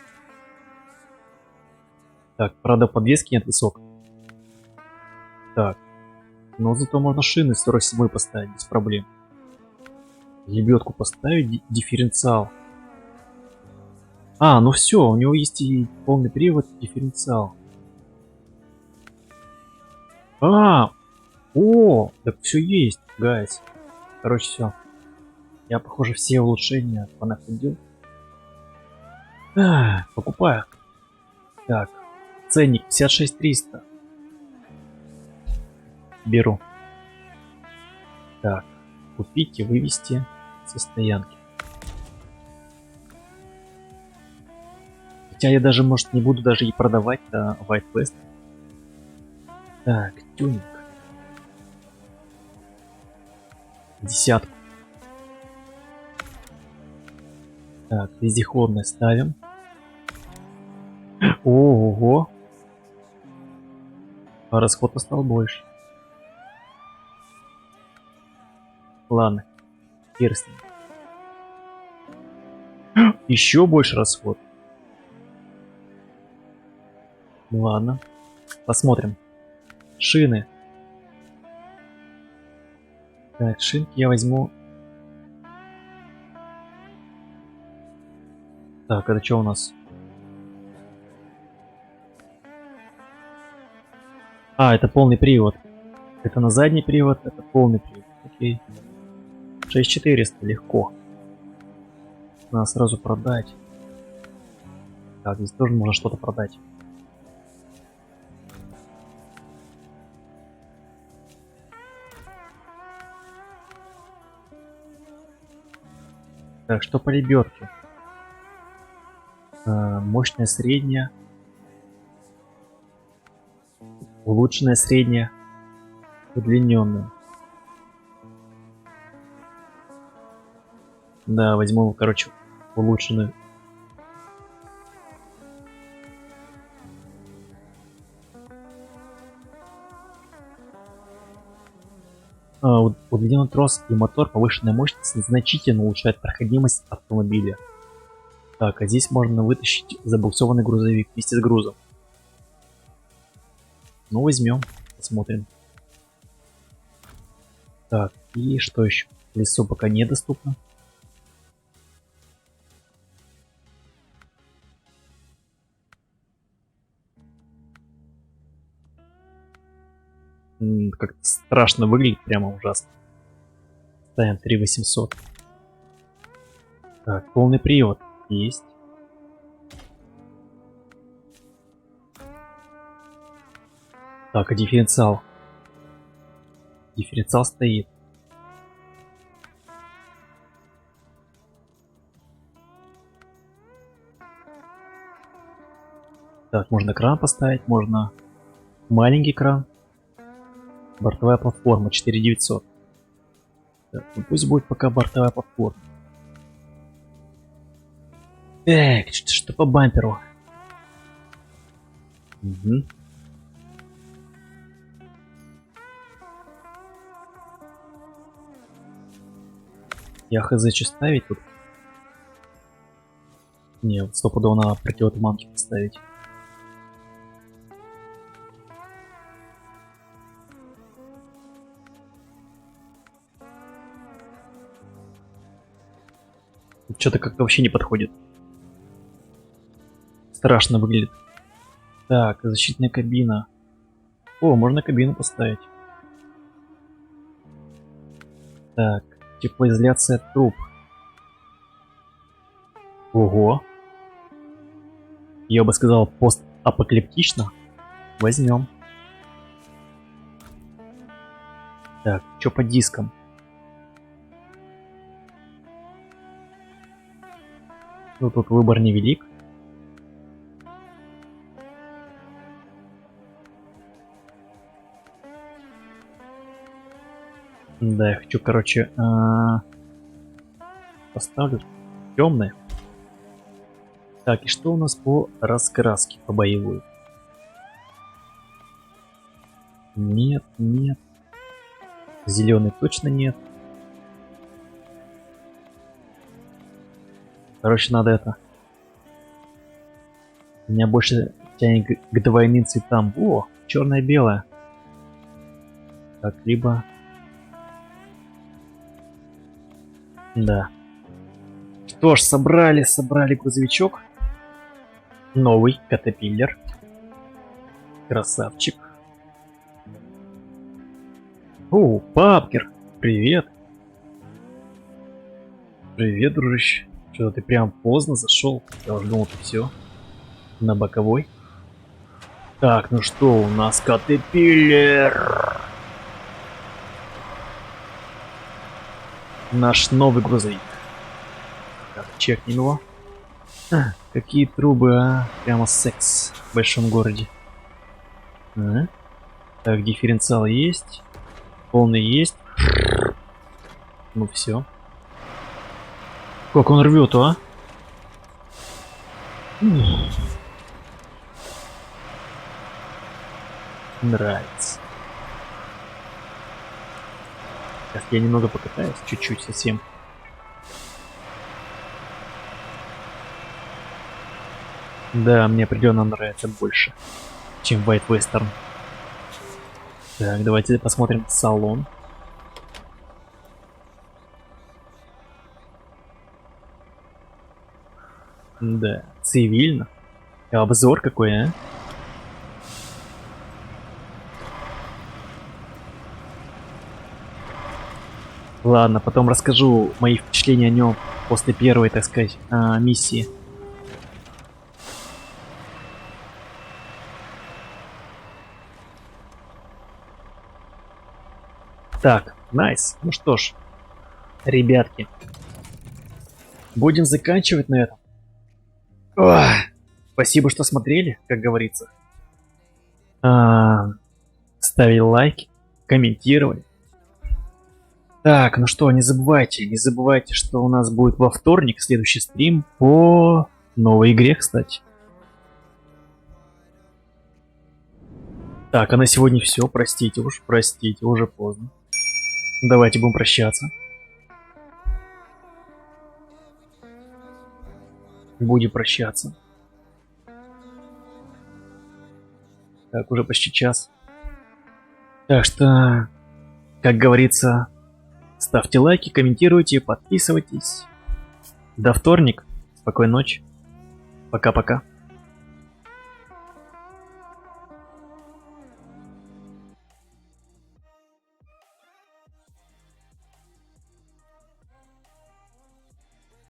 Так, правда, подвески нет высокой. Так. Но зато можно шины 47 поставить без проблем. Лебедку поставить, дифференциал. А, ну все, у него есть и полный привод, дифференциал. А, о, так все есть, гайс. Короче, все. Я, похоже, все улучшения понаходил. Покупаю. Так, ценник 56 300. Беру. Так, купить и вывести со стоянки. Хотя я даже, может, не буду даже и продавать White West. Так, тюнинг. Десятку. Так, вездеходное ставим. Ого. А расход стал больше. Ладно. Хер с ним. Еще больше расход. Ну ладно. Посмотрим. Шины. Так, шинки я возьму. Так, это что у нас? А, это полный привод. Это на задний привод, это полный привод. Окей. 6400, легко. Надо сразу продать. Так, здесь тоже можно что-то продать. Так, что по лебедке? Мощная средняя. Улучшенная средняя. Удлиненная. Да, возьму, короче, улучшенную. Удлиненный трос и мотор повышенной мощности значительно улучшает проходимость автомобиля. Так, а здесь можно вытащить забуксованный грузовик вместе с грузом. Ну, возьмем, посмотрим. Так, и что еще? Лесо пока недоступно. Как-то страшно выглядит, прямо ужасно. Ставим 3800. Так, полный привод есть. Так, а дифференциал? Дифференциал стоит. Так, можно кран поставить, можно маленький кран. Бортовая платформа 4900. Так, ну пусть будет пока бортовая платформа. Так, что по бамперу? Угу. Я хз, что ставить тут? Не, вот стопудово надо противотуманки поставить. Что-то как-то вообще не подходит. Страшно выглядит. Так, защитная кабина. О, можно кабину поставить. Так, теплоизоляция труб. Ого. Я бы сказал, постапокалиптично. Возьмем. Так, что по дискам? Ну, тут выбор невелик. Да, я хочу, короче, поставлю темные. Так, и что у нас по раскраске, по боевой? Нет, нет. Зеленый точно нет. Короче, надо это. Меня больше тянет к двойным цветам. О, черное-белое. Так, либо... Да. Что ж, собрали грузовичок. Новый катапиллер. Красавчик. О, Папкер. Привет. Привет, дружище. Что-то ты прям поздно зашел. Я уже думал, ты все. На боковой. Так, ну что, у нас катапиллер. Наш новый грузовик. Так, чекнем его. Какие трубы, а? Прямо секс в большом городе. Так, дифференциал есть. Полный есть. Ну все. Как он рвет, а? Нравится. Сейчас я немного покатаюсь, чуть-чуть совсем. Да, мне определенно нравится больше, чем White Western. Так, давайте посмотрим салон. Да, цивильно. Обзор какой, а? Ладно, потом расскажу мои впечатления о нем после первой, так сказать, миссии. Так, найс. Ну что ж, ребятки, будем заканчивать на этом. Ох, спасибо, что смотрели, как говорится. Ставили лайки, комментировали. Так, ну что, не забывайте, что у нас будет во вторник следующий стрим по новой игре, кстати. Так, а на сегодня все, простите, уже поздно. Давайте будем прощаться. Будем прощаться. Так, уже почти час. Так что, как говорится, ставьте лайки, комментируйте, подписывайтесь. До вторника. Спокойной ночи. Пока-пока.